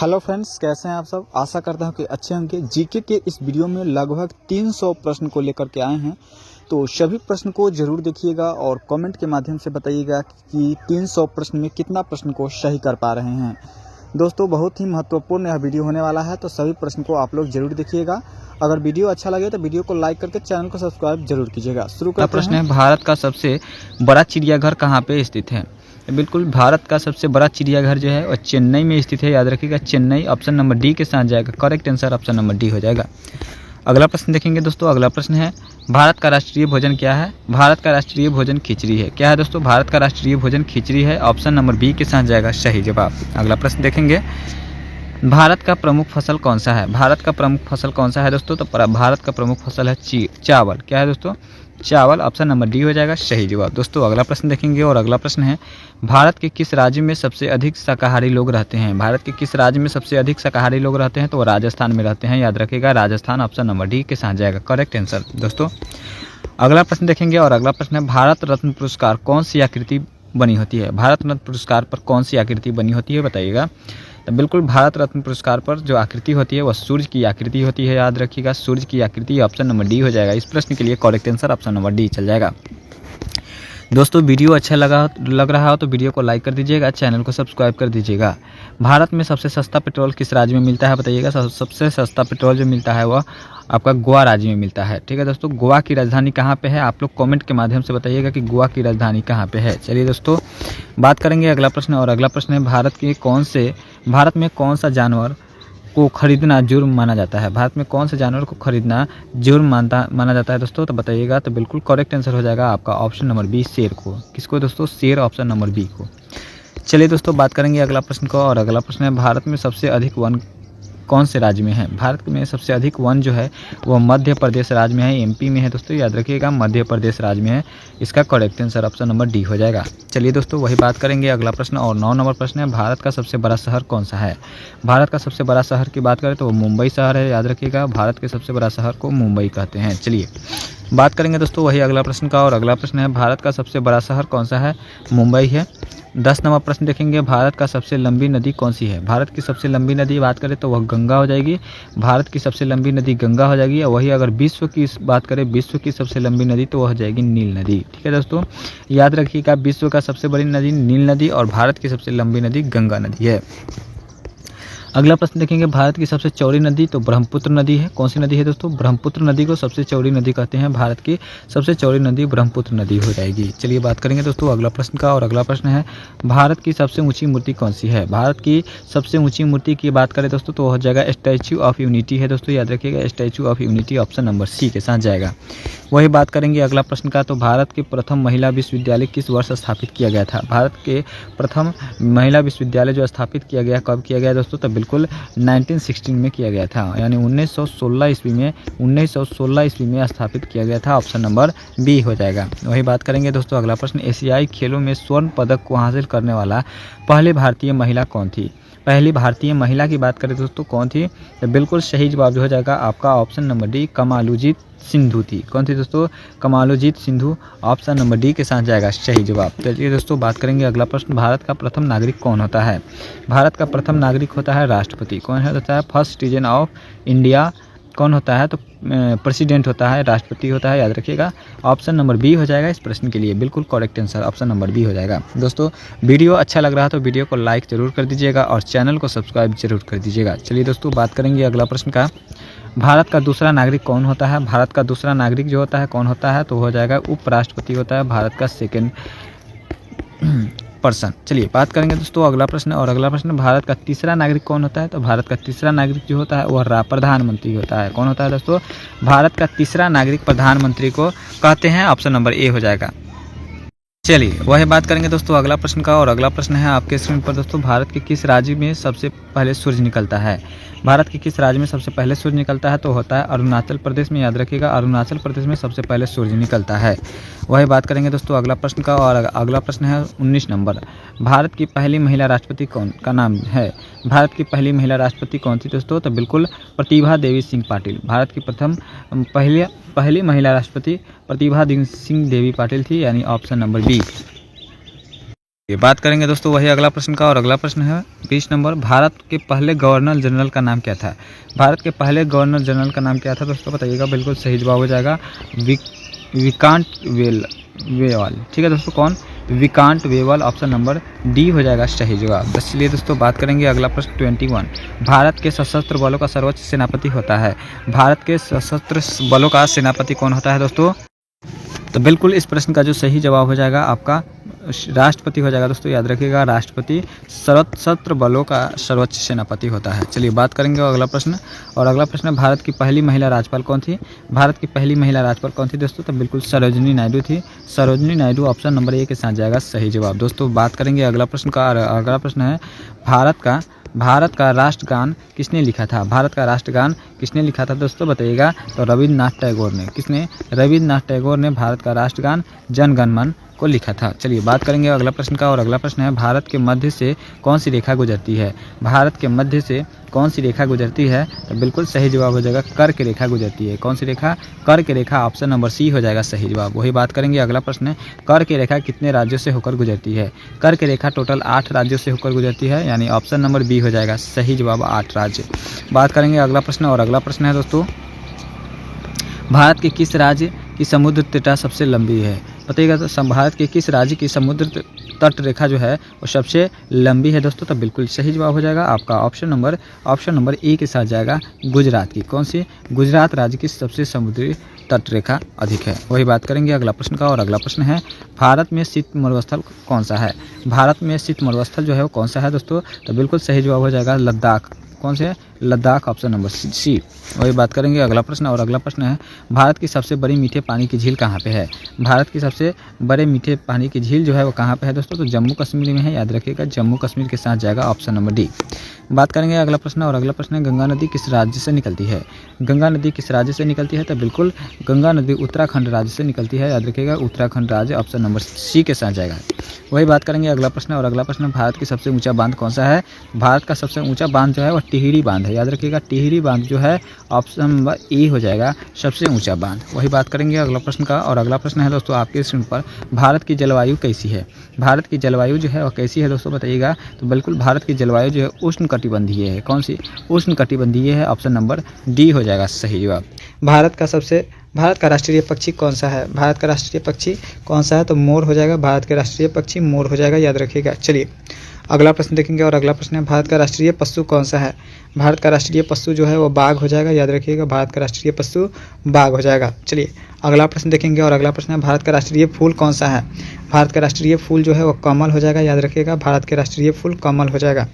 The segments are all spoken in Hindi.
हेलो फ्रेंड्स, कैसे हैं आप सब। आशा करता हूं कि अच्छे होंगे। जीके के इस वीडियो में लगभग 300 प्रश्न को लेकर के आए हैं, तो सभी प्रश्न को जरूर देखिएगा और कमेंट के माध्यम से बताइएगा कि 300 प्रश्न में कितना प्रश्न को सही कर पा रहे हैं। दोस्तों, बहुत ही महत्वपूर्ण यह वीडियो होने वाला है, तो सभी प्रश्न को आप लोग जरूर देखिएगा। अगर वीडियो अच्छा लगे तो वीडियो को लाइक करके चैनल को सब्सक्राइब जरूर कीजिएगा। शुरू करते हैं। प्रश्न है, भारत का सबसे बड़ा चिड़ियाघर कहाँ पे स्थित है। बिल्कुल, भारत का सबसे बड़ा चिड़ियाघर जो है वह चेन्नई में स्थित है। याद रखिएगा, चेन्नई। ऑप्शन नंबर डी के साथ जाएगा। Correct answer option number D हो जाएगा। अगला प्रश्न देखेंगे दोस्तों। अगला प्रश्न है, भारत का राष्ट्रीय भोजन क्या है। भारत का राष्ट्रीय भोजन खिचड़ी है। क्या है दोस्तों, भारत का राष्ट्रीय भोजन खिचड़ी है। ऑप्शन नंबर बी के साथ जाएगा सही जवाब। अगला प्रश्न देखेंगे, भारत का प्रमुख फसल कौन सा है। भारत का प्रमुख फसल कौन सा है दोस्तों, तो भारत का प्रमुख फसल है चावल। क्या है दोस्तों, चावल। ऑप्शन नंबर डी हो जाएगा सही जवाब। दोस्तों, अगला प्रश्न देखेंगे और अगला प्रश्न है, भारत के किस राज्य में सबसे अधिक शाकाहारी लोग रहते हैं। भारत के किस राज्य में सबसे अधिक शाकाहारी लोग रहते हैं, तो वो राजस्थान में रहते हैं। याद रखिएगा, राजस्थान। ऑप्शन नंबर डी के साथ जाएगा करेक्ट आंसर। दोस्तों, अगला प्रश्न देखेंगे और अगला प्रश्न है, भारत रत्न पुरस्कार कौन सी आकृति बनी होती है। भारत रत्न पुरस्कार पर कौन सी आकृति बनी होती है, बताइएगा। तो बिल्कुल, भारत रत्न पुरस्कार पर जो आकृति होती है वह सूर्य की आकृति होती है। याद रखिएगा, सूर्य की आकृति। ऑप्शन नंबर डी हो जाएगा। इस प्रश्न के लिए correct answer option number D चल जाएगा। दोस्तों, वीडियो अच्छा लग रहा हो तो वीडियो को लाइक कर दीजिएगा, चैनल को सब्सक्राइब कर दीजिएगा। भारत में सबसे सस्ता पेट्रोल किस राज्य में मिलता है, बताइएगा। सबसे सस्ता पेट्रोल जो मिलता है वह आपका गोवा राज्य में मिलता है। ठीक है दोस्तों, गोवा की राजधानी कहाँ पे है, आप लोग कमेंट के माध्यम से बताइएगा कि गोवा की राजधानी कहाँ पे है। चलिए दोस्तों, बात करेंगे अगला प्रश्न और अगला प्रश्न है, भारत में कौन सा जानवर को खरीदना जुर्म माना जाता है। भारत में कौन से जानवर को खरीदना जुर्म माना जाता है दोस्तों, तो बताइएगा। तो बिल्कुल करेक्ट आंसर हो जाएगा आपका ऑप्शन नंबर बी, शेर को। किसको दोस्तों, शेर। ऑप्शन नंबर बी को। चलिए दोस्तों, बात करेंगे अगला प्रश्न को और अगला प्रश्न है, भारत में सबसे अधिक वन कौन से राज्य में है। भारत में सबसे अधिक वन जो है वो मध्य प्रदेश राज्य में है, एमपी में है दोस्तों। याद रखिएगा, मध्य प्रदेश राज्य में है। इसका correct answer option number D हो जाएगा। चलिए दोस्तों, वही बात करेंगे अगला प्रश्न और 9 नंबर प्रश्न है, भारत का सबसे बड़ा शहर कौन सा है। भारत का सबसे बड़ा शहर की बात करें तो वो मुंबई शहर है। याद रखिएगा, भारत के सबसे बड़ा शहर को मुंबई कहते हैं। चलिए बात करेंगे दोस्तों वही अगला प्रश्न का और अगला प्रश्न है, भारत का सबसे बड़ा शहर कौन सा है, मुंबई है। 10 नंबर प्रश्न देखेंगे, भारत का सबसे लंबी नदी कौन सी है। भारत की सबसे लंबी नदी बात करें तो वह गंगा हो जाएगी। भारत की सबसे लंबी नदी गंगा हो जाएगी। और वही अगर विश्व की बात करें, विश्व की सबसे लंबी नदी तो वह हो जाएगी नील नदी। ठीक है दोस्तों, याद रखिएगा, विश्व का सबसे बड़ी नदी नील नदी और भारत की सबसे लंबी नदी गंगा नदी है। अगला प्रश्न देखेंगे, भारत की सबसे चौड़ी नदी तो ब्रह्मपुत्र नदी है। कौन सी नदी है दोस्तों, ब्रह्मपुत्र नदी को सबसे चौड़ी नदी कहते हैं। भारत की सबसे चौड़ी नदी ब्रह्मपुत्र नदी हो जाएगी। चलिए बात करेंगे दोस्तों अगला प्रश्न का और अगला प्रश्न है, भारत की सबसे ऊंची मूर्ति कौन सी है। भारत की सबसे ऊंची मूर्ति की बात करें दोस्तों तो हो जाएगा स्टैच्यू ऑफ यूनिटी है दोस्तों। याद रखिएगा, Statue of Unity option number C के साथ जाएगा। वही बात करेंगे अगला प्रश्न का, तो भारत के प्रथम महिला विश्वविद्यालय किस वर्ष स्थापित किया गया था। भारत के प्रथम महिला विश्वविद्यालय जो स्थापित किया गया, कब किया गया दोस्तों, तो बिल्कुल 1916 में किया गया था, यानी 1916 ईस्वी में स्थापित किया गया था। ऑप्शन नंबर बी हो जाएगा। वही बात करेंगे दोस्तों अगला प्रश्न, एशियाई खेलों में स्वर्ण पदक को हासिल करने वाला पहली भारतीय महिला कौन थी। पहली भारतीय महिला की बात करें दोस्तों कौन थी, तो बिल्कुल सही जवाब हो जाएगा आपका ऑप्शन नंबर डी, कमालूजीत सिंधु थी। कौन थी दोस्तों, कमालूजीत सिंधु। ऑप्शन नंबर डी के साथ जाएगा सही जवाब। चलिए दोस्तों, बात करेंगे अगला प्रश्न, भारत का प्रथम नागरिक कौन होता है। भारत का प्रथम नागरिक होता है राष्ट्रपति। कौन होता है, फर्स्ट सिटीजन ऑफ इंडिया कौन होता है, तो प्रेसिडेंट होता है, राष्ट्रपति होता है। याद रखिएगा, ऑप्शन नंबर बी हो जाएगा इस प्रश्न के लिए। बिल्कुल correct answer option number B हो जाएगा। दोस्तों, वीडियो अच्छा लग रहा है तो वीडियो को लाइक जरूर कर दीजिएगा और चैनल को सब्सक्राइब जरूर कर दीजिएगा। चलिए दोस्तों, बात करेंगे अगला प्रश्न का, भारत का दूसरा नागरिक कौन होता है। भारत का दूसरा नागरिक जो होता है कौन होता है, तो हो जाएगा उपराष्ट्रपति होता है, भारत का सेकेंड पर्सन। चलिए बात करेंगे दोस्तों अगला प्रश्न और अगला प्रश्न, भारत का तीसरा नागरिक कौन होता है। तो भारत का तीसरा नागरिक जो होता है वह प्रधानमंत्री होता है। कौन होता है दोस्तों, भारत का तीसरा नागरिक प्रधानमंत्री को कहते हैं। ऑप्शन नंबर ए हो जाएगा। चलिए वही बात करेंगे दोस्तों अगला प्रश्न का और अगला प्रश्न है आपके स्क्रीन पर दोस्तों, भारत के किस राज्य में सबसे पहले सूर्य निकलता है। भारत के किस राज्य में सबसे पहले सूर्य निकलता है, तो होता है अरुणाचल प्रदेश में। याद रखिएगा, अरुणाचल प्रदेश में सबसे पहले सूर्य निकलता है। वही बात करेंगे दोस्तों अगला प्रश्न का और अगला प्रश्न है 19 नंबर, भारत की पहली महिला राष्ट्रपति कौन का नाम है। भारत की पहली महिला राष्ट्रपति कौन थी दोस्तों, तो बिल्कुल प्रतिभा देवी सिंह पाटिल। भारत की पहली महिला राष्ट्रपति प्रतिभा सिंह देवी पाटिल थी, यानी ऑप्शन नंबर बी। ये बात करेंगे दोस्तों वही अगला प्रश्न का, और अगला प्रश्न है 20 नंबर। भारत के पहले गवर्नर जनरल का नाम क्या था? भारत के पहले गवर्नर जनरल का नाम क्या था दोस्तों, बताइएगा। बिल्कुल सही जवाब हो जाएगा विकांट वेवाल। ठीक है दोस्तों, कौन? विकांट वेवाल, ऑप्शन नंबर डी हो जाएगा सही जवाब। चलिए दोस्तों बात करेंगे अगला प्रश्न 21। भारत के सशस्त्र बलों का सर्वोच्च सेनापति होता है। भारत के सशस्त्र बलों का सेनापति कौन होता है दोस्तों? तो बिल्कुल इस प्रश्न का जो सही जवाब हो जाएगा आपका राष्ट्रपति हो जाएगा दोस्तों, याद रखिएगा। राष्ट्रपति सशस्त्र बलों का सर्वोच्च सेनापति होता है। चलिए बात करेंगे अगला प्रश्न, और अगला प्रश्न है भारत की पहली महिला राज्यपाल कौन थी? भारत की पहली महिला राज्यपाल कौन थी दोस्तों? तो बिल्कुल सरोजिनी नायडू थी। Sarojini Naidu option number A के साथ जाएगा सही जवाब। दोस्तों बात करेंगे अगला प्रश्न का, और अगला प्रश्न है भारत का राष्ट्रगान किसने लिखा था? भारत का राष्ट्रगान किसने लिखा था दोस्तों, बताइएगा। तो रविन्द्रनाथ टैगोर ने। किसने? रविन्द्रनाथ टैगोर ने भारत का राष्ट्रगान जन गण मन को लिखा था। चलिए बात करेंगे अगला प्रश्न का, और अगला प्रश्न है भारत के मध्य से कौन सी रेखा गुजरती है? भारत के मध्य से कौन सी रेखा गुजरती है? तो बिल्कुल सही जवाब हो जाएगा कर्क रेखा गुजरती है। कौन सी रेखा? कर्क रेखा, ऑप्शन नंबर सी हो जाएगा सही जवाब। वही बात करेंगे अगला प्रश्न है कर्क रेखा कितने राज्यों से होकर गुजरती है? कर्क रेखा टोटल 8 राज्यों से होकर गुजरती है, यानी ऑप्शन नंबर बी हो जाएगा सही जवाब, 8 राज्य। बात करेंगे अगला प्रश्न, और अगला प्रश्न है दोस्तों भारत के किस राज्य की समुद्र तट सबसे लंबी है? बताइएगा। तो भारत के किस राज्य की समुद्र तट रेखा जो है वो सबसे लंबी है दोस्तों? तो बिल्कुल सही जवाब हो जाएगा आपका ऑप्शन नंबर ए के साथ जाएगा गुजरात की। कौन सी? गुजरात राज्य की सबसे समुद्री तट रेखा अधिक है। वही बात करेंगे अगला प्रश्न का, और अगला प्रश्न है भारत में शीत मरुस्थल कौन सा है? भारत में शीत मरुस्थल जो है वो कौन सा है दोस्तों? तो बिल्कुल सही जवाब हो जाएगा लद्दाख। कौन से? Ladakh, option number C. वही बात करेंगे अगला प्रश्न, और अगला प्रश्न है भारत की सबसे बड़ी मीठे पानी की झील कहाँ पे है? भारत की सबसे बड़े मीठे पानी की झील जो है वो कहाँ पे है दोस्तों? तो जम्मू कश्मीर में है, याद रखिएगा। जम्मू कश्मीर के साथ जाएगा ऑप्शन नंबर डी। बात करेंगे अगला प्रश्न, और अगला प्रश्न है गंगा नदी किस राज्य से निकलती है? गंगा नदी किस राज्य से निकलती है? तो बिल्कुल गंगा नदी उत्तराखंड राज्य से निकलती है, याद रखिएगा। उत्तराखंड राज्य, ऑप्शन नंबर सी के साथ जाएगा। वही बात करेंगे अगला प्रश्न, और अगला प्रश्न भारत की सबसे ऊंचा बांध कौन सा है? भारत का सबसे ऊंचा बांध जो है वो टिहरी बांध है, याद रखिएगा। टिहरी बांध जो है ऑप्शन नंबर ए हो जाएगा सबसे ऊंचा बांध। वही बात करेंगे अगला प्रश्न का, और अगला प्रश्न है दोस्तों आपके स्क्रीन पर भारत की जलवायु कैसी है? भारत की जलवायु जो है वो कैसी है दोस्तों, बताइएगा। तो बिल्कुल भारत की जलवायु जो है उष्णकटिबंधीय है। कौन सी? उष्णकटिबंधीय है, ऑप्शन नंबर डी हो जाएगा सही जवाब। भारत का राष्ट्रीय पक्षी कौन सा है? भारत का राष्ट्रीय पक्षी कौन सा है? तो मोर हो जाएगा। भारत के राष्ट्रीय पक्षी मोर हो जाएगा, याद रखिएगा। चलिए अगला प्रश्न देखेंगे, और अगला प्रश्न है भारत का राष्ट्रीय पशु कौन सा है? भारत का राष्ट्रीय पशु जो है वो बाघ हो जाएगा, याद रखिएगा। भारत का राष्ट्रीय पशु बाघ हो जाएगा। चलिए अगला प्रश्न देखेंगे, और अगला प्रश्न है भारत का राष्ट्रीय फूल कौन सा है? भारत का राष्ट्रीय फूल जो है वो कमल हो जाएगा, याद रखिएगा। भारत के राष्ट्रीय फूल कमल हो जाएगा।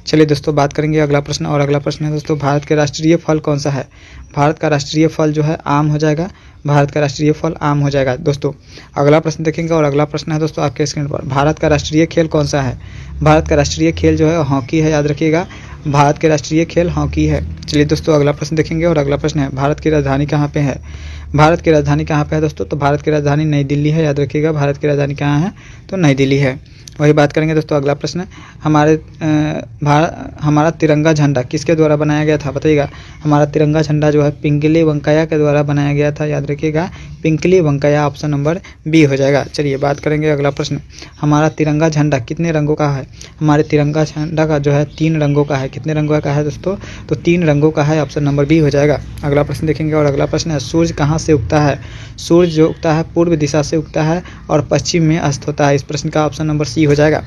चलिए दोस्तों बात करेंगे अगला प्रश्न, और अगला प्रश्न है दोस्तों भारत के राष्ट्रीय फल कौन सा है? भारत का राष्ट्रीय फल जो है आम हो जाएगा। भारत का राष्ट्रीय फल आम हो जाएगा। दोस्तों अगला प्रश्न देखेंगे, और अगला प्रश्न है दोस्तों आपके स्क्रीन पर भारत का राष्ट्रीय खेल कौन सा है? भारत का राष्ट्रीय खेल जो है हॉकी है, याद रखिएगा। भारत के राष्ट्रीय खेल हॉकी है। चलिए दोस्तों अगला प्रश्न देखेंगे, और अगला प्रश्न है भारत की राजधानी कहाँ पे है? भारत की राजधानी कहाँ पे है दोस्तों? तो भारत की राजधानी नई दिल्ली है, याद रखिएगा। भारत की राजधानी कहाँ है? तो नई दिल्ली है। वही बात करेंगे दोस्तों अगला प्रश्न, हमारा तिरंगा झंडा किसके द्वारा बनाया गया था? बताइएगा। हमारा तिरंगा झंडा जो है पिंगली वेंकैया के द्वारा बनाया गया था, याद रखिएगा। पिंगली वेंकैया, ऑप्शन नंबर बी हो जाएगा। चलिए बात करेंगे अगला प्रश्न, हमारा तिरंगा झंडा कितने रंगों का है? हमारे तिरंगा झंडा का जो है 3 रंगों का है। कितने रंगों का है दोस्तों? तो 3 रंगों का है, ऑप्शन नंबर बी हो जाएगा। अगला प्रश्न देखेंगे, और अगला प्रश्न है सूर्य कहाँ से उगता है? सूर्य जो उगता है पूर्व दिशा से उगता है और पश्चिम में अस्त होता है। इस प्रश्न का ऑप्शन नंबर सी हो जाएगा।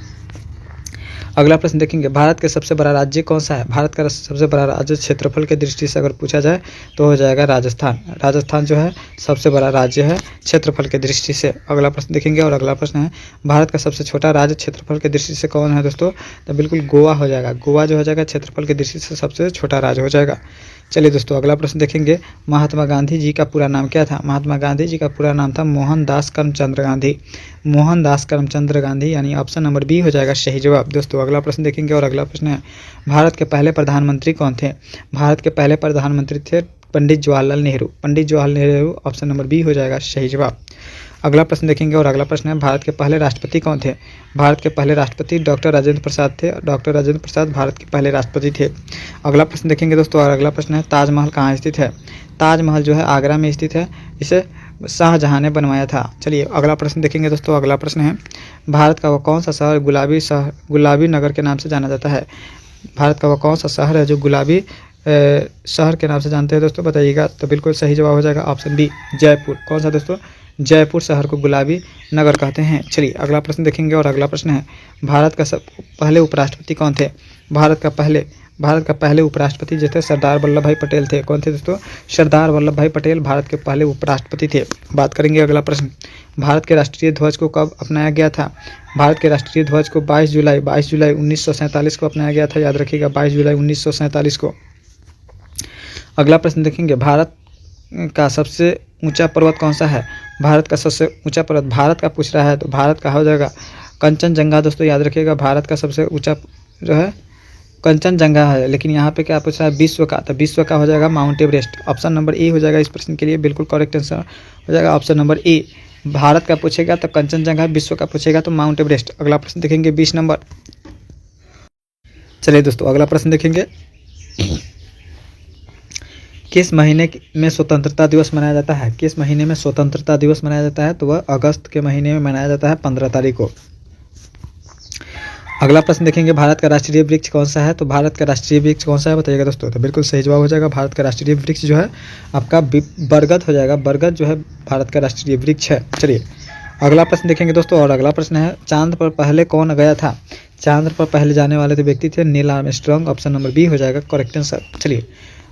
अगला प्रश्न देखेंगे, भारत का सबसे बड़ा राज्य कौन सा है? भारत का सबसे बड़ा राज्य क्षेत्रफल के दृष्टि से अगर पूछा जाए तो हो जाएगा राजस्थान। राजस्थान जो है सबसे बड़ा राज्य है क्षेत्रफल के दृष्टि से। अगला प्रश्न देखेंगे, और अगला प्रश्न है भारत का सबसे छोटा राज्य क्षेत्रफल के दृष्टि से कौन है दोस्तों? तो बिल्कुल गोवा हो जाएगा। गोवा जो हो जाएगा क्षेत्रफल की दृष्टि से सबसे छोटा राज्य हो जाएगा। चलिए दोस्तों अगला प्रश्न देखेंगे, महात्मा गांधी जी का पूरा नाम क्या था? महात्मा गांधी जी का पूरा नाम था मोहनदास करमचंद गांधी। मोहनदास करमचंद गांधी, यानी ऑप्शन नंबर बी हो जाएगा सही जवाब। दोस्तों अगला प्रश्न देखेंगे, और अगला प्रश्न है भारत के पहले प्रधानमंत्री कौन थे? भारत के पहले प्रधानमंत्री थे Pandit Jawaharlal Nehru. Pandit Jawaharlal Nehru, option number B हो जाएगा सही जवाब। अगला प्रश्न देखेंगे, और अगला प्रश्न है भारत के पहले राष्ट्रपति कौन थे? भारत के पहले राष्ट्रपति डॉक्टर राजेंद्र प्रसाद थे। डॉक्टर राजेंद्र प्रसाद भारत के पहले राष्ट्रपति थे। अगला प्रश्न देखेंगे दोस्तों, और अगला प्रश्न है ताजमहल कहाँ स्थित है? ताजमहल जो है आगरा में स्थित है। इसे शाहजहां ने बनवाया था। चलिए अगला प्रश्न देखेंगे दोस्तों। अगला प्रश्न है, भारत का वह कौन सा शहर गुलाबी नगर के नाम से जाना जाता है? भारत का वह कौन सा शहर है जो गुलाबी शहर के नाम से जानते हैं दोस्तों, बताइएगा। तो बिल्कुल सही जवाब हो जाएगा ऑप्शन बी, जयपुर। कौन सा दोस्तों? जयपुर शहर को गुलाबी नगर कहते हैं। चलिए अगला प्रश्न देखेंगे और अगला प्रश्न है, भारत का पहले उपराष्ट्रपति कौन थे? भारत का पहले उपराष्ट्रपति जो थे सरदार वल्लभ भाई पटेल थे। कौन थे दोस्तों? सरदार वल्लभ भाई पटेल भारत के पहले उपराष्ट्रपति थे। बात करेंगे अगला प्रश्न, भारत के राष्ट्रीय ध्वज को कब अपनाया गया था? भारत के राष्ट्रीय ध्वज को 22 जुलाई 1947 को अपनाया गया था। याद रखिएगा 22 जुलाई 1947 को। अगला प्रश्न देखेंगे, भारत का सबसे ऊंचा पर्वत कौन सा है? भारत का सबसे ऊंचा पर्वत भारत का पूछ रहा है तो भारत का हो जाएगा कंचनजंगा। दोस्तों याद रखिएगा भारत का सबसे ऊंचा जो है कंचनजंगा है, लेकिन यहाँ पे क्या पूछ रहा है? विश्व का, तो विश्व का हो जाएगा mount Everest. Option number A हो जाएगा इस प्रश्न के लिए बिल्कुल करेक्ट आंसर हो जाएगा ऑप्शन नंबर ए। भारत का पूछेगा तो कंचनजंगा, विश्व का पूछेगा तो माउंट एवरेस्ट। अगला प्रश्न देखेंगे 20 नंबर। चलिए दोस्तों अगला प्रश्न देखेंगे, किस महीने में स्वतंत्रता दिवस मनाया जाता है? किस महीने में स्वतंत्रता दिवस मनाया जाता है? तो वह अगस्त के महीने में मनाया जाता है 15 तारीख को। अगला प्रश्न देखेंगे, भारत का राष्ट्रीय वृक्ष कौन सा है? तो भारत का राष्ट्रीय वृक्ष कौन सा है बताइएगा दोस्तों। तो बिल्कुल सही जवाब हो जाएगा, भारत का राष्ट्रीय वृक्ष जो है आपका बरगद हो जाएगा। बरगद जो है भारत का राष्ट्रीय वृक्ष है। चलिए अगला प्रश्न देखेंगे दोस्तों और अगला प्रश्न है, चांद पर पहले कौन गया था? चांद पर पहले जाने वाले तो व्यक्ति थे Neil Armstrong. Option number B हो जाएगा करेक्ट आंसर। चलिए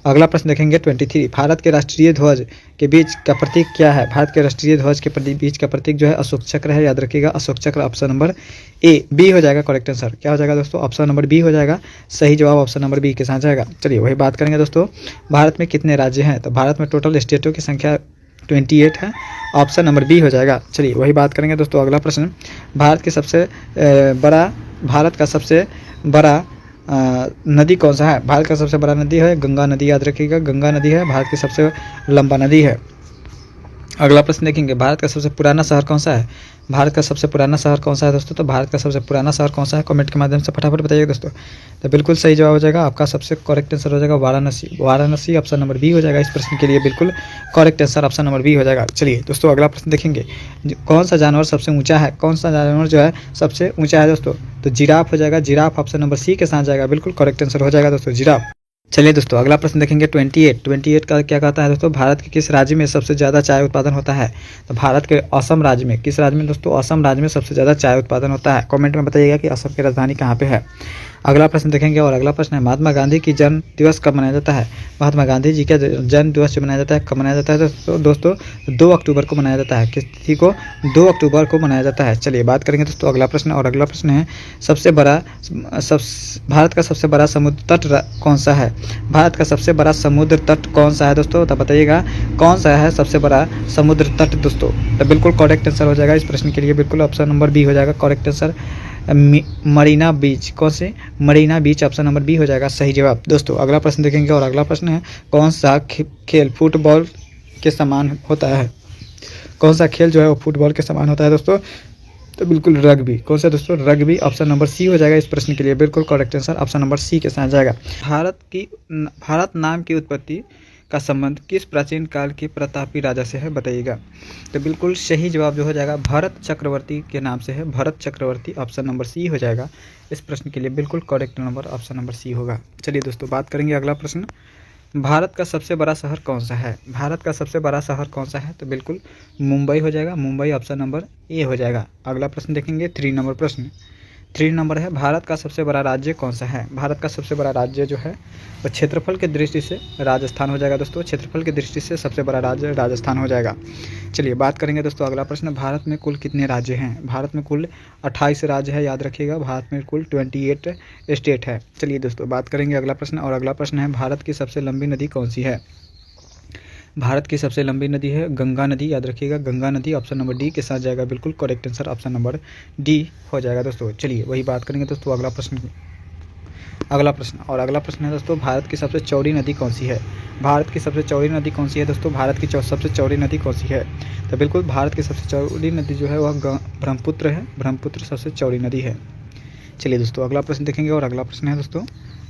अगला प्रश्न देखेंगे 23, भारत के राष्ट्रीय ध्वज के बीच का प्रतीक क्या है? भारत के राष्ट्रीय ध्वज के बीच का प्रतीक जो है अशोक चक्र है। याद रखिएगा अशोक चक्र। ऑप्शन नंबर ए बी हो जाएगा करेक्ट आंसर। क्या हो जाएगा दोस्तों? ऑप्शन नंबर बी हो जाएगा सही जवाब, ऑप्शन नंबर बी के साथ जाएगा। चलिए वही बात करेंगे दोस्तों, भारत में कितने राज्य हैं? तो भारत में टोटल स्टेटों की संख्या 28 है। ऑप्शन नंबर बी हो जाएगा। चलिए वही बात करेंगे दोस्तों। अगला प्रश्न, भारत का सबसे बड़ा नदी कौन सा है? भारत का सबसे बड़ा नदी है गंगा नदी। याद रखिएगा गंगा नदी है भारत की सबसे लंबा नदी है। अगला प्रश्न देखेंगे, भारत का सबसे पुराना शहर कौन सा है? भारत का सबसे पुराना शहर कौन सा है दोस्तों? तो भारत का सबसे पुराना शहर कौन सा है? कमेंट के माध्यम से फटाफट बताइए दोस्तों। तो बिल्कुल सही जवाब हो जाएगा आपका, सबसे करेक्ट आंसर हो जाएगा Varanasi. Varanasi option number B हो जाएगा इस प्रश्न के लिए बिल्कुल correct answer, option number B हो जाएगा। चलिए दोस्तों अगला प्रश्न देखेंगे, कौन सा जानवर सबसे ऊंचा है? कौन सा जानवर जो है सबसे ऊंचा है दोस्तों? तो जिराफ हो जाएगा। जिराफ ऑप्शन नंबर सी के साथ जाएगा, बिल्कुल करेक्ट आंसर हो जाएगा दोस्तों जिराफ। चलिए दोस्तों अगला प्रश्न देखेंगे 28 का क्या कहता है दोस्तों, भारत के किस राज्य में सबसे ज़्यादा चाय उत्पादन होता है? तो भारत के असम राज्य में, किस राज्य में दोस्तों? असम राज्य में सबसे ज़्यादा चाय उत्पादन होता है। कमेंट में बताइएगा कि असम की राजधानी कहाँ पे है। अगला प्रश्न देखेंगे और अगला प्रश्न है, महात्मा गांधी की जन्म दिवस कब मनाया जाता है? महात्मा गांधी जी का जन्म दिवस जो मनाया जाता है कब मनाया जाता है तो दोस्तों 2 अक्टूबर को मनाया जाता है। किस तिथि को? 2 अक्टूबर को मनाया जाता है। चलिए बात करेंगे दोस्तों अगला प्रश्न और अगला प्रश्न है, भारत का सबसे बड़ा समुद्र तट कौन सा है? भारत का सबसे बड़ा समुद्र तट कौन सा है दोस्तों? तो बताइएगा कौन सा है सबसे बड़ा समुद्र तट दोस्तों। तो बिल्कुल करेक्ट आंसर हो जाएगा इस प्रश्न के लिए, बिल्कुल ऑप्शन नंबर बी हो जाएगा करेक्ट आंसर, मरीना बीच। कौन से? मरीना बीच, ऑप्शन नंबर बी हो जाएगा सही जवाब। दोस्तों अगला प्रश्न देखेंगे और अगला प्रश्न है, कौन सा खेल फुटबॉल के समान होता है? कौन सा खेल जो है वो फुटबॉल के समान होता है दोस्तों? तो बिल्कुल रग्बी। कौन सा दोस्तों? रग्बी, ऑप्शन नंबर सी हो जाएगा इस प्रश्न के लिए, बिल्कुल correct answer, option number C के साथ जाएगा। भारत नाम की उत्पत्ति का संबंध किस प्राचीन काल के प्रतापी राजा से है बताइएगा। तो बिल्कुल सही जवाब जो हो जाएगा भरत चक्रवर्ती के नाम से है, Bharat Chakravarti, option number C हो जाएगा इस प्रश्न के लिए, बिल्कुल correct number option number C होगा। चलिए दोस्तों बात करेंगे अगला प्रश्न, भारत का सबसे बड़ा शहर कौन सा है? भारत का सबसे बड़ा शहर कौन सा है? तो बिल्कुल मुंबई हो जाएगा, मुंबई ऑप्शन नंबर ए हो जाएगा। अगला प्रश्न देखेंगे 3 नंबर प्रश्न, 3 नंबर है, भारत का सबसे बड़ा राज्य कौन सा है? भारत का सबसे बड़ा राज्य जो है वो क्षेत्रफल के दृष्टि से राजस्थान हो जाएगा दोस्तों, क्षेत्रफल की दृष्टि से सबसे बड़ा राज्य राजस्थान हो जाएगा। चलिए बात करेंगे दोस्तों अगला प्रश्न, भारत में कुल कितने राज्य हैं? भारत में कुल 28 राज्य है, याद रखिएगा भारत में कुल 28 स्टेट है। चलिए दोस्तों बात करेंगे अगला प्रश्न और अगला प्रश्न है, भारत की सबसे लंबी नदी कौन सी है? भारत की सबसे लंबी नदी है गंगा नदी, याद रखिएगा गंगा नदी, ऑप्शन नंबर डी के साथ जाएगा, बिल्कुल correct answer option number D हो जाएगा दोस्तों। चलिए वही बात करेंगे दोस्तों अगला प्रश्न और अगला प्रश्न है दोस्तों, भारत की सबसे चौड़ी नदी कौन सी है? भारत की सबसे चौड़ी नदी कौन सी है दोस्तों? भारत की सबसे चौड़ी नदी कौन सी है? तो बिल्कुल भारत की सबसे चौड़ी नदी जो है वह ब्रह्मपुत्र है, ब्रह्मपुत्र सबसे चौड़ी नदी है। चलिए दोस्तों अगला प्रश्न देखेंगे और अगला प्रश्न है दोस्तों,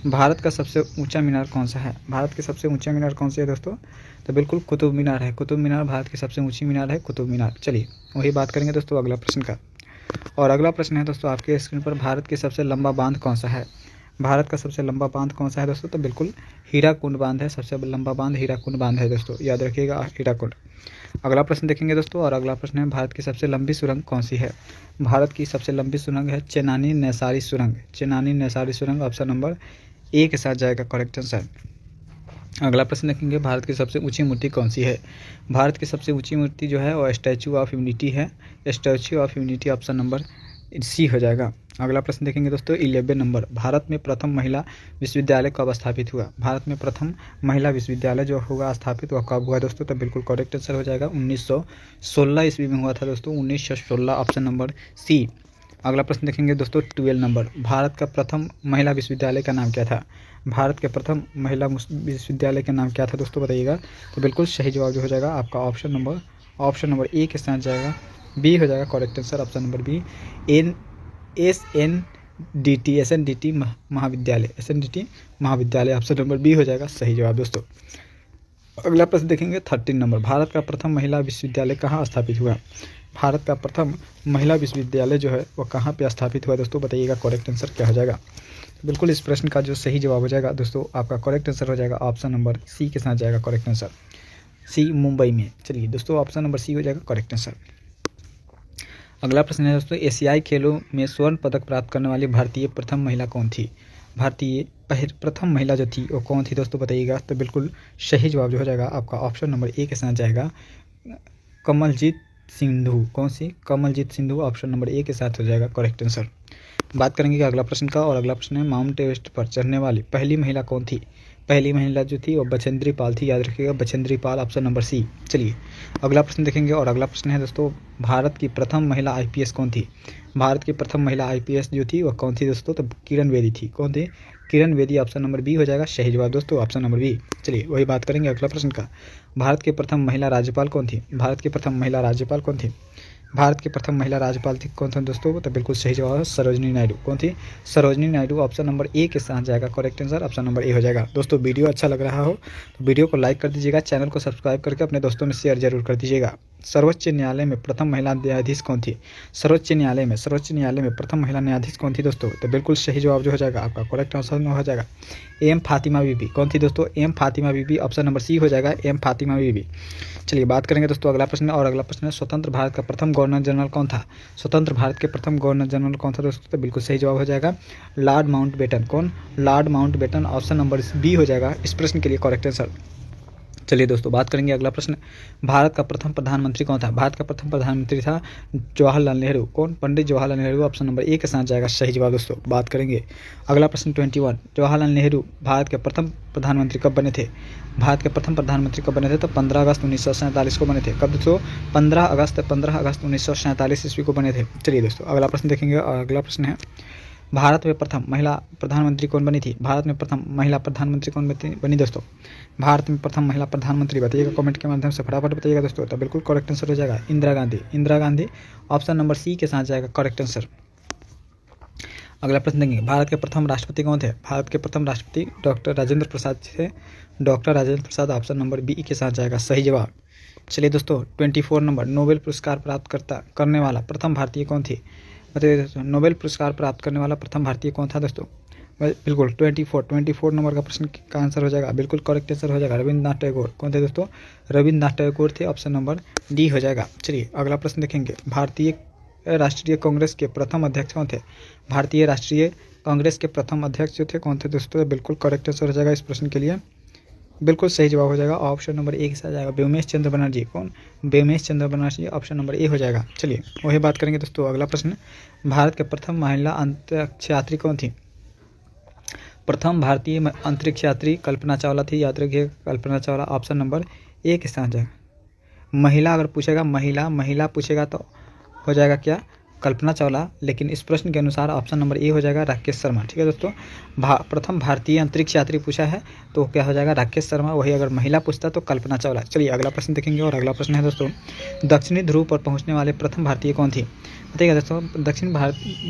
भारत का सबसे ऊंचा मीनार कौन सा है? भारत के सबसे ऊंचा मीनार कौन सा है दोस्तों? तो बिल्कुल कुतुब मीनार है। कुतुब मीनार भारत की सबसे ऊंची मीनार है, कुतुब मीनार। चलिए वही बात करेंगे दोस्तों अगला प्रश्न का। और अगला प्रश्न है दोस्तों आपके स्क्रीन पर, भारत की सबसे लंबा बांध कौन सा है? भारत का सबसे लंबा बांध कौन सा है दोस्तों? तो बिल्कुल हीराकुंड बांध है। सबसे लंबा बांध हीराकुंड बांध है दोस्तों, याद रखिएगा हीराकुंड। अगला प्रश्न देखेंगे दोस्तों, और अगला प्रश्न है, भारत की सबसे लंबी सुरंग कौन सी है? भारत की सबसे लंबी सुरंग है चेनानी नैसारी सुरंग। चेनानी नैसारी सुरंग ऑप्शन नंबर ए के साथ जाएगा करेक्ट आंसर। अगला प्रश्न देखेंगे, भारत की सबसे ऊंची मूर्ति कौन सी है? भारत की सबसे ऊंची मूर्ति जो है वो स्टैचू ऑफ यूनिटी है। Statue of Unity option number C हो जाएगा। अगला प्रश्न देखेंगे दोस्तों 11 नंबर, भारत में प्रथम महिला विश्वविद्यालय कब स्थापित हुआ? भारत में प्रथम महिला विश्वविद्यालय जो होगा स्थापित वह कब हुआ दोस्तों? तो बिल्कुल करेक्ट आंसर हो जाएगा 1916 ईस्वी में हुआ था दोस्तों, 1916 ऑप्शन नंबर सी। अगला प्रश्न देखेंगे दोस्तों 12 नंबर, भारत का प्रथम महिला विश्वविद्यालय का नाम क्या था? भारत के प्रथम महिला विश्वविद्यालय का नाम क्या था दोस्तों, बताइएगा। तो बिल्कुल सही जवाब जो हो जाएगा आपका ऑप्शन नंबर ए के साथ जाएगा, बी हो जाएगा correct answer option number B. SNDT Mahavidyalaya option number B हो जाएगा सही जवाब दोस्तों। अगला प्रश्न देखेंगे 13 नंबर, भारत का प्रथम महिला विश्वविद्यालय कहाँ स्थापित हुआ? भारत का प्रथम महिला विश्वविद्यालय जो है वो कहाँ पे स्थापित हुआ दोस्तों, बताइएगा करेक्ट आंसर क्या हो जाएगा। बिल्कुल इस प्रश्न का जो सही जवाब हो जाएगा दोस्तों आपका करेक्ट आंसर हो जाएगा ऑप्शन नंबर सी के साथ जाएगा करेक्ट आंसर, सी मुंबई में। चलिए दोस्तों ऑप्शन नंबर सी हो जाएगा करेक्ट आंसर। अगला प्रश्न है दोस्तों, एशियाई खेलों में स्वर्ण पदक प्राप्त करने वाली भारतीय प्रथम महिला कौन थी? प्रथम महिला जो थी वो कौन थी दोस्तों, बताइएगा। तो बिल्कुल सही जवाब जो हो जाएगा आपका ऑप्शन नंबर ए के साथ जाएगा कमलजीत सिंधु। कौन सी? Kamaljeet Sindhu option number A के साथ हो जाएगा करेक्ट आंसर। बात करेंगे अगला प्रश्न का, और अगला प्रश्न है, माउंट एवरेस्ट पर चढ़ने वाली पहली महिला कौन थी? पहली महिला जो थी वो बछेंद्री पाल थी, याद रखिएगा Bachendri Pal option number C. चलिए अगला प्रश्न देखेंगे, और अगला प्रश्न है दोस्तों, भारत की प्रथम महिला IPS कौन थी? भारत की प्रथम महिला IPS जो थी वह कौन थी दोस्तों? तो किरण बेदी थी। कौन थी? Kiran Bedi option number B हो जाएगा सही जवाब दोस्तों ऑप्शन नंबर बी। चलिए वही बात करेंगे अगला प्रश्न का, भारत की प्रथम महिला राज्यपाल कौन थी? भारत की प्रथम महिला राज्यपाल कौन थी? भारत की प्रथम महिला राज्यपाल थी कौन थी दोस्तों? तो बिल्कुल सही जवाब है सरोजनी नायडू। कौन थी? Sarojini Naidu option number A के साथ जाएगा correct answer option number A हो जाएगा। दोस्तों वीडियो अच्छा लग रहा हो तो वीडियो को लाइक कर दीजिएगा, चैनल को सब्सक्राइब करके अपने दोस्तों में शेयर जरूर कर दीजिएगा। सर्वोच्च न्यायालय में प्रथम महिला न्यायाधीश कौन थी? सर्वोच्च न्यायालय में प्रथम महिला न्यायाधीश कौन थी दोस्तों? तो बिल्कुल सही जवाब जो हो जाएगा आपका करेक्ट आंसर हो जाएगा एम फातिमा बीबी। कौन थी दोस्तों? एम फातिमा बीबी ऑप्शन नंबर सी हो जाएगा एम फातिमा बीबी। चलिए बात करेंगे दोस्तों अगला प्रश्न, और अगला प्रश्न है, स्वतंत्र भारत का प्रथम गवर्नर जनरल कौन था? स्वतंत्र भारत के प्रथम गवर्नर जनरल कौन था दोस्तों? तो बिल्कुल सही जवाब हो जाएगा लॉर्ड माउंटबेटन। कौन? Lord Mountbatten option number B हो जाएगा इस प्रश्न के लिए करेक्ट आंसर। चलिए दोस्तों बात करेंगे अगला प्रश्न, भारत का प्रथम प्रधानमंत्री कौन था? भारत का प्रथम प्रधानमंत्री था जवाहरलाल नेहरू। कौन? Pandit Jawaharlal Nehru option number A के साथ जाएगा सही जवाब दोस्तों। बात करेंगे अगला प्रश्न 21, जवाहरलाल नेहरू भारत के प्रथम प्रधानमंत्री कब बने थे? भारत के प्रथम प्रधानमंत्री कब बने थे? तो 15 अगस्त 1947 को बने थे। कब दोस्तों? 15 अगस्त 1947 ईस्वी को बने थे। चलिए दोस्तों अगला प्रश्न देखेंगे, और अगला प्रश्न है, भारत में प्रथम महिला प्रधानमंत्री कौन बनी थी? भारत में प्रथम महिला प्रधानमंत्री कौन बनी दोस्तों? भारत में प्रथम महिला प्रधानमंत्री बताइएगा कमेंट के माध्यम से, फटाफट बताइएगा दोस्तों। तो बिल्कुल करेक्ट आंसर हो जाएगा Indira Gandhi. Indira Gandhi option number C के साथ जाएगा करेक्ट आंसर। अगला प्रश्न देंगे, भारत के प्रथम राष्ट्रपति कौन थे? भारत के प्रथम राष्ट्रपति डॉक्टर राजेंद्र प्रसाद थे। Doctor Rajendra Prasad option number B के साथ जाएगा सही जवाब। चलिए दोस्तों 24 नंबर, नोबेल पुरस्कार प्राप्त करने वाला प्रथम भारतीय कौन थी? बताइए दोस्तों, नोबेल पुरस्कार प्राप्त करने वाला प्रथम भारतीय कौन था दोस्तों? बिल्कुल 24 नंबर का प्रश्न का आंसर हो जाएगा बिल्कुल करेक्ट आंसर हो जाएगा रविन्द्रनाथ टैगोर। कौन थे दोस्तों? रविन्द्रनाथ टैगोर थे ऑप्शन नंबर डी हो जाएगा। चलिए अगला प्रश्न देखेंगे, भारतीय राष्ट्रीय कांग्रेस के प्रथम अध्यक्ष कौन थे? भारतीय राष्ट्रीय कांग्रेस के प्रथम अध्यक्ष जो थे कौन थे दोस्तों? बिल्कुल करेक्ट आंसर हो जाएगा इस प्रश्न के लिए, बिल्कुल सही जवाब हो जाएगा ऑप्शन नंबर ए के साथ जाएगा व्योमेश चंद्र बनर्जी। कौन? व्योमेश चंद्र बनर्जी ऑप्शन नंबर ए हो जाएगा। चलिए वही बात करेंगे दोस्तों अगला प्रश्न, भारत के प्रथम महिला अंतरिक्ष यात्री कौन थी? प्रथम भारतीय अंतरिक्ष यात्री कल्पना चावला थी, याद रखिए Kalpana Chawla option number A के साथ जाएगा। महिला अगर पूछेगा महिला पूछेगा तो हो जाएगा क्या? कल्पना चावला, लेकिन इस प्रश्न के अनुसार ऑप्शन नंबर ए हो जाएगा राकेश शर्मा। ठीक है दोस्तों, प्रथम भारतीय अंतरिक्ष यात्री पूछा है तो क्या हो जाएगा? राकेश शर्मा। वही अगर महिला पूछता तो कल्पना चावला। चलिए अगला प्रश्न देखेंगे, और अगला प्रश्न है दोस्तों, दक्षिणी ध्रुव पर पहुंचने वाले प्रथम भारतीय कौन थी? बताइएगा दोस्तों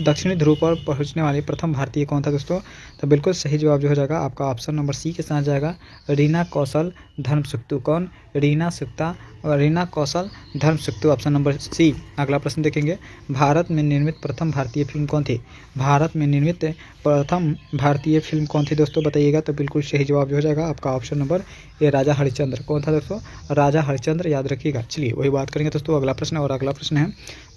दक्षिणी ध्रुव पर पहुंचने वाले प्रथम भारतीय कौन था दोस्तों? तो बिल्कुल सही जवाब जो हो जाएगा आपका ऑप्शन नंबर सी के साथ जाएगा, रीना कौशल धर्मसुक्तु। कौन? रीना कौशल धर्मसुक्तु, ऑप्शन नंबर सी। अगला प्रश्न देखेंगे, भारत में निर्मित प्रथम भारतीय फिल्म कौन थी? भारत में निर्मित प्रथम भारतीय फिल्म कौन थी दोस्तों? बताइएगा। तो बिल्कुल सही जवाब जो हो जाएगा आपका ऑप्शन नंबर ए, राजा हरिश्चंद्र। कौन था दोस्तों? राजा हरिश्चंद्र, याद रखिएगा। चलिए वही बात करेंगे दोस्तों अगला प्रश्न। और अगला प्रश्न है,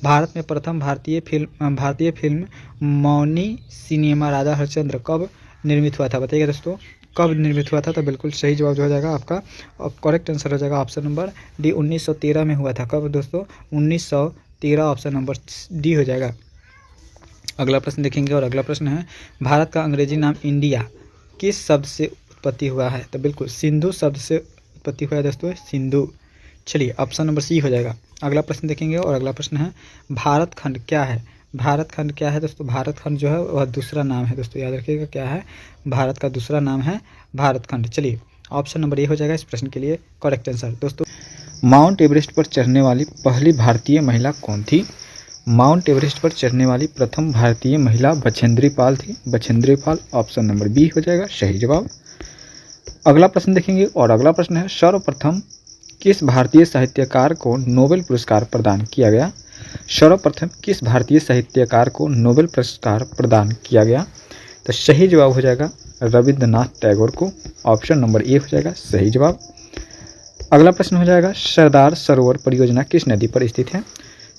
भारत में प्रथम भारतीय फिल्म मौनी सिनेमा राजा हरिश्चंद्र कब निर्मित हुआ था? बताइएगा दोस्तों, कब निर्मित हुआ था? तो बिल्कुल सही जवाब जो हो जाएगा आपका करेक्ट आंसर हो जाएगा ऑप्शन नंबर डी, 1913 में हुआ था। कब दोस्तों? 1913, ऑप्शन नंबर डी हो जाएगा। अगला प्रश्न देखेंगे और अगला प्रश्न है, भारत का अंग्रेजी नाम इंडिया किस शब्द से उत्पत्ति हुआ है? तो बिल्कुल सिंधु शब्द से उत्पत्ति हुआ है दोस्तों, सिंधु। चलिए ऑप्शन नंबर सी हो जाएगा। अगला प्रश्न देखेंगे और अगला प्रश्न है, भारत खंड क्या है? भारत खंड क्या है दोस्तों? भारत खंड जो है वह दूसरा नाम है दोस्तों, याद रखिएगा। क्या है? भारत का दूसरा नाम है भारत खंड। चलिए ऑप्शन नंबर ए हो जाएगा इस प्रश्न के लिए करेक्ट आंसर। दोस्तों, माउंट एवरेस्ट पर चढ़ने वाली पहली भारतीय महिला कौन थी? माउंट एवरेस्ट पर चढ़ने वाली प्रथम भारतीय महिला बछेंद्री पाल थी। Bachendri Pal, option number B हो जाएगा सही जवाब। अगला प्रश्न देखेंगे और अगला प्रश्न है, सर्वप्रथम किस भारतीय साहित्यकार को नोबेल पुरस्कार प्रदान किया गया? सर्वप्रथम किस भारतीय साहित्यकार को नोबेल पुरस्कार प्रदान किया गया? तो सही जवाब हो जाएगा रविंद्रनाथ टैगोर को, ऑप्शन नंबर ए हो जाएगा सही जवाब। अगला प्रश्न हो जाएगा, सरदार सरोवर परियोजना किस नदी पर स्थित है?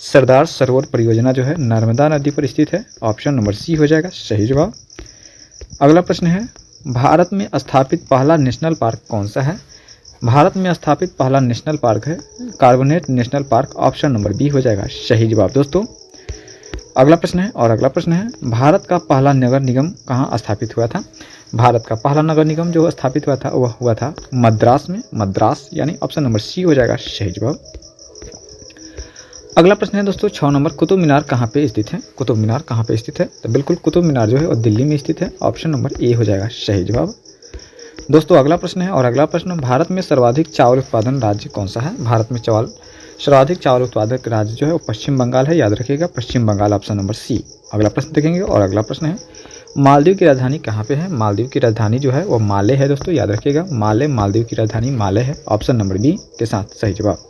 सरदार सरोवर परियोजना जो है नर्मदा नदी पर स्थित है, ऑप्शन नंबर सी हो जाएगा सही जवाब। अगला प्रश्न है, भारत में स्थापित पहला नेशनल पार्क कौन सा है? भारत में स्थापित पहला नेशनल पार्क है कार्बोनेट national park, option number B हो जाएगा सही जवाब दोस्तों। अगला प्रश्न है और अगला प्रश्न है, भारत का पहला नगर निगम कहाँ स्थापित हुआ था? भारत का पहला नगर निगम जो स्थापित हुआ था वह हुआ था मद्रास में, मद्रास, यानी ऑप्शन नंबर सी हो जाएगा सही जवाब। अगला प्रश्न है दोस्तों 6 नंबर, कुतुब मीनार कहाँ पे स्थित है? कुतुब मीनार कहाँ पे स्थित है? तो बिल्कुल कुतुब मीनार जो है वो दिल्ली में स्थित है, ऑप्शन नंबर ए हो जाएगा सही जवाब। दोस्तों अगला प्रश्न है और अगला प्रश्न, भारत में सर्वाधिक चावल उत्पादन राज्य कौन सा है? भारत में सर्वाधिक चावल उत्पादक राज्य जो है वो पश्चिम बंगाल है, याद रखिएगा पश्चिम बंगाल, ऑप्शन नंबर सी। अगला प्रश्न देखेंगे और अगला प्रश्न है, मालदीव की राजधानी कहाँ पे है? मालदीव की राजधानी जो है वो माले है दोस्तों, याद रखिएगा मालदीव की राजधानी माले है, ऑप्शन नंबर बी के साथ सही जवाब।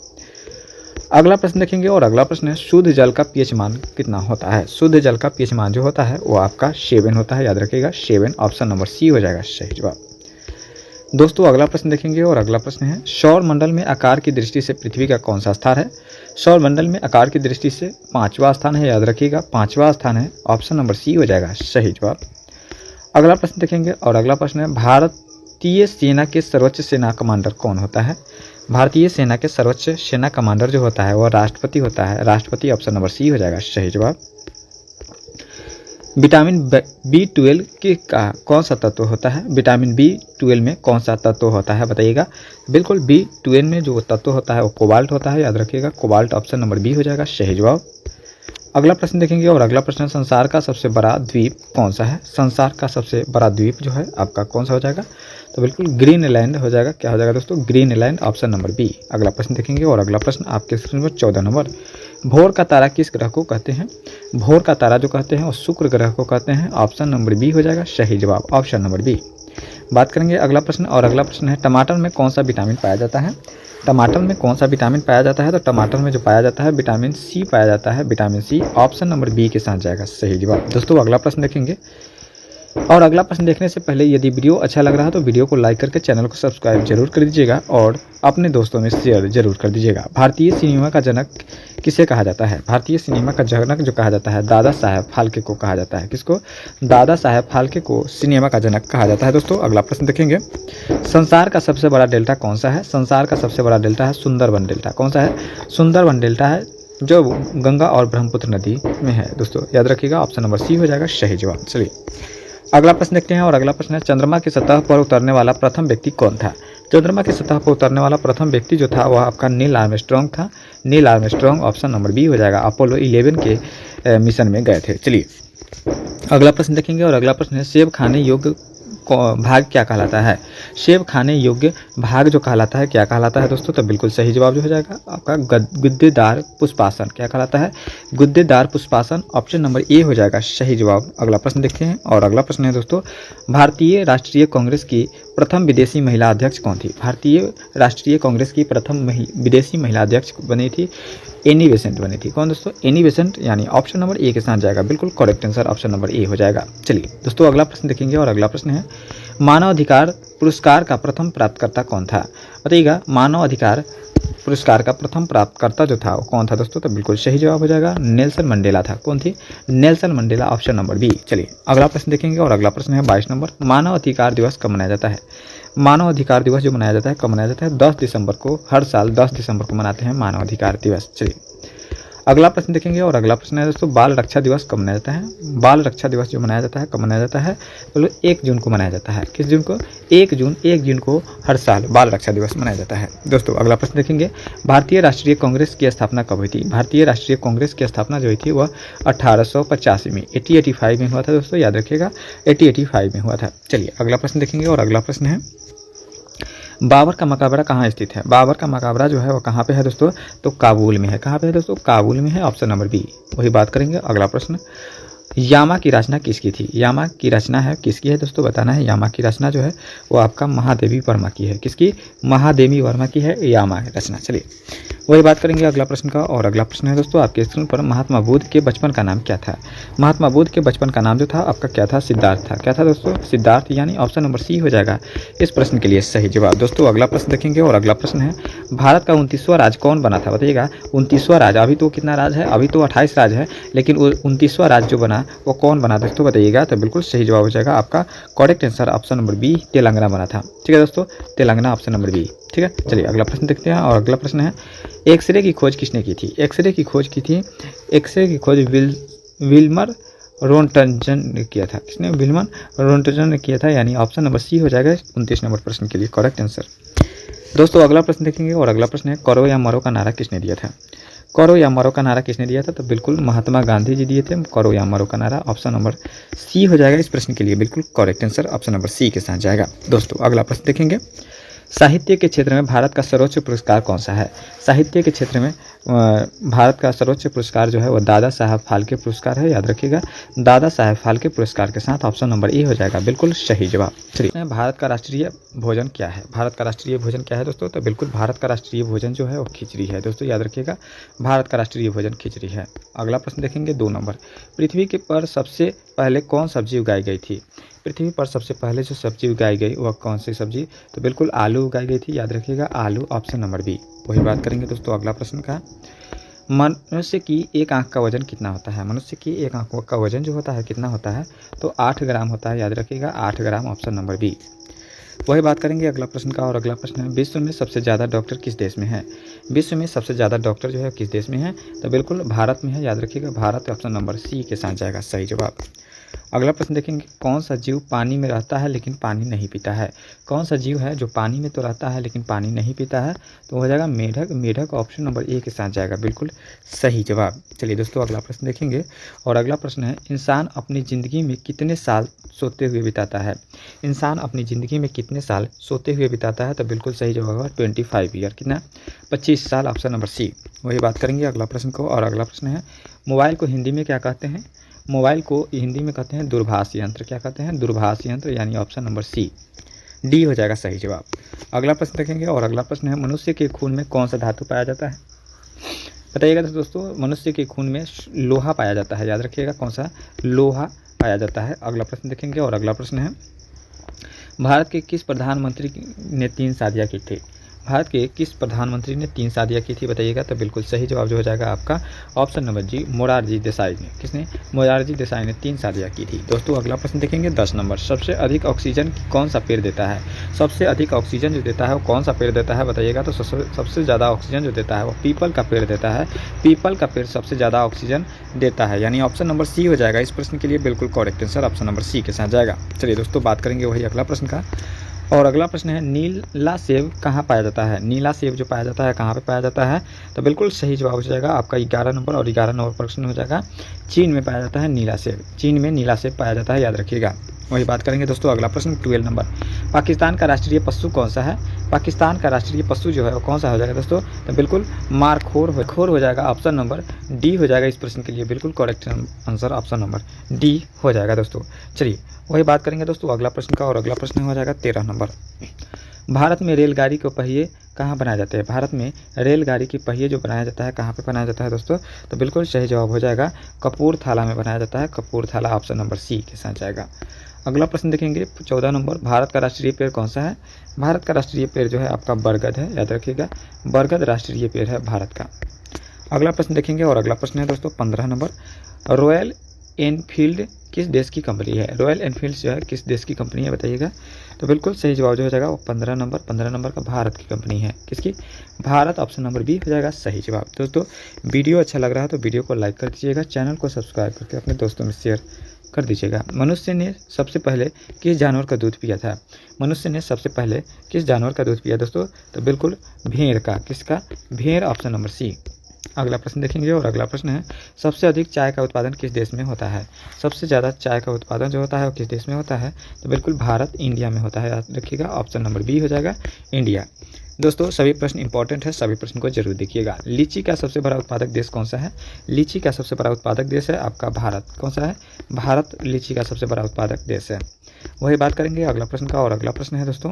अगला प्रश्न देखेंगे और अगला प्रश्न है, शुद्ध जल का पीएच मान कितना होता है? शुद्ध जल का पीएच मान जो होता है वो आपका 7 होता है, याद रखिएगा 7, ऑप्शन नंबर सी हो जाएगा सही जवाब। दोस्तों अगला प्रश्न देखेंगे और अगला प्रश्न है, सौर मंडल में आकार की दृष्टि से पृथ्वी का कौन सा स्थान है? सौर मंडल में आकार की दृष्टि से 5वां स्थान है, याद रखिएगा 5वां स्थान है, ऑप्शन नंबर सी हो जाएगा सही जवाब। अगला प्रश्न देखेंगे और अगला प्रश्न है, भारतीय सेना के सर्वोच्च सेना कमांडर कौन होता है? भारतीय सेना के सर्वोच्च सेना कमांडर जो होता है वह राष्ट्रपति होता है, राष्ट्रपति, ऑप्शन नंबर सी हो जाएगा सही जवाब। विटामिन B12 का कौन सा तत्व होता है? विटामिन B12 में कौन सा तत्व होता है बताइएगा। बिल्कुल B12 में जो तत्व होता है वो कोबाल्ट होता है, याद रखिएगा कोबाल्ट, ऑप्शन नंबर बी हो जाएगा सही जवाब। अगला प्रश्न देखेंगे और अगला प्रश्न, संसार का सबसे बड़ा द्वीप कौन सा है? संसार का सबसे बड़ा द्वीप जो है आपका कौन सा हो जाएगा? तो बिल्कुल ग्रीनलैंड हो जाएगा। क्या हो जाएगा दोस्तों? Greenland, option number B. अगला प्रश्न देखेंगे और अगला प्रश्न आपके स्क्रीन पर 14 नंबर, भोर का तारा किस ग्रह को कहते हैं? भोर का तारा जो कहते हैं वो शुक्र ग्रह को कहते हैं, ऑप्शन नंबर बी हो जाएगा सही जवाब, ऑप्शन नंबर बी। बात करेंगे अगला प्रश्न और अगला प्रश्न है, टमाटर में कौन सा विटामिन पाया जाता है? टमाटर में कौन सा विटामिन पाया जाता है? तो टमाटर में जो पाया जाता है विटामिन सी पाया जाता है, vitamin C, option number B के साथ जाएगा सही जवाब। दोस्तों अगला प्रश्न देखेंगे और अगला प्रश्न देखने से पहले यदि वीडियो अच्छा लग रहा है तो वीडियो को लाइक करके चैनल को सब्सक्राइब जरूर कर दीजिएगा और अपने दोस्तों में शेयर जरूर कर दीजिएगा। भारतीय सिनेमा का जनक किसे कहा जाता है? भारतीय सिनेमा का जनक जो कहा जाता है दादा साहेब फाल्के को कहा जाता है। किसको? दादा साहेब फाल्के को सिनेमा का जनक कहा जाता है। दोस्तों अगला प्रश्न देखेंगे, संसार का सबसे बड़ा डेल्टा कौन सा है? संसार का सबसे बड़ा डेल्टा है सुंदरबन डेल्टा। कौन सा है? सुंदरबन डेल्टा है जो गंगा और ब्रह्मपुत्र नदी में है। दोस्तों याद रखिएगा ऑप्शन नंबर सी हो जाएगा सही जवाब। चलिए अगला प्रश्न देखते हैं और अगला प्रश्न है, चंद्रमा की सतह पर उतरने वाला प्रथम व्यक्ति कौन था? चंद्रमा की सतह पर उतरने वाला प्रथम व्यक्ति जो था वह आपका नील आर्मस्ट्रांग था। Neil Armstrong, option number B हो जाएगा, अपोलो 11 के मिशन में गए थे। चलिए अगला प्रश्न देखेंगे और अगला प्रश्न है, सेब खाने योग्य भाग क्या कहलाता है? सेब खाने योग्य भाग जो कहलाता है क्या कहलाता है दोस्तों? तो बिल्कुल सही जवाब जो हो जाएगा आपका गुद्देदार पुष्पासन। क्या कहलाता है? गुद्देदार पुष्पासन। ऑप्शन नंबर ए हो जाएगा सही जवाब। अगला प्रश्न देखते हैं और अगला प्रश्न है दोस्तों, भारतीय राष्ट्रीय कांग्रेस की प्रथम विदेशी महिला अध्यक्ष कौन थी? भारतीय राष्ट्रीय कांग्रेस की प्रथम विदेशी महिला अध्यक्ष बनी थी एनी बेसेंट बनी थी। कौन दोस्तों? एनी बेसेंट, यानी ऑप्शन नंबर ए के साथ जाएगा। बिल्कुल correct answer option number A हो जाएगा। चलिए दोस्तों अगला प्रश्न देखेंगे और अगला प्रश्न है, मानव अधिकार पुरस्कार का प्रथम प्राप्तकर्ता कौन था? बताइएगा, मानव अधिकार पुरस्कार का प्रथम प्राप्तकर्ता जो था वो कौन था दोस्तों? तो बिल्कुल सही जवाब हो जाएगा नेल्सन मंडेला था। कौन थी? Nelson Mandela, option number B. चलिए अगला प्रश्न देखेंगे और अगला प्रश्न है 22 नंबर, मानव अधिकार दिवस कब मनाया जाता है? मानव अधिकार दिवस जो मनाया जाता है कब मनाया जाता है? 10 दिसंबर को, हर साल 10 दिसंबर को मनाते हैं मानव अधिकार दिवस। चलिए अगला प्रश्न देखेंगे और अगला प्रश्न है दोस्तों, बाल रक्षा दिवस कब मनाया जाता है? बाल रक्षा दिवस जो मनाया जाता है कब मनाया जाता है? बोलो 1 जून को मनाया जाता है। किस जून को? 1 जून को हर साल बाल रक्षा दिवस मनाया जाता है। दोस्तों अगला प्रश्न देखेंगे, भारतीय राष्ट्रीय कांग्रेस की स्थापना कब हुई थी? भारतीय राष्ट्रीय कांग्रेस की स्थापना जो हुई थी वह 1885 में 1885 में हुआ था दोस्तों, याद रखिएगा 1885 में हुआ था। चलिए अगला प्रश्न देखेंगे और अगला प्रश्न है, बाबर का मकबरा कहाँ स्थित है? बाबर का मकबरा जो है वो कहाँ पे है दोस्तों? तो काबुल में है। कहाँ पे है दोस्तों? काबुल में है, ऑप्शन नंबर बी। वही बात करेंगे। अगला प्रश्न, यामा की रचना किसकी थी? यामा की रचना है किसकी है दोस्तों? बताना है। यामा की रचना जो है वो आपका महादेवी वर्मा की है। किसकी? महादेवी वर्मा की है यामा रचना। चलिए वही बात करेंगे अगला प्रश्न का और अगला प्रश्न है दोस्तों, आपके स्क्रीन पर महात्मा बुद्ध के बचपन का नाम क्या था? महात्मा बुद्ध के बचपन का नाम जो था आपका क्या था? सिद्धार्थ था। क्या था दोस्तों? सिद्धार्थ, यानी ऑप्शन नंबर सी हो जाएगा इस प्रश्न के लिए सही जवाब। दोस्तों अगला प्रश्न देखेंगे और अगला प्रश्न है, भारत का 29वां राज्य कौन बना था? बताइएगा 29वां राज्य, अभी तो कितना राज्य है? अभी तो 28 राज्य है, लेकिन 29वां राज्य जो बना वो कौन बना दोस्तों? बताइएगा। तो बिल्कुल सही जवाब हो जाएगा आपका correct answer option number B, Telangana बना था। ठीक है दोस्तों, तेलंगाना ऑप्शन नंबर बी। ठीक है, चलिए अगला प्रश्न देखते हैं और अगला प्रश्न है, एक्सरे की खोज किसने की थी? एक्सरे की खोज की थी, एक्सरे की खोज विल्मर रोंटजन ने किया था। किसने? विल्मर रोंटजन ने किया था, यानी ऑप्शन नंबर सी हो जाएगा 29 नंबर प्रश्न के लिए करेक्ट आंसर। दोस्तों अगला प्रश्न देखेंगे और अगला प्रश्न है, करो या मरो का नारा किसने दिया था? करो या मरो का नारा किसने दिया था? तो बिल्कुल महात्मा गांधी जी दिए थे करो या मरो का नारा, ऑप्शन नंबर सी हो जाएगा इस प्रश्न के लिए बिल्कुल correct answer option number C के साथ जाएगा। दोस्तों अगला प्रश्न देखेंगे, साहित्य के क्षेत्र में भारत का सर्वोच्च पुरस्कार कौन सा है? साहित्य के क्षेत्र में भारत का सर्वोच्च पुरस्कार जो है वो दादा साहब फाल्के पुरस्कार है, याद रखिएगा दादा साहब फाल्के पुरस्कार के साथ ऑप्शन नंबर ए हो जाएगा बिल्कुल सही जवाब। चलिए भारत का राष्ट्रीय भोजन क्या है? भारत का राष्ट्रीय भोजन क्या है दोस्तों? तो बिल्कुल भारत का राष्ट्रीय भोजन जो है वो खिचड़ी है दोस्तों, याद रखिएगा भारत का राष्ट्रीय भोजन खिचड़ी है। अगला प्रश्न देखेंगे 2 नंबर, पृथ्वी के पर सबसे पहले कौन सब्जी उगाई गई थी? पृथ्वी पर सबसे पहले जो सब्जी उगाई गई वह कौन सी सब्जी? तो बिल्कुल आलू उगाई गई थी, याद रखिएगा आलू ऑप्शन नंबर बी। वही बात करेंगे दोस्तों अगला प्रश्न का, मनुष्य की एक आंख का वजन कितना होता है? मनुष्य की एक आंख का वजन जो होता है कितना होता है? तो 8 ग्राम होता है, याद रखिएगा 8 ग्राम ऑप्शन नंबर बी। वही बात करेंगे अगला प्रश्न का और अगला प्रश्न है, विश्व में सबसे ज़्यादा डॉक्टर किस देश में है? विश्व में सबसे ज़्यादा डॉक्टर जो है किस देश में है? तो बिल्कुल भारत में है, याद रखिएगा भारत ऑप्शन नंबर सी के साथ जाएगा सही जवाब। अगला प्रश्न देखेंगे, कौन सा जीव पानी में रहता है लेकिन पानी नहीं पीता है? कौन सा जीव है जो पानी में तो रहता है लेकिन पानी नहीं पीता है? तो हो जाएगा मेढक, मेढक ऑप्शन नंबर ए के साथ जाएगा बिल्कुल सही जवाब। चलिए दोस्तों अगला प्रश्न देखेंगे और अगला प्रश्न है, इंसान अपनी ज़िंदगी में कितने साल सोते हुए बिताता है? इंसान अपनी ज़िंदगी में कितने साल सोते हुए बिताता है? तो बिल्कुल सही जवाब होगा 25 ईयर, कितना? 25 साल ऑप्शन नंबर सी। वही बात करेंगे अगला प्रश्न को और अगला प्रश्न है, मोबाइल को हिंदी में क्या कहते हैं? मोबाइल को हिंदी में कहते हैं दूरभाष यंत्र। क्या कहते हैं? दूरभाष यंत्र, यानी ऑप्शन नंबर सी, डी हो जाएगा सही जवाब। अगला प्रश्न देखेंगे और अगला प्रश्न है, मनुष्य के खून में कौन सा धातु पाया जाता है? बताइएगा दोस्तों, मनुष्य के खून में लोहा पाया जाता है, याद रखिएगा कौन सा? लोहा पाया जाता है। अगला प्रश्न देखेंगे और अगला प्रश्न है, भारत के किस प्रधानमंत्री ने 3 शादियाँ की थी? भारत के किस प्रधानमंत्री ने 3 शादियाँ की थी? बताइएगा। तो बिल्कुल सही जवाब जो हो जाएगा आपका ऑप्शन नंबर जी, मोरारजी देसाई ने। किसने? मोरारजी देसाई ने 3 शादियाँ की थी। दोस्तों अगला प्रश्न देखेंगे 10 नंबर, सबसे अधिक ऑक्सीजन कौन सा पेड़ देता है? सबसे अधिक ऑक्सीजन जो देता है वो कौन सा पेड़ देता है? बताइएगा। तो सबसे ज़्यादा ऑक्सीजन जो देता है वो पीपल का पेड़ देता है। पीपल का पेड़ सबसे ज़्यादा ऑक्सीजन देता है, यानी ऑप्शन नंबर सी हो जाएगा इस प्रश्न के लिए बिल्कुल correct answer option number C के साथ जाएगा। चलिए दोस्तों बात करेंगे वही अगला प्रश्न का और अगला प्रश्न है, नीला सेब कहाँ पाया जाता है? नीला सेब जो पाया जाता है कहाँ पे पाया जाता है? तो बिल्कुल सही जवाब हो जाएगा आपका 11 नंबर और 11 नंबर प्रश्न हो जाएगा, चीन में पाया जाता है नीला सेब। चीन में नीला सेब पाया जाता है, याद रखिएगा। वही बात करेंगे दोस्तों। अगला प्रश्न 12 नंबर, पाकिस्तान का राष्ट्रीय पशु कौन सा है? पाकिस्तान का राष्ट्रीय पशु जो है वो कौन सा हो जाएगा दोस्तों? तो बिल्कुल मारखोर हो जाएगा। ऑप्शन नंबर डी हो जाएगा इस प्रश्न के लिए बिल्कुल correct answer option number D हो जाएगा दोस्तों। चलिए वही बात करेंगे दोस्तों अगला प्रश्न का, और अगला प्रश्न हो जाएगा 13 नंबर, भारत में रेलगाड़ी के पहिए कहाँ बनाए जाते हैं? भारत में रेलगाड़ी के पहिए जो बनाया जाता है कहाँ पे बनाया जाता है दोस्तों? तो बिल्कुल सही जवाब हो जाएगा कपूरथला में बनाया जाता है। कपूरथला ऑप्शन नंबर सी के साथ जाएगा। अगला प्रश्न देखेंगे 14 नंबर, भारत का राष्ट्रीय पेड़ कौन सा है? भारत का राष्ट्रीय पेड़ जो है आपका बरगद है, याद रखिएगा बरगद राष्ट्रीय पेड़ है भारत का। अगला प्रश्न देखेंगे और अगला प्रश्न है दोस्तों 15 नंबर, रॉयल एनफील्ड किस देश की कंपनी है? रॉयल एनफील्ड जो है किस देश की कंपनी है बताइएगा? तो बिल्कुल सही जवाब जो हो जाएगा वो 15 नंबर का भारत की कंपनी है। किसकी? भारत ऑप्शन नंबर बी हो जाएगा सही जवाब। दोस्तों वीडियो अच्छा लग रहा है तो वीडियो को लाइक कर दीजिएगा, चैनल को सब्सक्राइब करके अपने दोस्तों में शेयर कर दीजिएगा। मनुष्य ने सबसे पहले किस जानवर का दूध पिया था? मनुष्य ने सबसे पहले किस जानवर का दूध पिया दोस्तों? तो बिल्कुल भेड़ का। किसका? भेड़ ऑप्शन नंबर सी। अगला प्रश्न देखेंगे और अगला प्रश्न है, सबसे अधिक चाय का उत्पादन किस देश में होता है? सबसे ज़्यादा चाय का उत्पादन जो होता है वो किस देश में होता है? तो बिल्कुल भारत इंडिया में होता है, याद रखिएगा ऑप्शन नंबर बी हो जाएगा इंडिया। दोस्तों सभी प्रश्न इंपॉर्टेंट है, सभी प्रश्न को जरूर देखिएगा। लीची का सबसे बड़ा उत्पादक देश कौन सा है? लीची का सबसे बड़ा उत्पादक देश है आपका भारत। कौन सा है? भारत लीची का सबसे बड़ा उत्पादक देश है। वही बात करेंगे अगला प्रश्न का, और अगला प्रश्न है दोस्तों,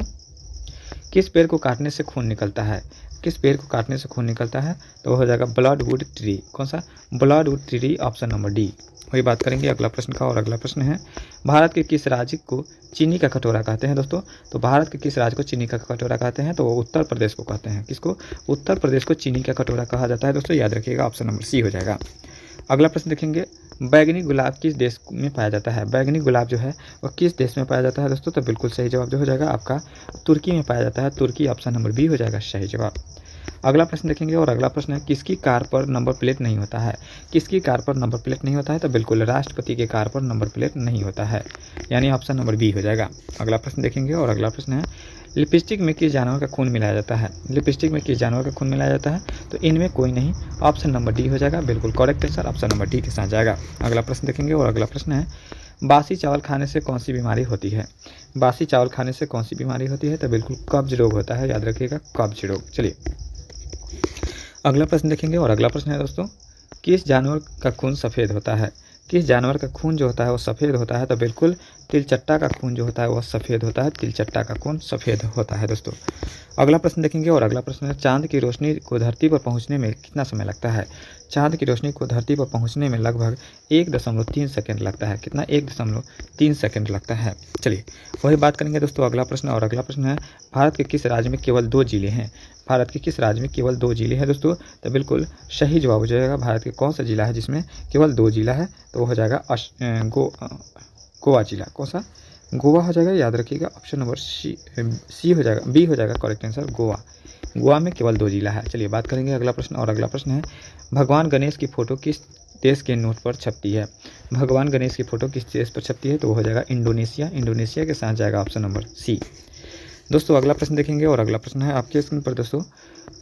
किस पेड़ को काटने से खून निकलता है? किस पेड़ को काटने से खून निकलता है? तो वो हो जाएगा ब्लडवुड ट्री। कौन सा? ब्लडवुड ट्री ऑप्शन नंबर डी। वही बात करेंगे अगला प्रश्न का, और अगला प्रश्न है, भारत के किस राज्य को चीनी का कटोरा कहते हैं दोस्तों? तो भारत के किस राज्य को चीनी का कटोरा कहते हैं? तो वो उत्तर प्रदेश को कहते हैं। किसको? उत्तर प्रदेश को चीनी का कटोरा कहा जाता है दोस्तों, याद रखिएगा ऑप्शन नंबर सी हो जाएगा। अगला प्रश्न देखेंगे, बैगनी गुलाब किस देश में पाया जाता है? बैगनी गुलाब जो है वो किस देश में पाया जाता है दोस्तों? तो बिल्कुल सही जवाब जो हो जाएगा आपका तुर्की में पाया जाता है। तुर्की ऑप्शन नंबर बी हो जाएगा सही जवाब। अगला प्रश्न देखेंगे और अगला प्रश्न है, किसकी कार पर नंबर प्लेट नहीं होता है? किसकी कार पर नंबर प्लेट नहीं होता है? तो बिल्कुल राष्ट्रपति के कार पर नंबर प्लेट नहीं होता है, यानी ऑप्शन नंबर बी हो जाएगा। अगला प्रश्न देखेंगे और अगला प्रश्न है, लिपस्टिक में किस जानवर का खून मिलाया जाता है? लिपस्टिक में किस जानवर का खून मिलाया जाता है? तो इनमें कोई नहीं, ऑप्शन नंबर डी हो जाएगा बिल्कुल correct answer option number D के साथ जाएगा। अगला प्रश्न देखेंगे और अगला प्रश्न है, बासी चावल खाने से कौन सी बीमारी होती है? बासी चावल खाने से कौन सी बीमारी होती है? तो बिल्कुल कब्ज रोग होता है, याद रखिएगा कब्ज रोग। चलिए अगला प्रश्न देखेंगे और अगला प्रश्न है दोस्तों, किस जानवर का खून सफ़ेद होता है? किस जानवर का खून जो होता है वो सफ़ेद होता है? तो बिल्कुल तिलचट्टा का खून जो होता है वह सफ़ेद होता है, तिलचट्टा का खून सफ़ेद होता है दोस्तों। अगला प्रश्न देखेंगे और अगला प्रश्न है, चांद की रोशनी को धरती पर पहुंचने में कितना समय लगता है? चांद की रोशनी को धरती पर पहुंचने में लगभग 1.3 सेकंड लगता है। कितना? 1.3 सेकंड लगता है। चलिए वही बात करेंगे दोस्तों अगला प्रश्न, और अगला प्रश्न है, भारत के किस राज्य में केवल 2 जिले हैं? भारत के किस राज्य में केवल 2 जिले हैं दोस्तों? तो बिल्कुल सही जवाब हो जाएगा, भारत के कौन सा जिला है जिसमें केवल 2 जिला है? तो वो हो जाएगा गोवा जिला। कौन सा? गोवा हो जाएगा, याद रखिएगा ऑप्शन नंबर सी हो जाएगा, बी हो जाएगा करेक्ट आंसर गोवा। गोवा में केवल 2 जिला है। चलिए बात करेंगे अगला प्रश्न, और अगला प्रश्न है, भगवान गणेश की फ़ोटो किस देश के नोट पर छपती है? भगवान गणेश की फ़ोटो किस देश पर छपती है? तो वो हो जाएगा इंडोनेशिया। इंडोनेशिया के साथ जाएगा ऑप्शन नंबर सी। दोस्तों अगला प्रश्न देखेंगे और अगला प्रश्न है आपके स्क्रीन पर दोस्तों,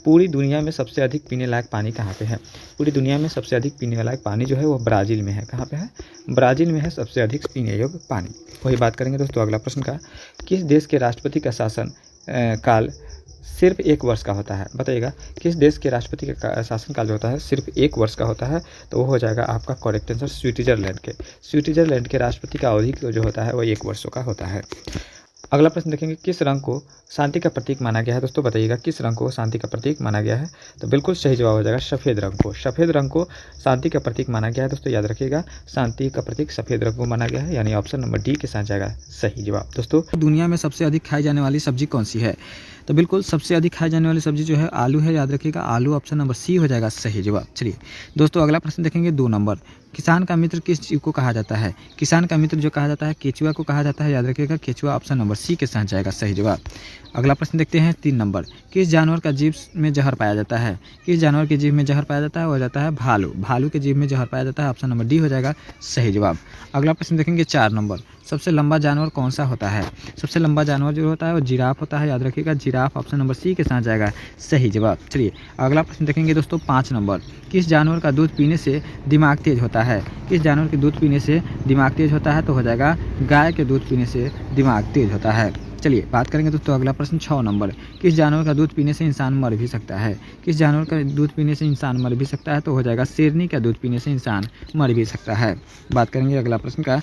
पूरी दुनिया में सबसे अधिक पीने लायक पानी कहाँ पे है? पूरी दुनिया में सबसे अधिक पीने लायक पानी जो है वो ब्राज़ील में है। कहाँ पे है? ब्राज़ील में है सबसे अधिक पीने योग्य पानी। वही बात करेंगे दोस्तों अगला प्रश्न का, किस देश के राष्ट्रपति का शासन काल सिर्फ 1 वर्ष का होता है? बताइएगा किस देश के राष्ट्रपति का शासनकाल जो होता है सिर्फ 1 वर्ष का होता है? तो वो हो जाएगा आपका करेक्ट आंसर स्विट्जरलैंड के। स्विट्जरलैंड के राष्ट्रपति का अवधि जो होता है वो 1 वर्षों का होता है। अगला प्रश्न देखेंगे, किस रंग को शांति का प्रतीक माना गया है? दोस्तों बताइएगा किस रंग को शांति का प्रतीक माना गया है? तो बिल्कुल सही जवाब हो जाएगा सफ़ेद रंग को। सफ़ेद रंग को शांति का प्रतीक माना गया है दोस्तों, याद रखिएगा शांति का प्रतीक सफ़ेद रंग को माना गया है, यानी ऑप्शन नंबर डी के साथ जाएगा सही जवाब। दोस्तों दुनिया में सबसे अधिक खाई जाने वाली सब्जी कौन सी है? तो बिल्कुल सबसे अधिक खाई जाने वाली सब्जी जो है आलू है, याद रखिएगा आलू ऑप्शन नंबर सी हो जाएगा सही जवाब। चलिए दोस्तों अगला प्रश्न देखेंगे 2 नंबर, किसान का मित्र किस जीव को कहा जाता है? किसान का मित्र जो कहा जाता है केचुआ को कहा जाता है, याद रखिएगा केचुआ ऑप्शन नंबर सी के साथ जाएगा सही जवाब। अगला प्रश्न देखते हैं 3 नंबर, किस जानवर का जीभ में जहर पाया जाता है? किस जानवर के जीभ में जहर पाया जाता है? वो जाता है भालू। भालू के जीभ में जहर पाया जाता है, ऑप्शन नंबर डी हो जाएगा सही जवाब। अगला प्रश्न देखेंगे 4 नंबर, सबसे लंबा जानवर कौन सा होता है? सबसे लंबा जानवर जो होता है वो जिराफ होता है, याद रखिएगा जिराफ ऑप्शन नंबर सी के साथ जाएगा सही जवाब। चलिए अगला प्रश्न देखेंगे दोस्तों 5 नंबर। किस जानवर का दूध पीने से दिमाग तेज होता है? किस जानवर के दूध पीने से दिमाग तेज होता है? तो हो जाएगा गाय के दूध पीने से दिमाग तेज होता है। चलिए बात करेंगे दोस्तों अगला प्रश्न 6 नंबर। किस जानवर का दूध पीने से इंसान मर भी सकता है? किस जानवर का दूध पीने से इंसान मर भी सकता है? तो हो जाएगा शेरनी का दूध पीने से इंसान मर भी सकता है। बात करेंगे अगला प्रश्न का,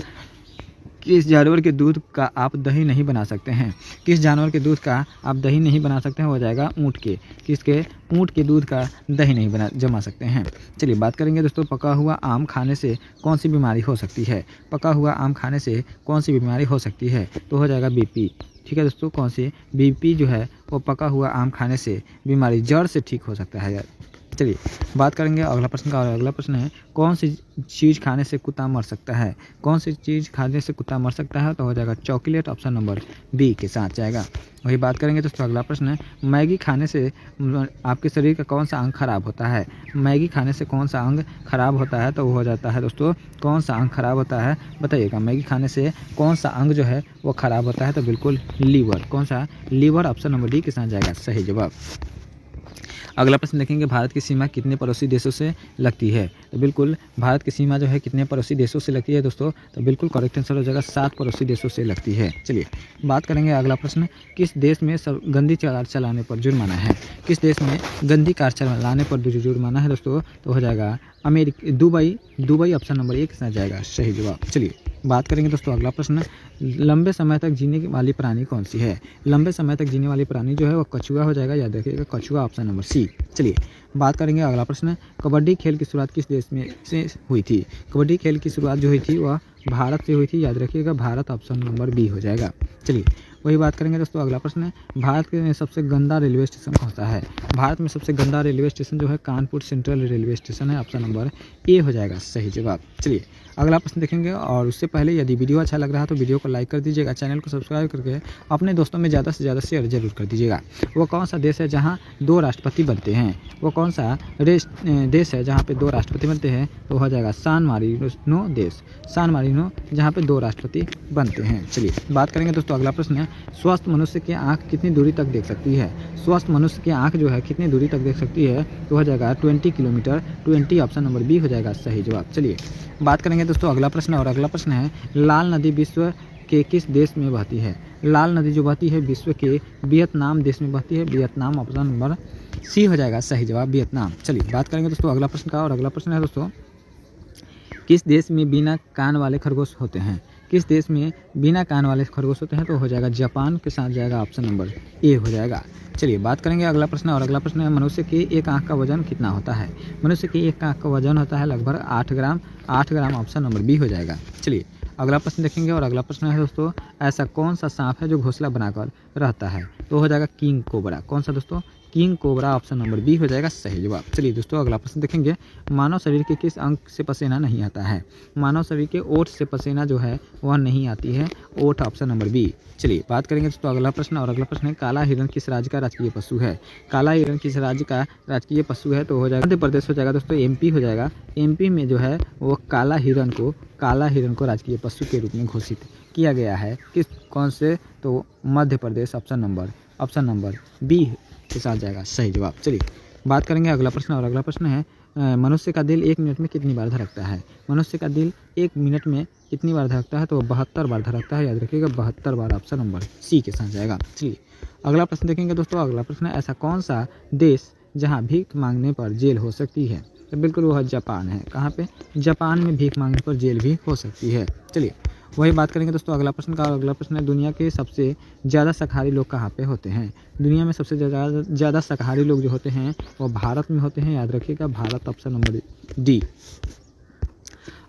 किस जानवर के दूध का आप दही नहीं बना सकते हैं? किस जानवर के दूध का आप दही नहीं बना सकते हैं? हो जाएगा ऊँट के। किसके? ऊँट के दूध का दही नहीं जमा सकते हैं। चलिए बात करेंगे दोस्तों पका हुआ आम खाने से कौन सी बीमारी हो सकती है? पका हुआ आम खाने से कौन सी बीमारी हो सकती है? तो हो जाएगा बीपी। ठीक है दोस्तों, कौन सी? बीपी जो है वो पका हुआ आम खाने से बीमारी जड़ से ठीक हो सकता है यार। चलिए बात करेंगे अगला प्रश्न का, और अगला प्रश्न है कौन सी चीज़ खाने से कुत्ता मर सकता है? कौन सी चीज़ खाने से कुत्ता मर सकता है? तो हो जाएगा चॉकलेट, ऑप्शन नंबर बी के साथ जाएगा। वही बात करेंगे दोस्तों अगला प्रश्न है मैगी खाने से आपके शरीर का कौन सा अंग खराब होता है? मैगी खाने से कौन सा अंग खराब होता है? तो वो हो जाता है दोस्तों, कौन सा अंग खराब होता है बताइएगा। मैगी खाने से कौन सा अंग जो है वो खराब होता है? तो बिल्कुल लीवर। कौन सा? लीवर, ऑप्शन नंबर डी के साथ जाएगा सही जवाब। अगला प्रश्न देखेंगे भारत की सीमा कितने पड़ोसी देशों से लगती है? तो बिल्कुल भारत की सीमा जो है कितने पड़ोसी देशों से लगती है दोस्तों? तो बिल्कुल करेक्ट आंसर हो जाएगा 7 पड़ोसी देशों से लगती है। चलिए बात करेंगे अगला प्रश्न, किस देश में गंदी कार चलाने पर जुर्माना है? किस देश में गंदी कार चलाने पर जुर्माना है दोस्तों? तो हो जाएगा दुबई, ऑप्शन नंबर 1 के साथ जाएगा सही जवाब। चलिए बात करेंगे दोस्तों अगला प्रश्न, लंबे समय तक जीने वाली प्राणी कौन सी है? लंबे समय तक जीने वाली प्राणी जो है वो कछुआ हो जाएगा, याद रखिएगा कछुआ, ऑप्शन नंबर सी। चलिए बात करेंगे अगला प्रश्न, कबड्डी खेल की शुरुआत किस देश में से हुई थी? कबड्डी खेल की शुरुआत जो हुई थी वह भारत से हुई थी, याद रखिएगा भारत, ऑप्शन नंबर बी हो जाएगा। चलिए वही बात करेंगे दोस्तों अगला प्रश्न है भारत के सबसे गंदा रेलवे स्टेशन कौन सा है? भारत में सबसे गंदा रेलवे स्टेशन जो है कानपुर सेंट्रल रेलवे स्टेशन है, ऑप्शन नंबर ए हो जाएगा सही जवाब। चलिए अगला प्रश्न देखेंगे, और उससे पहले यदि वीडियो अच्छा लग रहा है तो वीडियो को लाइक कर दीजिएगा, चैनल को सब्सक्राइब करके अपने दोस्तों में ज़्यादा से ज़्यादा शेयर जरूर कर दीजिएगा। वो कौन सा देश है जहाँ 2 राष्ट्रपति बनते हैं? वो कौन सा देश है जहाँ पे 2 राष्ट्रपति बनते हैं? तो हो जाएगा सान मारिनो देश, सान मारिनो, जहाँ पे 2 राष्ट्रपति बनते हैं। चलिए बात करेंगे दोस्तों अगला प्रश्न है स्वस्थ मनुष्य की आँख कितनी दूरी तक देख सकती है? स्वस्थ मनुष्य की आँख जो है कितनी दूरी तक देख सकती है? तो हो जाएगा 20 किलोमीटर, 20, ऑप्शन नंबर बी हो जाएगा सही जवाब। चलिए बात करेंगे दोस्तों अगला प्रश्न, और अगला प्रश्न है लाल नदी विश्व के किस देश में बहती है? लाल नदी जो बहती है विश्व के वियतनाम देश में बहती है, वियतनाम, ऑप्शन नंबर सी हो जाएगा सही जवाब, वियतनाम। चलिए बात करेंगे दोस्तों अगला प्रश्न का, और अगला प्रश्न है दोस्तों किस देश में बिना कान वाले खरगोश होते हैं? किस देश में बिना कान वाले खरगोश होते हैं? तो हो जाएगा जापान के साथ जाएगा, ऑप्शन नंबर ए हो जाएगा। चलिए बात करेंगे अगला प्रश्न, और अगला प्रश्न है मनुष्य की एक आँख का वजन कितना होता है? मनुष्य की एक आँख का वजन होता है लगभग 8 ग्राम, ऑप्शन नंबर बी हो जाएगा। चलिए अगला प्रश्न देखेंगे, और अगला प्रश्न है दोस्तों ऐसा कौन सा सांप है जो घोंसला बनाकर रहता है? तो हो जाएगा किंग कोबरा। कौन सा दोस्तों? King cobra, option number B हो जाएगा सही जवाब। चलिए दोस्तों अगला प्रश्न देखेंगे, मानव शरीर के किस अंग से पसीना नहीं आता है? मानव शरीर के ओठ से पसीना जो है वह नहीं आती है, ओठ, ऑप्शन नंबर बी। चलिए बात करेंगे दोस्तों अगला प्रश्न, और अगला प्रश्न है काला हिरण किस राज्य का राजकीय पशु है? काला हिरण किस राज्य का राजकीय पशु है? तो हो जाएगा मध्य प्रदेश हो जाएगा दोस्तों, एमपी हो जाएगा। एमपी में जो है वो काला हिरण को राजकीय पशु के रूप में घोषित किया गया है, किस कौन से? तो Madhya Pradesh, option number B के साथ जाएगा सही जवाब। चलिए बात करेंगे अगला प्रश्न, और अगला प्रश्न है मनुष्य का दिल 1 मिनट में कितनी बार धड़कता है? मनुष्य का दिल 1 मिनट में कितनी बार धड़कता है? तो 72 बार धड़कता है, याद रखिएगा 72 बार, ऑप्शन नंबर सी के साथ जाएगा। चलिए अगला प्रश्न देखेंगे दोस्तों, अगला प्रश्न है ऐसा कौन सा देश जहाँ भीख मांगने पर जेल हो सकती है? तो बिल्कुल वह जापान है। कहाँ पे? जापान में भीख मांगने पर जेल भी हो सकती है। चलिए वही बात करेंगे दोस्तों अगला प्रश्न का, और अगला प्रश्न है दुनिया के सबसे ज़्यादा शाकाहारी लोग कहाँ पे होते हैं? दुनिया में सबसे ज़्यादा शाकाहारी लोग जो होते हैं वो भारत में होते हैं, याद रखिएगा भारत, ऑप्शन नंबर डी।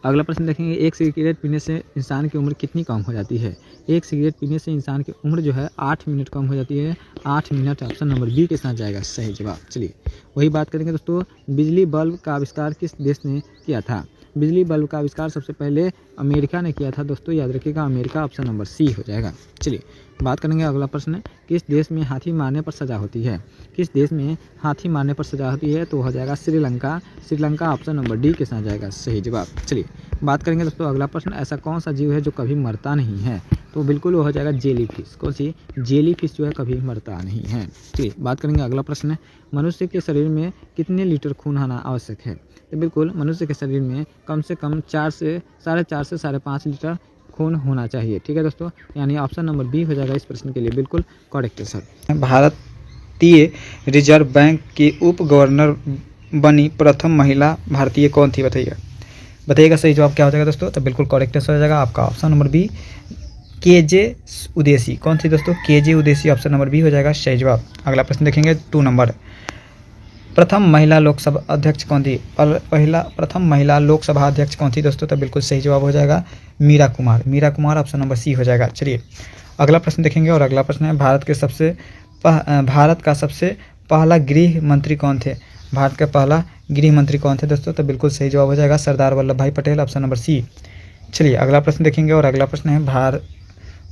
अगला प्रश्न देखेंगे, एक सिगरेट पीने से इंसान की उम्र कितनी कम हो जाती है? एक सिगरेट पीने से इंसान की उम्र जो है 8 मिनट कम हो जाती है, 8 मिनट, ऑप्शन नंबर बी के साथ जाएगा सही जवाब। चलिए वही बात करेंगे दोस्तों, बिजली बल्ब का आविष्कार किस देश ने किया था? बिजली बल्ब का आविष्कार सबसे पहले अमेरिका ने किया था दोस्तों, याद रखिएगा अमेरिका, ऑप्शन नंबर सी हो जाएगा। चलिए बात करेंगे अगला प्रश्न है, किस देश में हाथी मारने पर सज़ा होती है? किस देश में हाथी मारने पर सज़ा होती है? तो हो जाएगा Sri Lanka. Sri Lanka option number D के साथ जाएगा सही जवाब। चलिए बात करेंगे दोस्तों अगला प्रश्न, ऐसा कौन सा जीव है जो कभी मरता नहीं है? तो बिल्कुल वो हो जाएगा जेली फिश। कौन सी? जेली फिश जो है कभी मरता नहीं है। चलिए बात करेंगे अगला प्रश्न है, मनुष्य के शरीर में कितने लीटर खून होना आवश्यक है? तो बिल्कुल मनुष्य के शरीर में कम से कम 4 से 5.5 लीटर खून होना चाहिए। ठीक है दोस्तों, यानी ऑप्शन नंबर बी हो जाएगा इस प्रश्न के लिए बिल्कुल करेक्ट आंसर। भारतीय रिजर्व बैंक की उप गवर्नर बनी प्रथम महिला भारतीय कौन थी? बताइएगा सही जवाब क्या हो जाएगा दोस्तों? तो बिल्कुल करेक्ट आंसर हो जाएगा आपका option number B, KJ Udeshi. कौन थी दोस्तों? KJ Udeshi option number B हो जाएगा सही जवाब। अगला प्रश्न देखेंगे 2 नंबर, प्रथम महिला लोकसभा अध्यक्ष कौन थी? प्रथम महिला लोकसभा अध्यक्ष कौन थी दोस्तों? तो बिल्कुल सही जवाब हो जाएगा Meera Kumar. Meera Kumar option number C हो जाएगा। चलिए अगला प्रश्न देखेंगे और अगला प्रश्न है, भारत का सबसे पहला गृह मंत्री कौन थे? भारत का पहला गृह मंत्री कौन थे दोस्तों? तो बिल्कुल सही जवाब हो जाएगा सरदार वल्लभ भाई पटेल ऑप्शन नंबर सी। चलिए अगला प्रश्न देखेंगे और अगला प्रश्न है,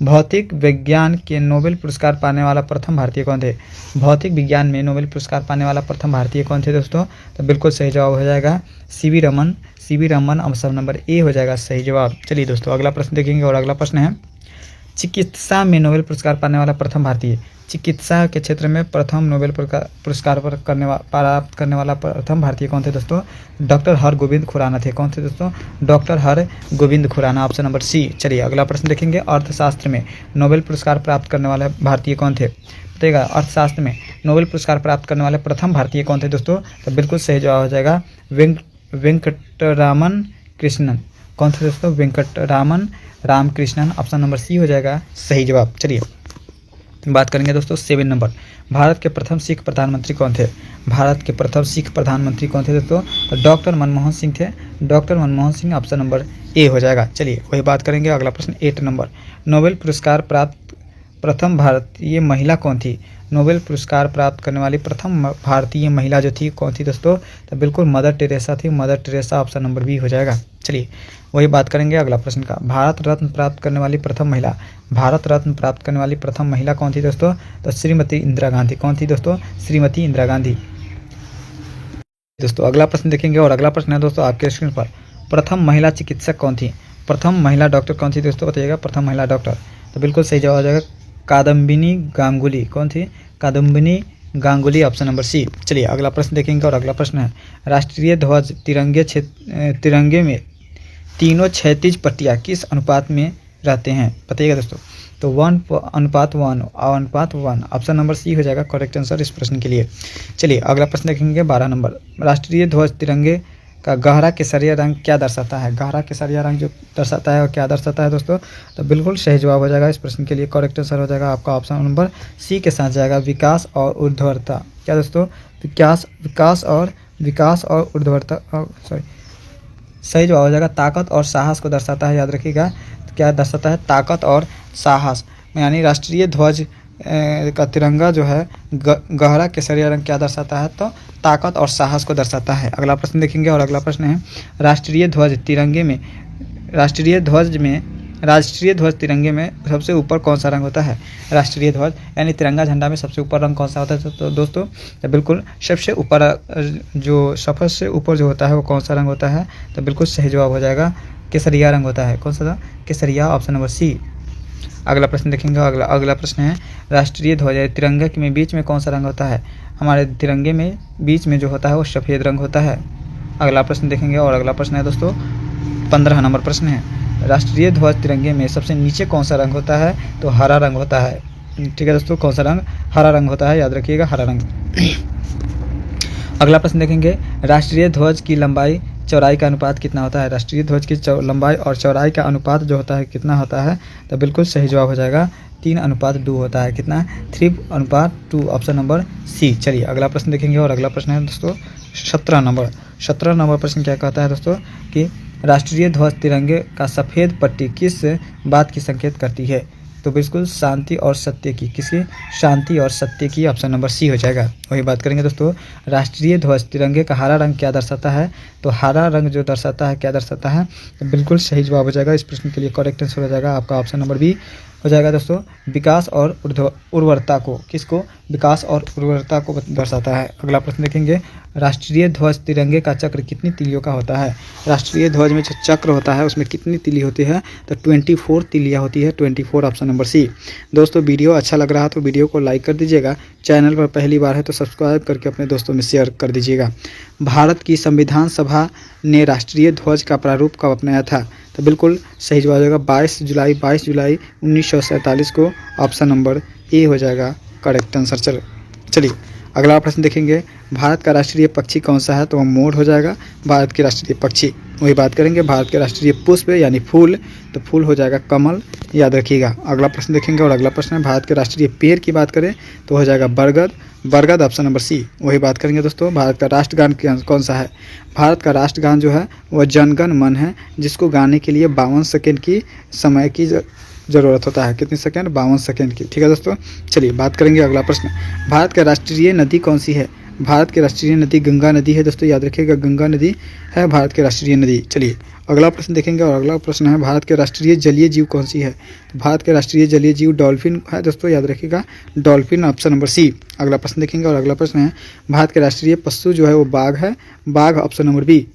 भौतिक विज्ञान के नोबेल पुरस्कार पाने वाला प्रथम भारतीय कौन थे? भौतिक विज्ञान में नोबेल पुरस्कार पाने वाला प्रथम भारतीय कौन थे दोस्तों? तो बिल्कुल सही जवाब हो जाएगा CV Raman option number A हो जाएगा सही जवाब। चलिए दोस्तों अगला प्रश्न देखेंगे और अगला प्रश्न है, चिकित्सा में नोबेल पुरस्कार पाने वाला प्रथम भारतीय, चिकित्सा के क्षेत्र में प्रथम नोबेल पुरस्कार प्राप्त करने वाला प्रथम भारतीय कौन थे दोस्तों? डॉक्टर हरगोविंद खुराना थे। कौन थे दोस्तों? Doctor Hargobind Khorana option number C. चलिए अगला प्रश्न देखेंगे, अर्थशास्त्र में नोबेल पुरस्कार प्राप्त करने वाले भारतीय कौन थे? बताइएगा अर्थशास्त्र में नोबेल पुरस्कार प्राप्त करने वाले प्रथम भारतीय कौन थे दोस्तों? तो बिल्कुल सही जवाब हो जाएगा वेंकटरामन कृष्णन। कौन थे दोस्तों? Venkatraman Ramakrishnan option number C हो जाएगा सही जवाब। चलिए बात करेंगे दोस्तों 7 नंबर, भारत के प्रथम सिख प्रधानमंत्री कौन थे? भारत के प्रथम सिख प्रधानमंत्री कौन थे दोस्तों? तो डॉक्टर मनमोहन सिंह थे। Doctor Manmohan Singh option number A हो जाएगा। चलिए वही बात करेंगे अगला प्रश्न 8 नंबर, नोबेल पुरस्कार प्राप्त प्रथम भारतीय महिला कौन थी? नोबेल पुरस्कार प्राप्त करने वाली प्रथम भारतीय महिला जो थी कौन थी दोस्तों? तो बिल्कुल मदर टेरेसा थी। Mother Teresa option number B हो जाएगा। चलिए वही बात करेंगे अगला प्रश्न का, भारत रत्न प्राप्त करने वाली प्रथम महिला, भारत रत्न प्राप्त करने वाली प्रथम महिला कौन थी दोस्तों? तो श्रीमती इंदिरा गांधी। कौन थी दोस्तों? श्रीमती इंदिरा गांधी। दोस्तों अगला प्रश्न देखेंगे और अगला प्रश्न है दोस्तों आपके स्क्रीन पर, प्रथम महिला चिकित्सक कौन थी? प्रथम महिला डॉक्टर कौन थी दोस्तों? बताइएगा प्रथम महिला डॉक्टर। तो बिल्कुल सही जवाब हो जाएगा कादम्बिनी गांगुली। कौन थी? Kadambini Ganguly option number C. चलिए अगला प्रश्न देखेंगे और अगला प्रश्न है, राष्ट्रीय ध्वज तिरंगे में तीनों क्षैतिज पट्टियाँ किस अनुपात में रहते हैं? बताइएगा दोस्तों। तो 1:1 ऑप्शन नंबर सी हो जाएगा करेक्ट आंसर इस प्रश्न के लिए। चलिए अगला प्रश्न देखेंगे 12 नंबर, राष्ट्रीय ध्वज तिरंगे का गहरा केसरिया रंग क्या दर्शाता है? गहरा केसरिया रंग जो दर्शाता है और क्या दर्शाता है दोस्तों? तो बिल्कुल सही जवाब हो जाएगा इस प्रश्न के लिए। करेक्ट आंसर हो जाएगा आपका ऑप्शन नंबर सी के साथ जाएगा विकास और ऊर्ध्वाधरता। क्या दोस्तों? विकास और ऊर्ध्वाधरता सही जवाब हो जाएगा ताकत और साहस को दर्शाता है। याद रखिएगा क्या दर्शाता है? ताकत और साहस। यानी राष्ट्रीय ध्वज का तिरंगा जो है गहरा केसरिया रंग क्या दर्शाता है? तो ताकत और साहस को दर्शाता है। अगला प्रश्न देखेंगे और अगला प्रश्न है, राष्ट्रीय ध्वज तिरंगे में सबसे ऊपर कौन सा रंग होता है? राष्ट्रीय ध्वज यानी तिरंगा झंडा में सबसे ऊपर रंग कौन सा होता है तो दोस्तों? तो बिल्कुल सबसे ऊपर जो होता है वो कौन सा रंग होता है? तो बिल्कुल सही जवाब हो जाएगा केसरिया रंग होता है। कौन सा था? केसरिया ऑप्शन नंबर सी। अगला प्रश्न देखेंगे। अगला प्रश्न है, राष्ट्रीय ध्वज तिरंगे में बीच में कौन सा रंग होता है? हमारे तिरंगे में बीच में जो होता है वो सफ़ेद रंग होता है। अगला प्रश्न देखेंगे और अगला प्रश्न है दोस्तों 15 नंबर प्रश्न है, राष्ट्रीय ध्वज तिरंगे में सबसे नीचे कौन सा रंग होता है? तो हरा रंग होता है। ठीक है दोस्तों, कौन सा रंग? हरा रंग होता है, याद रखिएगा हरा रंग। अगला प्रश्न देखेंगे, राष्ट्रीय ध्वज की लंबाई चौड़ाई का अनुपात कितना होता है? राष्ट्रीय ध्वज की लंबाई और चौड़ाई का अनुपात जो होता है कितना होता है? तो बिल्कुल सही जवाब हो जाएगा 3:2 होता है। कितना? 3:2 ऑप्शन नंबर सी। चलिए अगला प्रश्न देखेंगे और अगला प्रश्न है दोस्तों 17 नंबर प्रश्न क्या कहता है दोस्तों कि राष्ट्रीय ध्वज तिरंगे का सफ़ेद पट्टी किस बात की संकेत करती है? तो बिल्कुल शांति और सत्य की। किसकी? शांति और सत्य की ऑप्शन नंबर सी हो जाएगा। वही बात करेंगे दोस्तों। राष्ट्रीय ध्वज तिरंगे का हरा रंग क्या दर्शाता है? तो हरा रंग जो दर्शाता है क्या दर्शाता है? तो बिल्कुल सही जवाब हो जाएगा। इस प्रश्न के लिए करेक्ट आंसर हो जाएगा आपका ऑप्शन नंबर बी हो जाएगा दोस्तों। विकास और उर्वरता को, किसको? विकास और उर्वरता को दर्शाता है। अगला प्रश्न देखेंगे। राष्ट्रीय ध्वज तिरंगे का चक्र कितनी तीलियों का होता है? राष्ट्रीय ध्वज में जो चक्र होता है उसमें कितनी तीली होती है? तो 24 तीलियाँ होती है। 24 ऑप्शन नंबर सी। दोस्तों वीडियो अच्छा लग रहा तो वीडियो को लाइक कर दीजिएगा। चैनल पर पहली बार है तो सब्सक्राइब करके अपने दोस्तों में शेयर कर दीजिएगा। भारत की संविधान सभा ने राष्ट्रीय ध्वज का प्रारूप कब अपनाया था? तो बिल्कुल सही जवाब हो जाएगा 22 जुलाई 1947 को। ऑप्शन नंबर ए हो जाएगा करेक्ट आंसर। चलिए अगला प्रश्न देखेंगे। भारत का राष्ट्रीय पक्षी कौन सा है? तो मोर हो जाएगा भारत के राष्ट्रीय पक्षी। वही बात करेंगे। भारत के राष्ट्रीय पुष्प यानी फूल, तो फूल हो जाएगा कमल, याद रखिएगा। अगला प्रश्न देखेंगे और अगला प्रश्न है भारत के राष्ट्रीय पेड़ की बात करें तो हो जाएगा बरगद, बरगद ऑप्शन नंबर सी। वही बात करेंगे दोस्तों। भारत का राष्ट्रगान कौन सा है? भारत का राष्ट्रगान जो है वह जनगण मन है, जिसको गाने के लिए 52 सेकेंड की समय की ज़रूरत होता है। कितने सेकेंड? 52 सेकेंड की। ठीक है दोस्तों। चलिए बात करेंगे अगला प्रश्न। भारत का राष्ट्रीय नदी कौन सी है? भारत की राष्ट्रीय नदी गंगा नदी है दोस्तों, याद रखिएगा गंगा नदी है भारत की राष्ट्रीय नदी। चलिए अगला प्रश्न देखेंगे और अगला प्रश्न है भारत के राष्ट्रीय जलीय जीव कौन सी है? तो भारत के राष्ट्रीय जलीय जीव डॉल्फिन है दोस्तों, याद रखिएगा डॉल्फिन ऑप्शन नंबर सी। अगला प्रश्न देखेंगे और अगला प्रश्न है भारत के राष्ट्रीय पशु जो है वो बाघ है, बाघ ऑप्शन नंबर बी।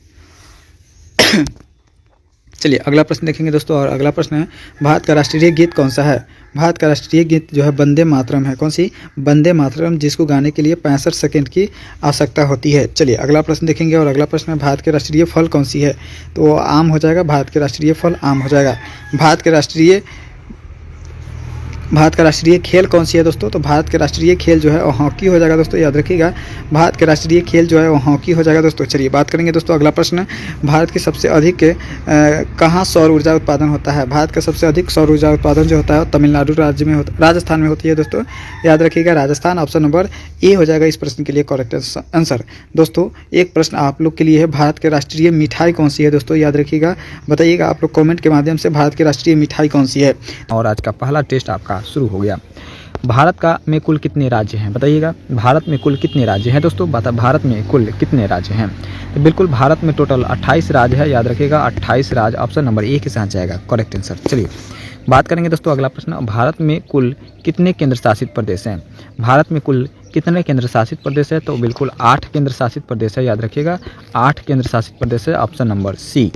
चलिए अगला प्रश्न देखेंगे दोस्तों और अगला प्रश्न है भारत का राष्ट्रीय गीत कौन सा है? भारत का राष्ट्रीय गीत जो है वंदे मातरम है। कौन सी? वंदे मातरम, जिसको गाने के लिए 65 सेकेंड की आवश्यकता होती है। चलिए अगला प्रश्न देखेंगे और अगला प्रश्न है भारत के राष्ट्रीय फल कौन सी है? तो आम हो जाएगा। भारत के राष्ट्रीय फल आम हो जाएगा। भारत का राष्ट्रीय खेल कौन सी है दोस्तों? तो भारत के राष्ट्रीय खेल जो है वो हॉकी हो जाएगा दोस्तों, याद रखिएगा भारत के राष्ट्रीय खेल जो है वो हॉकी हो जाएगा दोस्तों। चलिए बात करेंगे दोस्तों अगला प्रश्न। भारत की सबसे अधिक कहाँ सौर ऊर्जा उत्पादन होता है? भारत का सबसे अधिक सौर ऊर्जा उत्पादन जो होता है तमिलनाडु राज्य में होता, राजस्थान में होती है दोस्तों, याद रखिएगा राजस्थान ऑप्शन नंबर ए हो जाएगा इस प्रश्न के लिए करेक्ट आंसर। दोस्तों एक प्रश्न आप लोग के लिए है, भारत के राष्ट्रीय मिठाई कौन सी है दोस्तों? याद रखिएगा, बताइएगा आप लोग कॉमेंट के माध्यम से भारत की राष्ट्रीय मिठाई कौन सी है। और आज का पहला टेस्ट आपका शुरू हो गया। भारत का में कुल कितने राज्य हैं? बताइएगा भारत में कुल कितने राज्य हैं दोस्तों? भारत में कुल कितने राज्य हैं? तो बिल्कुल भारत में टोटल 28 राज्य है, याद रखिएगा 28 राज्य ऑप्शन नंबर ए के साथ जाएगा करेक्ट आंसर। चलिए बात करेंगे दोस्तों अगला प्रश्न। भारत में कुल कितने केंद्र शासित प्रदेश हैं? भारत में कुल कितने केंद्र शासित प्रदेश है? तो बिल्कुल 8 केंद्र शासित प्रदेश है, याद रखिएगा 8 केंद्र शासित प्रदेश है ऑप्शन नंबर सी।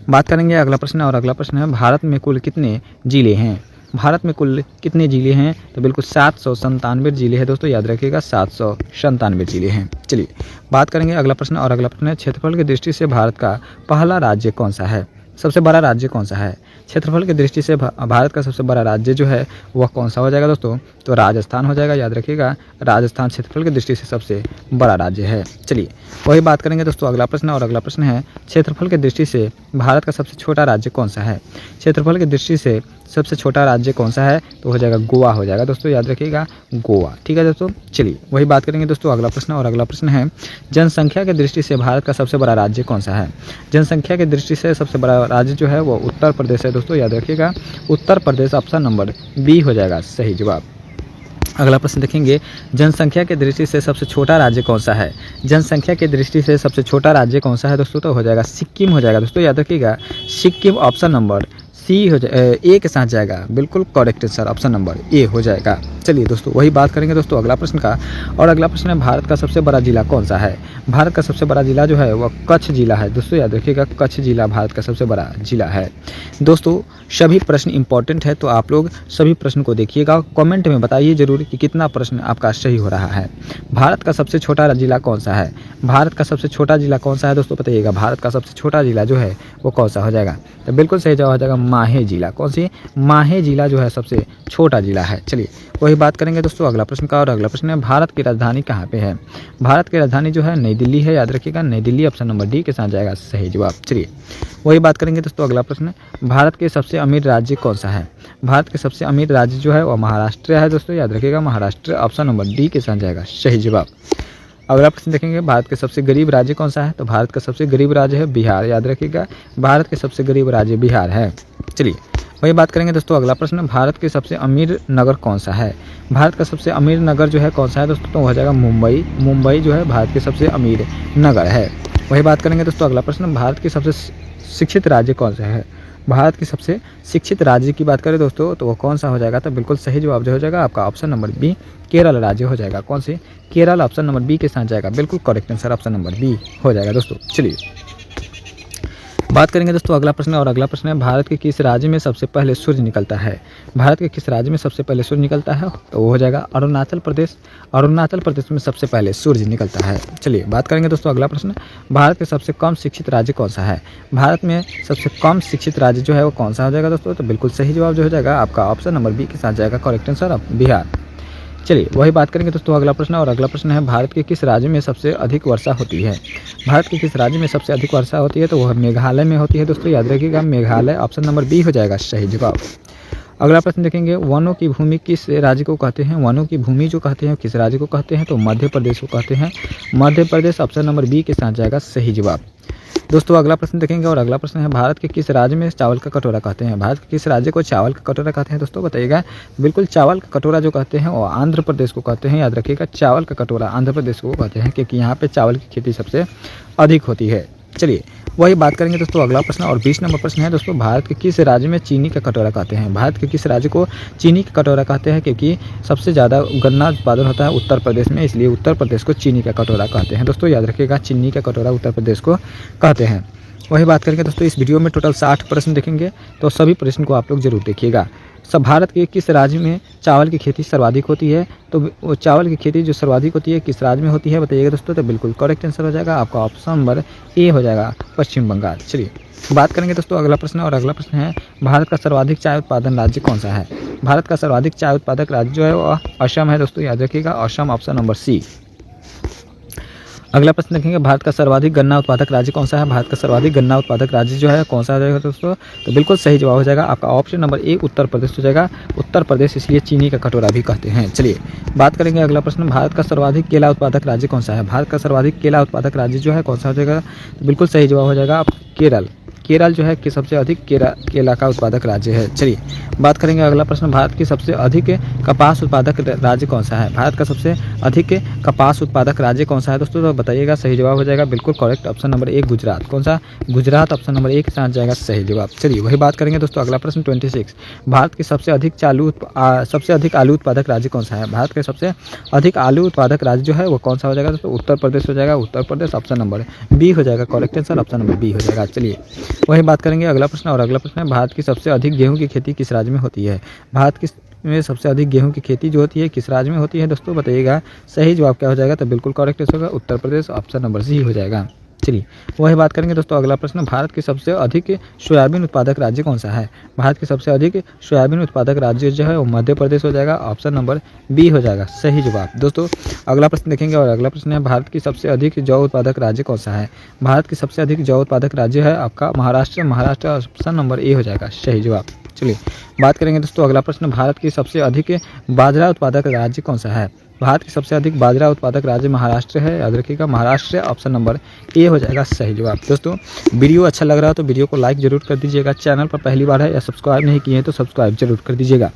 बात करेंगे अगला प्रश्न और अगला प्रश्न है भारत में कुल कितने जिले हैं? भारत में कुल कितने जिले हैं? तो बिल्कुल 797 जिले हैं दोस्तों, याद रखिएगा 797 जिले हैं। चलिए बात करेंगे अगला प्रश्न और अगला प्रश्न है क्षेत्रफल की दृष्टि से भारत का पहला राज्य कौन सा है? सबसे बड़ा राज्य कौन सा है? क्षेत्रफल की दृष्टि से भारत का सबसे बड़ा राज्य जो है वह कौन सा हो जाएगा दोस्तों? तो राजस्थान हो जाएगा, याद रखिएगा राजस्थान क्षेत्रफल की दृष्टि से सबसे बड़ा राज्य है। चलिए वही बात करेंगे दोस्तों अगला प्रश्न और अगला प्रश्न है क्षेत्रफल की दृष्टि से भारत का सबसे छोटा राज्य कौन सा है? क्षेत्रफल की दृष्टि से सबसे छोटा राज्य कौन सा है? तो हो जाएगा गोवा हो जाएगा दोस्तों, याद रखिएगा गोवा। ठीक है दोस्तों। चलिए वही बात करेंगे दोस्तों अगला प्रश्न और अगला प्रश्न है जनसंख्या की दृष्टि से भारत का सबसे बड़ा राज्य कौन सा है? जनसंख्या की दृष्टि से सबसे बड़ा राज्य जो है वो उत्तर प्रदेश है दोस्तों, याद रखिएगा उत्तर प्रदेश ऑप्शन नंबर बी हो जाएगा सही जवाब। अगला प्रश्न देखेंगे जनसंख्या की दृष्टि से सबसे छोटा राज्य कौन सा है? जनसंख्या की दृष्टि से सबसे छोटा राज्य कौन सा है दोस्तों? तो हो जाएगा सिक्किम हो जाएगा दोस्तों, याद रखिएगा सिक्किम ऑप्शन नंबर सी हो जाए ए के साथ जाएगा, बिल्कुल correct answer option number A हो जाएगा। चलिए दोस्तों वही बात करेंगे दोस्तों अगला प्रश्न का और अगला प्रश्न है भारत का सबसे बड़ा जिला कौन सा है? भारत का सबसे बड़ा जिला जो है वह कच्छ जिला है दोस्तों, याद रखिएगा कच्छ जिला भारत का सबसे बड़ा जिला है। दोस्तों सभी प्रश्न इंपॉर्टेंट है तो आप लोग सभी प्रश्न को देखिएगा, कमेंट में बताइए जरूर कि कितना प्रश्न आपका सही हो रहा है। भारत का सबसे छोटा जिला कौन सा है? भारत का सबसे छोटा जिला कौन सा है दोस्तों? बताइएगा भारत का सबसे छोटा जिला जो है वो कौन सा हो जाएगा? तो बिल्कुल सही जवाब हो जाएगा माहे जिला। कौन सी? माहे जिला जो है सबसे छोटा जिला है। चलिए वही बात करेंगे दोस्तों अगला प्रश्न का और अगला प्रश्न है भारत की राजधानी कहाँ पे है? भारत की राजधानी जो है नई दिल्ली है, याद रखिएगा नई दिल्ली ऑप्शन नंबर डी के साथ जाएगा सही जवाब। चलिए वही बात करेंगे दोस्तों अगला प्रश्न भारत के सबसे अमीर राज्य कौन सा है? भारत के सबसे अमीर राज्य जो है वह महाराष्ट्र है दोस्तों, याद रखिएगा महाराष्ट्र ऑप्शन नंबर डी के साथ जाएगा सही जवाब। अगला प्रश्न देखेंगे भारत के सबसे गरीब राज्य कौन सा है? तो भारत का सबसे गरीब राज्य है बिहार, याद रखिएगा भारत के सबसे गरीब राज्य बिहार है। चलिए वही बात करेंगे दोस्तों अगला प्रश्न, भारत के सबसे अमीर नगर कौन सा है? भारत का सबसे अमीर नगर जो है कौन सा है दोस्तों? तो हो जाएगा मुंबई। मुंबई जो है भारत के सबसे अमीर नगर है। वही बात करेंगे दोस्तों अगला प्रश्न, भारत के सबसे शिक्षित राज्य कौन सा है? भारत के सबसे शिक्षित राज्य की बात करें दोस्तों तो वो कौन सा हो जाएगा? तो बिल्कुल सही जवाब जो हो जाएगा आपका ऑप्शन नंबर बी, केरल राज्य हो जाएगा। कौन सी? केरल ऑप्शन नंबर बी के साथ जाएगा। बिल्कुल correct answer option number B हो जाएगा दोस्तों। चलिए बात करेंगे दोस्तों अगला प्रश्न, और अगला प्रश्न है, भारत के किस राज्य में सबसे पहले सूर्य निकलता है? भारत के किस राज्य में सबसे पहले सूर्य निकलता है? तो वो हो जाएगा अरुणाचल प्रदेश। अरुणाचल प्रदेश में सबसे पहले सूर्य निकलता है। चलिए बात करेंगे दोस्तों अगला प्रश्न, भारत के सबसे कम शिक्षित राज्य कौन सा है? भारत में सबसे कम शिक्षित राज्य जो है वो कौन सा हो जाएगा दोस्तों? तो बिल्कुल सही जवाब जो हो जाएगा आपका ऑप्शन नंबर बी के साथ जाएगा। Correct answer Bihar. चलिए वही बात करेंगे दोस्तों अगला प्रश्न, और अगला प्रश्न है, भारत के किस राज्य में सबसे अधिक वर्षा होती है? भारत के किस राज्य में सबसे अधिक वर्षा होती है? तो वह मेघालय में होती है दोस्तों। याद रखिएगा मेघालय ऑप्शन नंबर बी हो जाएगा सही जवाब। अगला प्रश्न देखेंगे, वनों की भूमि किस राज्य को कहते हैं? वनों की भूमि जो कहते हैं किस राज्य को कहते हैं? तो मध्य प्रदेश को कहते हैं। Madhya Pradesh option number B के साथ जाएगा सही जवाब। दोस्तों अगला प्रश्न देखेंगे, और अगला प्रश्न है, भारत के किस राज्य में चावल का कटोरा कहते हैं? भारत के किस राज्य को चावल का कटोरा कहते हैं दोस्तों? बताइएगा। बिल्कुल चावल का कटोरा जो कहते हैं वो आंध्र प्रदेश को कहते हैं। याद रखिएगा चावल का कटोरा आंध्र प्रदेश को कहते हैं, क्योंकि यहाँ पे चावल की खेती सबसे अधिक होती है। चलिए वही बात करेंगे दोस्तों अगला प्रश्न, और 20 नंबर प्रश्न है दोस्तों, भारत के किस राज्य में चीनी का कटोरा कहते हैं? भारत के किस राज्य को चीनी का कटोरा कहते हैं? क्योंकि सबसे ज़्यादा गन्ना उत्पादन होता है उत्तर प्रदेश में, इसलिए उत्तर प्रदेश को चीनी का कटोरा कहते हैं। दोस्तों याद रखिएगा चीनी का कटोरा उत्तर प्रदेश को कहते हैं। वही बात करेंगे दोस्तों, इस वीडियो में टोटल 60 प्रश्न देखेंगे, तो सभी प्रश्न को आप लोग जरूर देखिएगा। सब भारत के किस राज्य में चावल की खेती सर्वाधिक होती है? तो वो चावल की खेती जो सर्वाधिक होती है किस राज्य में होती है बताइएगा दोस्तों। तो बिल्कुल करेक्ट आंसर हो जाएगा आपका ऑप्शन नंबर ए हो जाएगा, पश्चिम बंगाल। चलिए बात करेंगे दोस्तों अगला प्रश्न, और अगला प्रश्न है, भारत का सर्वाधिक चाय उत्पादन राज्य कौन सा है? भारत का सर्वाधिक चाय उत्पादक राज्य जो है वो असम है दोस्तों। याद रखिएगा असम ऑप्शन नंबर सी। अगला प्रश्न देखेंगे, भारत का सर्वाधिक गन्ना उत्पादक राज्य कौन सा है? भारत का सर्वाधिक गन्ना उत्पादक राज्य जो है कौन सा हो जाएगा दोस्तों? तो बिल्कुल सही जवाब हो जाएगा आपका ऑप्शन नंबर ए, उत्तर प्रदेश हो जाएगा। उत्तर प्रदेश इसलिए चीनी का कटोरा भी कहते हैं। चलिए बात करेंगे अगला प्रश्न, भारत का सर्वाधिक केला उत्पादक राज्य कौन सा है? भारत का सर्वाधिक केला उत्पादक राज्य जो है कौन सा हो जाएगा? तो बिल्कुल सही जवाब हो जाएगा केरल। केरल जो है कि सबसे अधिक केला का उत्पादक राज्य है। चलिए बात करेंगे अगला प्रश्न, भारत की सबसे अधिक कपास उत्पादक राज्य कौन सा है? भारत का सबसे अधिक कपास उत्पादक राज्य कौन सा है दोस्तों? तो बताइएगा। सही जवाब हो जाएगा बिल्कुल करेक्ट ऑप्शन नंबर ए, गुजरात। कौन सा? गुजरात ऑप्शन नंबर ए के साथ जाएगा सही जवाब। चलिए वही बात करेंगे दोस्तों अगला प्रश्न 26, भारत की सबसे अधिक आलू उत्पादक राज्य कौन सा है? भारत के सबसे अधिक आलू उत्पादक राज्य जो है वो कौन सा हो जाएगा दोस्तों? उत्तर प्रदेश हो जाएगा। Uttar Pradesh option number B हो जाएगा, correct answer option number B हो जाएगा। चलिए वही बात करेंगे अगला प्रश्न, और अगला प्रश्न है, भारत की सबसे अधिक गेहूं की खेती किस राज्य में होती है? भारत की में सबसे अधिक गेहूं की खेती जो होती है किस राज्य में होती है दोस्तों? बताइएगा। सही जवाब क्या हो जाएगा? तो बिल्कुल करेक्ट होगा उत्तर प्रदेश ऑप्शन नंबर सी हो जाएगा। चलिए वही बात करेंगे दोस्तों अगला प्रश्न, भारत के सबसे अधिक सोयाबीन उत्पादक राज्य कौन सा है? भारत के सबसे अधिक सोयाबीन उत्पादक राज्य जो है वो मध्य प्रदेश हो जाएगा। ऑप्शन नंबर बी हो जाएगा सही जवाब। दोस्तों अगला प्रश्न देखेंगे, और अगला प्रश्न है, भारत की सबसे अधिक जौ उत्पादक राज्य कौन सा है? भारत की सबसे अधिक जौ उत्पादक राज्य है आपका Maharashtra. Maharashtra option number A हो जाएगा सही जवाब। चलिए बात करेंगे दोस्तों अगला प्रश्न, भारत की सबसे अधिक बाजरा उत्पादक राज्य कौन सा है? भारत की सबसे अधिक बाजरा उत्पादक राज्य महाराष्ट्र है। याद रखिएगा महाराष्ट्र ऑप्शन नंबर ए हो जाएगा सही जवाब। दोस्तों वीडियो अच्छा लग रहा है तो वीडियो को लाइक जरूर कर दीजिएगा। चैनल पर पहली बार है या सब्सक्राइब नहीं किए हैं तो सब्सक्राइब जरूर कर दीजिएगा,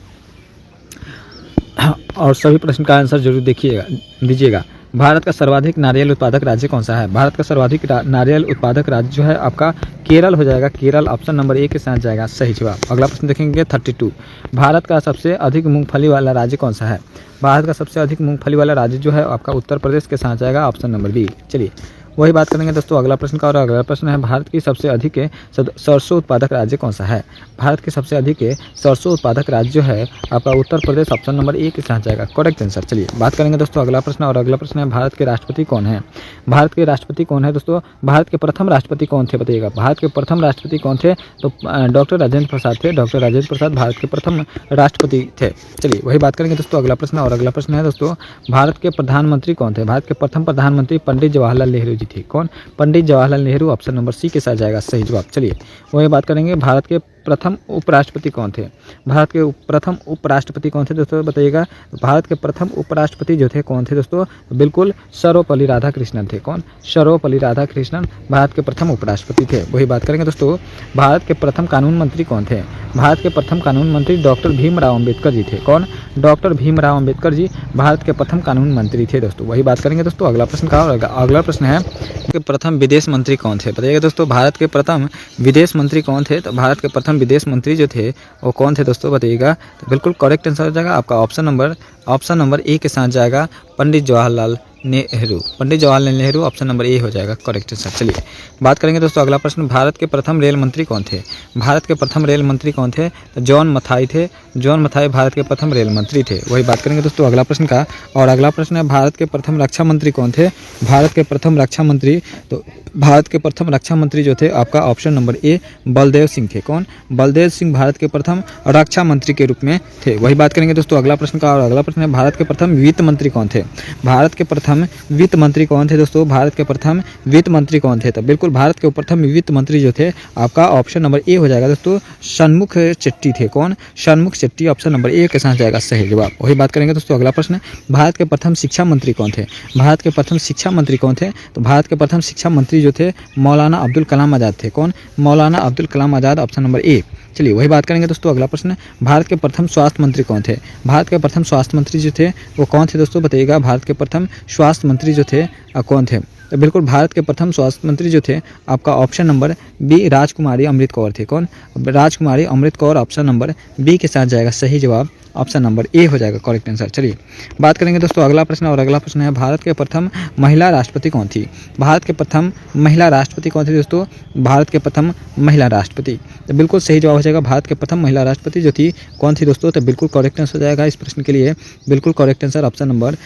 और सभी प्रश्न का आंसर जरूर दीजिएगा। भारत का सर्वाधिक नारियल उत्पादक राज्य कौन सा है? भारत का सर्वाधिक नारियल उत्पादक राज्य जो है आपका केरल हो जाएगा। केरल ऑप्शन नंबर ए के साथ जाएगा सही जवाब। अगला प्रश्न देखेंगे 32, भारत का सबसे अधिक मूंगफली वाला राज्य कौन सा है? भारत का सबसे अधिक मूंगफली वाला राज्य जो है आपका उत्तर प्रदेश के साथ जाएगा। Option number B. चलिए वही बात करेंगे दोस्तों अगला प्रश्न का, और अगला प्रश्न है, भारत की सबसे अधिक सरसों उत्पादक राज्य कौन सा है? भारत के सबसे अधिक सरसों उत्पादक राज्य जो है आपका उत्तर प्रदेश ऑप्शन नंबर ए के साथ जाएगा करेक्ट आंसर। चलिए बात करेंगे दोस्तों अगला प्रश्न, और अगला प्रश्न है, भारत के राष्ट्रपति कौन है? भारत के राष्ट्रपति कौन है दोस्तों? भारत के प्रथम राष्ट्रपति कौन थे बताइएगा। भारत के प्रथम राष्ट्रपति कौन थे? तो डॉक्टर राजेंद्र प्रसाद थे। डॉक्टर राजेंद्र प्रसाद भारत के प्रथम राष्ट्रपति थे। चलिए वही बात करेंगे दोस्तों अगला प्रश्न, और अगला प्रश्न है दोस्तों, भारत के प्रधानमंत्री कौन थे? भारत के प्रथम प्रधानमंत्री पंडित जवाहरलाल नेहरू जी थे। कौन? Pandit Jawaharlal Nehru option number C के साथ जाएगा सही जवाब। चलिए वही बात करेंगे, भारत के प्रथम उपराष्ट्रपति कौन थे? भारत के प्रथम उपराष्ट्रपति कौन थे दोस्तों बताइएगा? भारत के प्रथम उपराष्ट्रपति जो थे कौन थे दोस्तों? बिल्कुल सर्वपल्ली राधाकृष्णन थे। कौन? सर्वपल्ली राधाकृष्णन भारत के प्रथम उपराष्ट्रपति थे। वही बात करेंगे दोस्तों, भारत के प्रथम कानून मंत्री कौन थे? भारत के प्रथम कानून मंत्री डॉक्टर भीमराव अम्बेडकर जी थे। कौन? डॉक्टर भीमराव अम्बेडकर जी भारत के प्रथम कानून मंत्री थे दोस्तों। वही बात करेंगे दोस्तों। अगला प्रश्न का अगला प्रश्न है कि प्रथम विदेश मंत्री कौन थे? बताइएगा दोस्तों, भारत के प्रथम विदेश मंत्री कौन थे? तो भारत के प्रथम विदेश मंत्री जो थे वो कौन थे दोस्तों बताइएगा? तो बिल्कुल करेक्ट आंसर हो जाएगा आपका ऑप्शन नंबर ए के साथ जाएगा Pandit Jawaharlal Nehru. Pandit Jawaharlal Nehru option number A हो जाएगा करेक्ट आंसर। चलिए बात करेंगे दोस्तों अगला प्रश्न, भारत के प्रथम रेल मंत्री कौन थे? भारत के प्रथम रेल मंत्री कौन थे? तो जॉन मथाई थे। जॉन मथाई भारत के प्रथम रेल मंत्री थे। वही बात करेंगे दोस्तों अगला प्रश्न का। और अगला प्रश्न है, भारत के प्रथम रक्षा मंत्री कौन थे? भारत के प्रथम रक्षा मंत्री, तो भारत के प्रथम रक्षा मंत्री जो थे आपका ऑप्शन नंबर ए बलदेव सिंह थे। कौन? बलदेव सिंह भारत के प्रथम रक्षा मंत्री के रूप में थे। वही बात करेंगे दोस्तों अगला प्रश्न का। और अगला प्रश्न है, भारत के प्रथम वित्त मंत्री कौन थे? भारत के प्रथम वित्त मंत्री कौन थे दोस्तों? भारत के प्रथम वित्त मंत्री कौन थे? तो बिल्कुल भारत के प्रथम वित्त मंत्री जो थे आपका ऑप्शन नंबर ए हो जाएगा दोस्तों षणमुख शेट्टी थे। कौन? Shanmukh Shetty option number A के साथ जाएगा सही जवाब। वही बात करेंगे दोस्तों अगला प्रश्न, भारत के प्रथम शिक्षा मंत्री कौन थे? भारत के प्रथम शिक्षा मंत्री कौन थे? तो भारत के प्रथम शिक्षा मंत्री जो थे मौलाना अब्दुल कलाम आज़ाद थे। कौन? मौलाना अब्दुल कलाम आज़ाद ऑप्शन नंबर ए। चलिए वही बात करेंगे दोस्तों अगला प्रश्न, भारत के प्रथम स्वास्थ्य मंत्री कौन थे? भारत के प्रथम स्वास्थ्य मंत्री जो थे वो कौन थे दोस्तों बताइएगा? भारत के प्रथम स्वास्थ्य मंत्री जो थे कौन थे? तो बिल्कुल भारत के प्रथम स्वास्थ्य मंत्री जो थे आपका ऑप्शन नंबर बी राजकुमारी अमृत कौर थे। कौन? राजकुमारी Amrit Kaur option number B के साथ जाएगा सही जवाब, ऑप्शन नंबर ए हो जाएगा करेक्ट आंसर। चलिए बात करेंगे दोस्तों अगला प्रश्न। और अगला प्रश्न है, भारत के प्रथम महिला राष्ट्रपति कौन थी? भारत के प्रथम महिला राष्ट्रपति कौन थी दोस्तों? भारत के प्रथम महिला राष्ट्रपति, तो बिल्कुल सही जवाब हो जाएगा भारत के प्रथम महिला राष्ट्रपति जो थी कौन थी दोस्तों? तो बिल्कुल करेक्ट आंसर हो जाएगा इस प्रश्न के लिए। बिल्कुल correct answer option number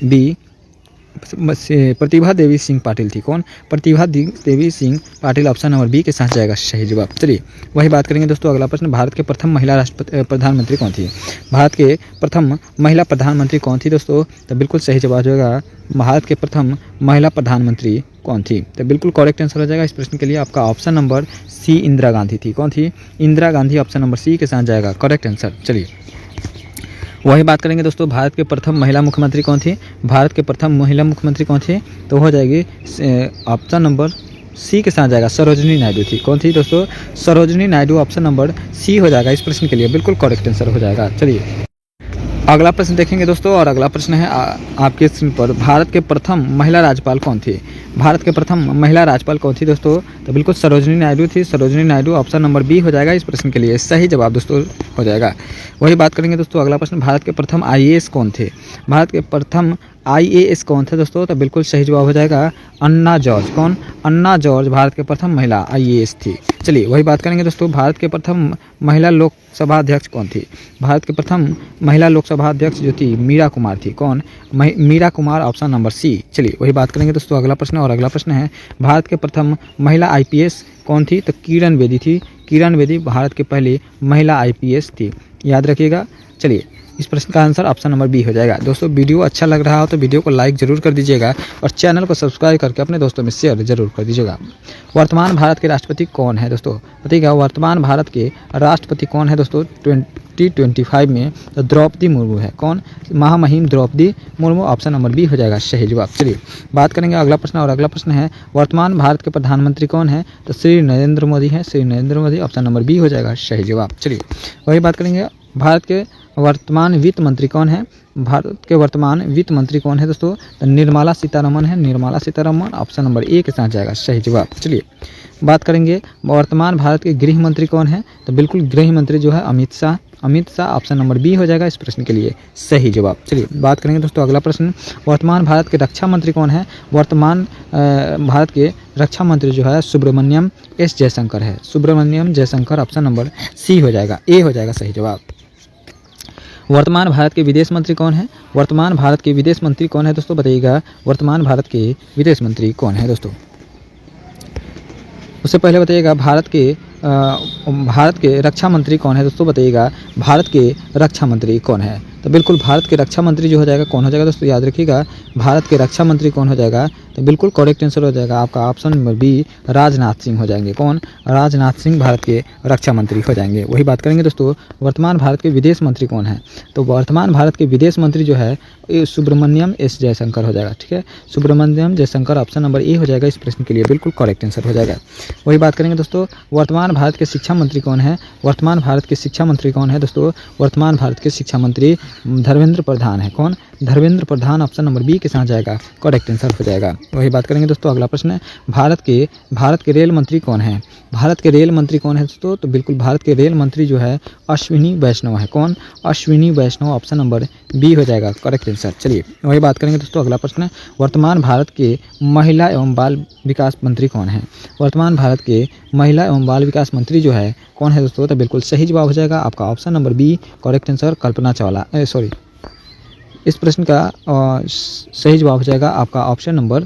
B Pratibha Devi Singh Patil थी। कौन? Pratibha Devi Singh Patil option number B के साथ जाएगा सही जवाब। चलिए वही बात करेंगे दोस्तों अगला प्रश्न, भारत के प्रथम महिला प्रधानमंत्री कौन थी? भारत के प्रथम महिला प्रधानमंत्री कौन थी दोस्तों? तो बिल्कुल सही जवाब हो जाएगा भारत के प्रथम महिला प्रधानमंत्री कौन थी? तो बिल्कुल करेक्ट आंसर हो जाएगा इस प्रश्न के लिए आपका option number C Indira Gandhi थी। कौन थी? Indira Gandhi option number C के साथ जाएगा करेक्ट आंसर। चलिए वही बात करेंगे दोस्तों, भारत के प्रथम महिला मुख्यमंत्री कौन थी? भारत के प्रथम महिला मुख्यमंत्री कौन थी? तो हो जाएगी ऑप्शन नंबर सी के साथ जाएगा सरोजिनी नायडू थी। कौन थी दोस्तों? Sarojini Naidu option number C हो जाएगा इस प्रश्न के लिए, बिल्कुल करेक्ट आंसर हो जाएगा। चलिए अगला प्रश्न देखेंगे दोस्तों। और अगला प्रश्न है आपके स्क्रीन पर, भारत के प्रथम महिला राज्यपाल कौन थी? भारत के प्रथम महिला राज्यपाल कौन थी दोस्तों? तो बिल्कुल सरोजिनी नायडू थी। Sarojini Naidu option number B हो जाएगा इस प्रश्न के लिए, सही जवाब दोस्तों हो जाएगा। वही बात करेंगे दोस्तों अगला प्रश्न, भारत के प्रथम IAS कौन थे? भारत के प्रथम IAS कौन थे दोस्तों? तो बिल्कुल सही जवाब हो जाएगा अन्ना जॉर्ज। कौन? अन्ना जॉर्ज भारत के प्रथम महिला IAS थी। चलिए वही बात करेंगे दोस्तों, भारत के प्रथम महिला लोकसभा अध्यक्ष कौन थी? भारत के प्रथम महिला लोकसभा अध्यक्ष जो थी मीरा कुमार थी। कौन? Meera Kumar option number C. चलिए वही बात करेंगे दोस्तों अगला प्रश्न। और अगला प्रश्न है, भारत के प्रथम महिला IPS कौन थी? तो किरण बेदी थी। किरण बेदी भारत के पहले महिला IPS थी, याद रखिएगा। चलिए इस प्रश्न का आंसर ऑप्शन नंबर बी हो जाएगा। दोस्तों वीडियो अच्छा लग रहा हो तो वीडियो को लाइक जरूर कर दीजिएगा और चैनल को सब्सक्राइब करके अपने दोस्तों में शेयर जरूर कर दीजिएगा। वर्तमान भारत के राष्ट्रपति कौन है दोस्तों? बताइएगा वर्तमान भारत के राष्ट्रपति कौन है दोस्तों 2025 में? तो द्रौपदी मुर्मू है। कौन? महामहिम Droupadi Murmu option number B हो जाएगा सही जवाब। चलिए बात करेंगे अगला प्रश्न। और अगला प्रश्न है, वर्तमान भारत के प्रधानमंत्री कौन है? तो श्री नरेंद्र मोदी है। Shri Narendra Modi option number B हो जाएगा सही जवाब। चलिए वही बात करेंगे, भारत के वर्तमान वित्त मंत्री कौन है? भारत के वर्तमान वित्त मंत्री कौन है दोस्तों? तो निर्मला सीतारमण है। Nirmala Sitharaman option number A के साथ जाएगा सही जवाब। चलिए बात करेंगे वर्तमान भारत के गृह मंत्री कौन है? तो बिल्कुल गृह मंत्री जो है Amit Shah. Amit Shah option number B हो जाएगा इस प्रश्न के लिए सही जवाब। चलिए बात करेंगे दोस्तों अगला प्रश्न, वर्तमान भारत के रक्षा मंत्री कौन है? वर्तमान भारत के रक्षा मंत्री जो है सुब्रमण्यम एस जयशंकर है। Subrahmanyam Jaishankar option number C हो जाएगा, ए हो जाएगा सही जवाब। वर्तमान भारत के विदेश मंत्री कौन है? वर्तमान भारत के विदेश मंत्री कौन है दोस्तों? बताइएगा वर्तमान भारत के विदेश मंत्री कौन है दोस्तों? उससे पहले बताइएगा भारत के रक्षा मंत्री कौन है दोस्तों? बताइएगा भारत के रक्षा मंत्री कौन है? तो बिल्कुल भारत के रक्षा मंत्री जो हो जाएगा कौन हो जाएगा दोस्तों? याद रखिएगा भारत के रक्षा मंत्री कौन हो जाएगा? तो बिल्कुल करेक्ट आंसर हो जाएगा आपका option number B, Rajnath Singh हो जाएंगे। कौन? राजनाथ सिंह भारत के रक्षा मंत्री हो जाएंगे। वही बात करेंगे दोस्तों, वर्तमान भारत के विदेश मंत्री कौन है? तो वर्तमान भारत के विदेश मंत्री जो है ये सुब्रमण्यम एस जयशंकर हो जाएगा। ठीक है, Subrahmanyam Jaishankar option number A हो जाएगा इस प्रश्न के लिए, बिल्कुल करेक्ट आंसर हो जाएगा। वही बात करेंगे दोस्तों, वर्तमान भारत के शिक्षा मंत्री कौन है? वर्तमान भारत के शिक्षा मंत्री कौन है दोस्तों? वर्तमान भारत के शिक्षा मंत्री धर्मेंद्र प्रधान है। कौन? Dharmendra Pradhan option number B के साथ जाएगा, करेक्ट आंसर हो जाएगा। वही बात करेंगे दोस्तों, अगला प्रश्न है, भारत के रेल मंत्री कौन है? भारत के रेल मंत्री कौन है दोस्तों? तो बिल्कुल भारत के रेल मंत्री जो है अश्विनी वैष्णव है। कौन? अश्विनी वैष्णव ऑप्शन नंबर बी हो जाएगा, करेक्ट आंसर। चलिए वही बात करेंगे दोस्तों, अगला प्रश्न है, वर्तमान भारत के महिला एवं बाल विकास मंत्री कौन है? वर्तमान भारत के महिला एवं बाल विकास मंत्री जो है कौन है दोस्तों? तो बिल्कुल सही जवाब हो जाएगा आपका option number B, correct answer, Kalpana Chawla. इस प्रश्न का सही जवाब हो जाएगा आपका ऑप्शन नंबर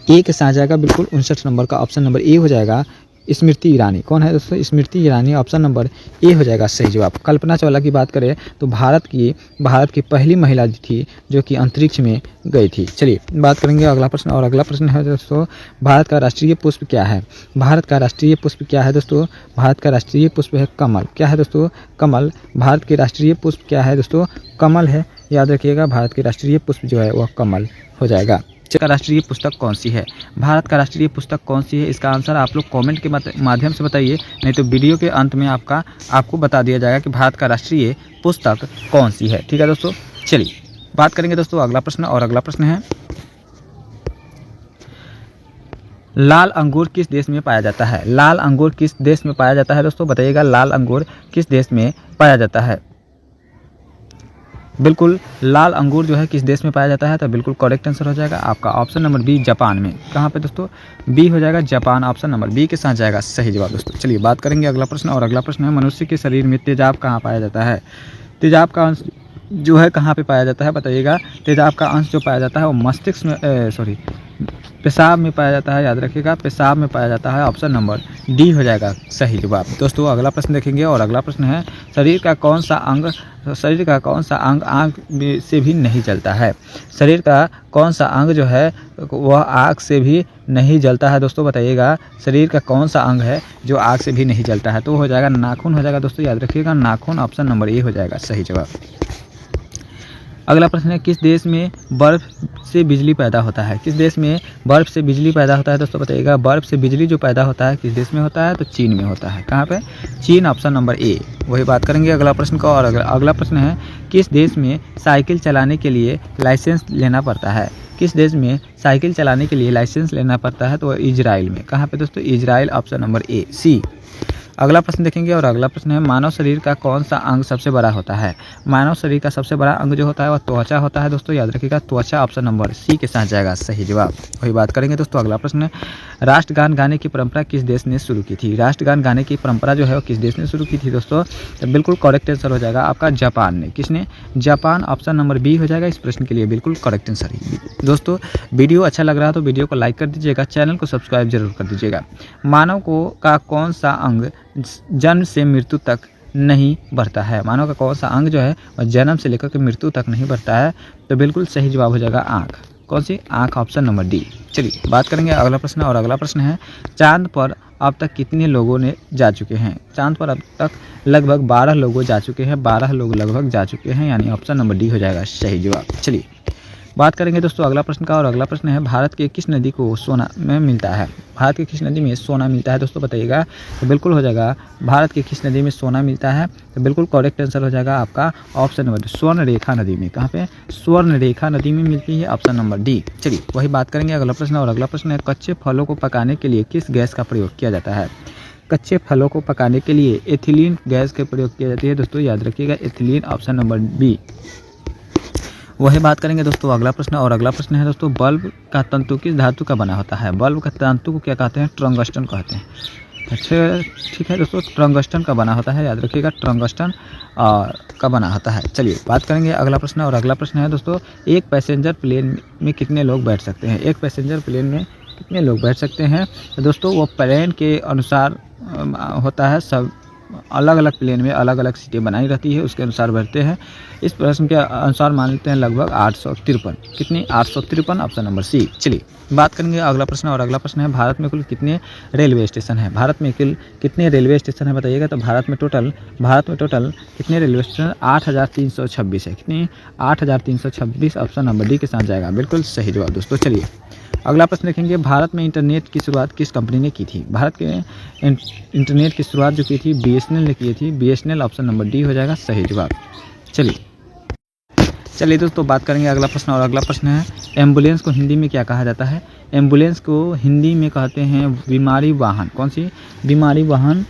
ए के साथ जाएगा, बिल्कुल 59 नंबर का ऑप्शन नंबर ए हो जाएगा, स्मृति ईरानी। कौन है दोस्तों? Smriti Irani option number A हो जाएगा सही जवाब। कल्पना चावला की बात करें तो भारत की पहली महिला थी जो कि अंतरिक्ष में गई थी। चलिए बात करेंगे अगला प्रश्न, और अगला प्रश्न है दोस्तों, भारत का राष्ट्रीय पुष्प क्या है? भारत का राष्ट्रीय पुष्प क्या है दोस्तों? भारत का राष्ट्रीय पुष्प है कमल। क्या है दोस्तों? कमल। भारत के राष्ट्रीय पुष्प क्या है दोस्तों? कमल है, याद रखिएगा, भारत के राष्ट्रीय पुष्प जो है वह कमल हो जाएगा। का राष्ट्रीय पुस्तक कौन सी है? भारत का राष्ट्रीय पुस्तक कौन सी है? इसका आंसर आप लोग कमेंट के माध्यम से बताइए, नहीं तो वीडियो के अंत में आपको बता दिया जाएगा कि भारत का राष्ट्रीय पुस्तक कौन सी है। ठीक है दोस्तों, चलिए बात करेंगे दोस्तों अगला प्रश्न, और अगला प्रश्न है, लाल अंगूर किस देश में पाया जाता है? लाल अंगूर किस देश में पाया जाता है दोस्तों? बताइएगा, लाल अंगूर किस देश में पाया जाता है? बिल्कुल लाल अंगूर जो है किस देश में पाया जाता है? तो बिल्कुल करेक्ट आंसर हो जाएगा आपका ऑप्शन नंबर बी, जापान में। कहाँ पे दोस्तों? बी हो जाएगा, जापान ऑप्शन नंबर बी के साथ जाएगा सही जवाब दोस्तों। चलिए बात करेंगे अगला प्रश्न, और अगला प्रश्न है, मनुष्य के शरीर में तेजाब कहाँ पाया जाता है? तेजाब का अंश जो है कहाँ पे पाया जाता है? बताइएगा, तेजाब का अंश जो पाया जाता है वो मस्तिष्क में पेशाब में पाया जाता है, याद रखिएगा, पेशाब में पाया जाता है, ऑप्शन नंबर डी हो जाएगा सही जवाब दोस्तों। अगला प्रश्न देखेंगे, और अगला प्रश्न है, शरीर का कौन सा अंग आँख से भी नहीं जलता है? शरीर का कौन सा अंग जो है वह आँख से भी नहीं जलता है दोस्तों? बताइएगा, शरीर का कौन सा अंग है जो आँख से भी नहीं जलता है? तो हो जाएगा नाखून हो जाएगा दोस्तों, याद रखिएगा, नाखून ऑप्शन नंबर ए हो जाएगा सही जवाब। अगला प्रश्न है, किस देश में बर्फ से बिजली पैदा होता है? किस देश में बर्फ से बिजली पैदा होता है दोस्तों? बताइएगा, बर्फ से बिजली जो पैदा होता है किस देश में होता है? तो चीन में होता है। कहाँ पे? चीन ऑप्शन नंबर ए। वही बात करेंगे अगला प्रश्न का, और अगला प्रश्न है, किस देश में साइकिल चलाने के लिए लाइसेंस लेना पड़ता है? किस देश में साइकिल चलाने के लिए लाइसेंस लेना पड़ता है? तो इजराइल में। कहाँ पे दोस्तों? इजराइल ऑप्शन नंबर ए, सी। अगला प्रश्न देखेंगे, और अगला प्रश्न है, मानव शरीर का कौन सा अंग सबसे बड़ा होता है? मानव शरीर का सबसे बड़ा अंग जो होता है वह त्वचा होता है दोस्तों, याद रखिएगा, त्वचा ऑप्शन नंबर सी के साथ जाएगा सही जवाब। वही बात करेंगे दोस्तों, अगला प्रश्न है, राष्ट्रगान गाने की परंपरा किस देश ने शुरू की थी? राष्ट्रगान गाने की परंपरा जो है वो किस देश ने शुरू की थी दोस्तों? तो बिल्कुल करेक्ट आंसर हो जाएगा आपका जापान ने। किसने? जापान ऑप्शन नंबर बी हो जाएगा इस प्रश्न के लिए, बिल्कुल करेक्ट आंसर ही। दोस्तों वीडियो अच्छा लग रहा है तो वीडियो को लाइक कर दीजिएगा, चैनल को सब्सक्राइब जरूर कर दीजिएगा। मानव का कौन सा अंग जन्म से मृत्यु तक नहीं बढ़ता है? मानव का कौन सा अंग जो है और जन्म से लेकर के मृत्यु तक नहीं बढ़ता है? तो बिल्कुल सही जवाब हो जाएगा आँख। कौन सी? आँख ऑप्शन नंबर डी। चलिए बात करेंगे अगला प्रश्न, और अगला प्रश्न है, चांद पर अब तक कितने लोगों ने जा चुके हैं? चांद पर अब तक लगभग 12 लोग जा चुके हैं, 12 लोग लगभग जा चुके हैं, यानी ऑप्शन नंबर डी हो जाएगा सही जवाब। चलिए बात करेंगे दोस्तों अगला प्रश्न का, और अगला प्रश्न है, भारत के किस नदी को सोना में मिलता है? भारत की किस नदी में सोना मिलता है दोस्तों? बताइएगा। तो बिल्कुल हो जाएगा, भारत की किस नदी में सोना मिलता है? तो बिल्कुल करेक्ट आंसर हो जाएगा आपका ऑप्शन नंबर स्वर्ण रेखा नदी में। कहाँ पे? स्वर्ण रेखा नदी में मिलती है, ऑप्शन नंबर डी। चलिए वही बात करेंगे अगला प्रश्न, और अगला प्रश्न है, कच्चे फलों को पकाने के लिए किस गैस का प्रयोग किया जाता है? कच्चे फलों को पकाने के लिए एथिलीन गैस का प्रयोग किया जाती है दोस्तों, याद रखिएगा, एथिलीन ऑप्शन नंबर बी। वही बात करेंगे दोस्तों अगला प्रश्न, और अगला प्रश्न है दोस्तों, बल्ब का तंतु किस धातु का बना होता है? बल्ब का तंतु को क्या कहते हैं? टंगस्टन कहते हैं। अच्छा ठीक है दोस्तों, टंगस्टन का बना होता है, याद रखिएगा, टंगस्टन का बना होता है। चलिए बात करेंगे अगला प्रश्न, और अगला प्रश्न है दोस्तों, एक पैसेंजर प्लेन में कितने लोग बैठ सकते हैं? एक पैसेंजर प्लेन में कितने लोग बैठ सकते हैं? तो दोस्तों वो प्लेन के अनुसार होता है, सब अलग अलग प्लेन में अलग अलग सीटें बनाई रहती है, उसके अनुसार भरते हैं। इस प्रश्न के अनुसार मान लेते हैं लगभग 853। कितनी? 853, ऑप्शन नंबर सी। चलिए बात करेंगे अगला प्रश्न, और अगला प्रश्न है भारत में कुल कितने रेलवे स्टेशन हैं? भारत में कुल कितने रेलवे स्टेशन है बताइएगा। तो भारत में टोटल कितने रेलवे स्टेशन? 8326 है। कितनी? 8326, ऑप्शन नंबर डी के साथ जाएगा बिल्कुल सही जवाब दोस्तों। चलिए अगला प्रश्न देखेंगे, भारत में इंटरनेट की शुरुआत किस कंपनी ने की थी? भारत के इंटरनेट की शुरुआत जो की थी BSNL ने की थी। BSNL, ऑप्शन नंबर डी हो जाएगा सही जवाब। चलिए दोस्तों बात करेंगे अगला प्रश्न, और अगला प्रश्न है एम्बुलेंस को हिंदी में क्या कहा जाता है? एम्बुलेंस को हिंदी में कहते हैं बीमारी वाहन। कौन सी? बीमारी वाहन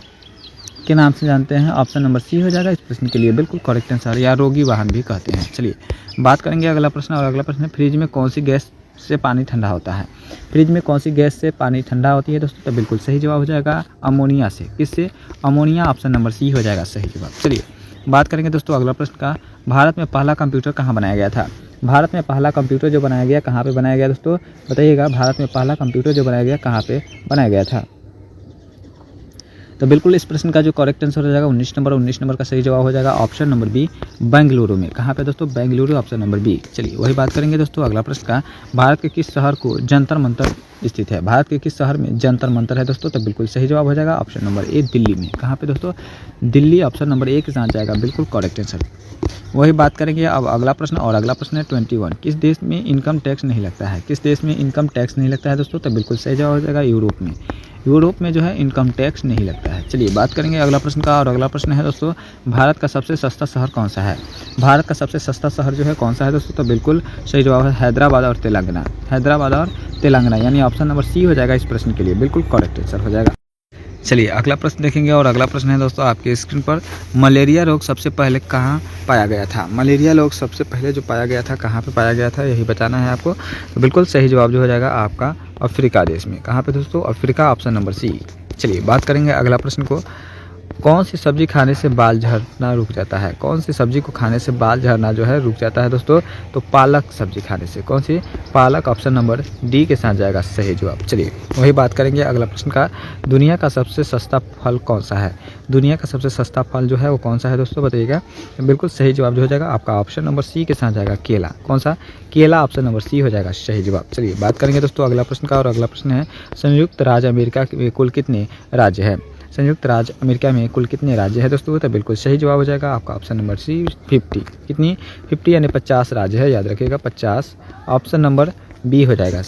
के नाम से जानते हैं, ऑप्शन नंबर सी हो जाएगा इस प्रश्न के लिए बिल्कुल करेक्ट आंसर, या रोगी वाहन भी कहते हैं। चलिए बात करेंगे अगला प्रश्न, और अगला प्रश्न है फ्रिज में कौन सी गैस से पानी ठंडा होता है? फ्रिज में कौन सी गैस से पानी ठंडा होती है दोस्तों? तो बिल्कुल सही जवाब हो जाएगा अमोनिया से। किससे? अमोनिया, ऑप्शन नंबर सी हो जाएगा सही जवाब। चलिए बात करेंगे दोस्तों अगला प्रश्न का, भारत में पहला कंप्यूटर कहाँ बनाया गया था? भारत में पहला कंप्यूटर जो बनाया गया कहाँ पे बनाया गया दोस्तों? बताइएगा, भारत में पहला कंप्यूटर जो बनाया गया कहाँ पे बनाया गया था? तो बिल्कुल इस प्रश्न का जो करेक्ट आंसर हो जाएगा 19 नंबर। 19 नंबर का सही जवाब हो जाएगा ऑप्शन नंबर बी, बेंगलुरु में। कहाँ पे दोस्तों? Bengaluru, option number B. चलिए वही बात करेंगे दोस्तों अगला प्रश्न का, भारत के किस शहर को जंतर मंतर स्थित है? भारत के किस शहर में जंतर मंतर है दोस्तों? तो बिल्कुल सही जवाब हो जाएगा ऑप्शन नंबर ए, दिल्ली में। कहाँ पे दोस्तों? दिल्ली, ऑप्शन नंबर ए के साथ जाएगा बिल्कुल करेक्ट आंसर। वही बात करेंगे अब अगला प्रश्न, और अगला प्रश्न है 21, किस देश में इनकम टैक्स नहीं लगता है? किस देश में इनकम टैक्स नहीं लगता है दोस्तों? तो बिल्कुल सही जवाब हो जाएगा यूरोप में। यूरोप में जो है इनकम टैक्स नहीं लगता है। चलिए बात करेंगे अगला प्रश्न का, और अगला प्रश्न है दोस्तों, भारत का सबसे सस्ता शहर कौन सा है? भारत का सबसे सस्ता शहर जो है कौन सा है दोस्तों? तो बिल्कुल सही जवाब है हैदराबाद और तेलंगाना। हैदराबाद और तेलंगाना, यानी ऑप्शन नंबर सी हो जाएगा इस प्रश्न के लिए बिल्कुल करेक्ट आंसर हो जाएगा। चलिए अगला प्रश्न देखेंगे, और अगला प्रश्न है दोस्तों आपके स्क्रीन पर, मलेरिया रोग सबसे पहले कहाँ पाया गया था? मलेरिया रोग सबसे पहले जो पाया गया था कहाँ पे पाया गया था, यही बताना है आपको। तो बिल्कुल सही जवाब जो हो जाएगा आपका अफ्रीका देश में। कहाँ पे दोस्तों? Africa, option number C. चलिए बात करेंगे अगला प्रश्न को, कौन सी सब्जी खाने से बाल झड़ना रुक जाता है? कौन सी सब्जी को खाने से बाल झड़ना जो है रुक जाता है दोस्तों? तो पालक सब्जी खाने से। कौन सी? पालक, ऑप्शन नंबर डी के साथ जाएगा सही जवाब। चलिए वही बात करेंगे अगला प्रश्न का, दुनिया का सबसे सस्ता फल कौन सा है? दुनिया का सबसे सस्ता फल जो है वो कौन सा है दोस्तों? बताइएगा। बिल्कुल सही जवाब जो हो जाएगा आपका ऑप्शन नंबर सी के साथ जाएगा केला। कौन सा? केला, ऑप्शन नंबर सी हो जाएगा सही जवाब। चलिए बात करेंगे दोस्तों अगला प्रश्न का, और अगला प्रश्न है संयुक्त राज्य अमेरिका में कुल कितने राज्य है? संयुक्त राज्य अमेरिका में कुल कितने राज्य है दोस्तों? तो बिल्कुल सही जवाब हो जाएगा आपका ऑप्शन नंबर सी, 50। कितनी? 50 यानी 50 राज्य है, याद रखिएगा 50, ऑप्शन नंबर बी हो जाएगा।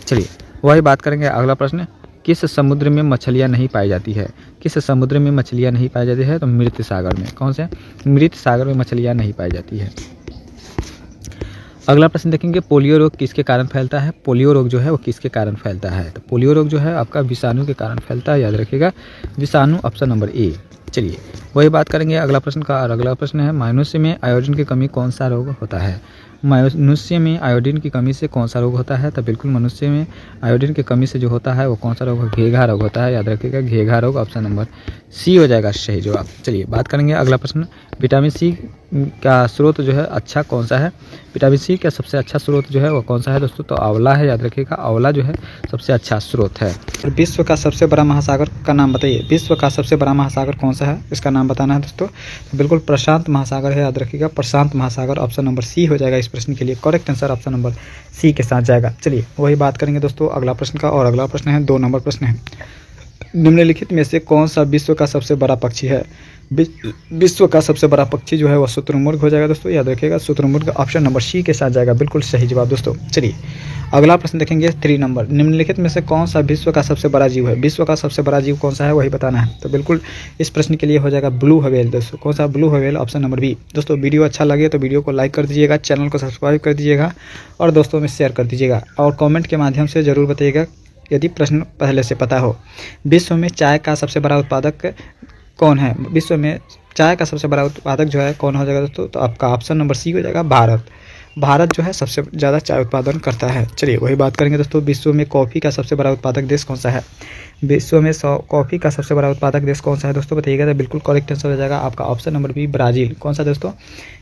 चलिए वही बात करेंगे अगला प्रश्न, किस समुद्र में मछलियाँ नहीं पाई जाती है? किस समुद्र में मछलियाँ नहीं पाई जाती है? तो मृत सागर में। कौन से? मृत सागर में मछलियाँ नहीं पाई जाती है। अगला प्रश्न देखेंगे, पोलियो रोग किसके कारण फैलता है? पोलियो रोग जो है वो किसके कारण फैलता है? तो पोलियो रोग जो है आपका विषाणु के कारण फैलता है, याद रखिएगा विषाणु, ऑप्शन नंबर ए। चलिए वही बात करेंगे अगला प्रश्न का, और अगला प्रश्न है मनुष्य में आयोडीन की कमी कौन सा रोग होता है? मनुष्य में आयोडीन की कमी से कौन सा रोग होता है? तो बिल्कुल मनुष्य में आयोडीन की कमी से जो होता है वो कौन सा रोग? घेघा रोग होता है, याद रखिएगा घेघा रोग, ऑप्शन नंबर सी हो जाएगा सही जवाब। चलिए बात करेंगे अगला प्रश्न, विटामिन सी का स्रोत जो है अच्छा कौन सा है? विटामिन सी का सबसे अच्छा स्रोत जो है वो कौन सा है दोस्तों? तो आंवला है, याद रखिएगा आंवला जो है सबसे अच्छा स्रोत है। विश्व का सबसे बड़ा महासागर का नाम बताइए। विश्व का सबसे बड़ा महासागर कौन सा है, इसका नाम बताना है दोस्तों। तो बिल्कुल प्रशांत महासागर है, याद रखिएगा प्रशांत महासागर, ऑप्शन नंबर सी हो जाएगा इस प्रश्न के लिए correct answer, option number C के साथ जाएगा। चलिए वही बात करेंगे दोस्तों अगला प्रश्न का, और अगला प्रश्न है 2 नंबर प्रश्न है, निम्नलिखित में से कौन सा विश्व का सबसे बड़ा पक्षी है? विश्व का सबसे बड़ा पक्षी जो है वो शुतुरमुर्ग हो जाएगा दोस्तों, याद रखिएगा शुतुरमुर्ग, ऑप्शन नंबर सी के साथ जाएगा बिल्कुल सही जवाब दोस्तों। चलिए अगला प्रश्न देखेंगे 3 नंबर, निम्नलिखित में से कौन सा विश्व का सबसे बड़ा जीव है? विश्व का सबसे बड़ा जीव कौन सा है वही बताना है। तो बिल्कुल इस प्रश्न के लिए हो जाएगा ब्लू व्हेल दोस्तों। कौन सा? Blue whale, option number B. दोस्तों वीडियो अच्छा लगे तो वीडियो को लाइक कर दीजिएगा, चैनल को सब्सक्राइब कर दीजिएगा और दोस्तों में शेयर कर दीजिएगा, और कॉमेंट के माध्यम से ज़रूर बताइएगा यदि प्रश्न पहले से पता हो। विश्व में चाय का सबसे बड़ा उत्पादक कौन है? विश्व में चाय का सबसे बड़ा उत्पादक जो है कौन हो जाएगा दोस्तों? तो आपका ऑप्शन नंबर सी हो जाएगा भारत। भारत जो है सबसे ज़्यादा चाय उत्पादन करता है। चलिए वही बात करेंगे दोस्तों, विश्व में कॉफ़ी का सबसे बड़ा उत्पादक देश कौन सा है? विश्व में कॉफ़ी का सबसे बड़ा उत्पादक देश कौन सा है दोस्तों, बताइएगा। तो बिल्कुल करेक्ट आंसर हो जाएगा आपका ऑप्शन नंबर बी, ब्राज़ील। कौन सा दोस्तों?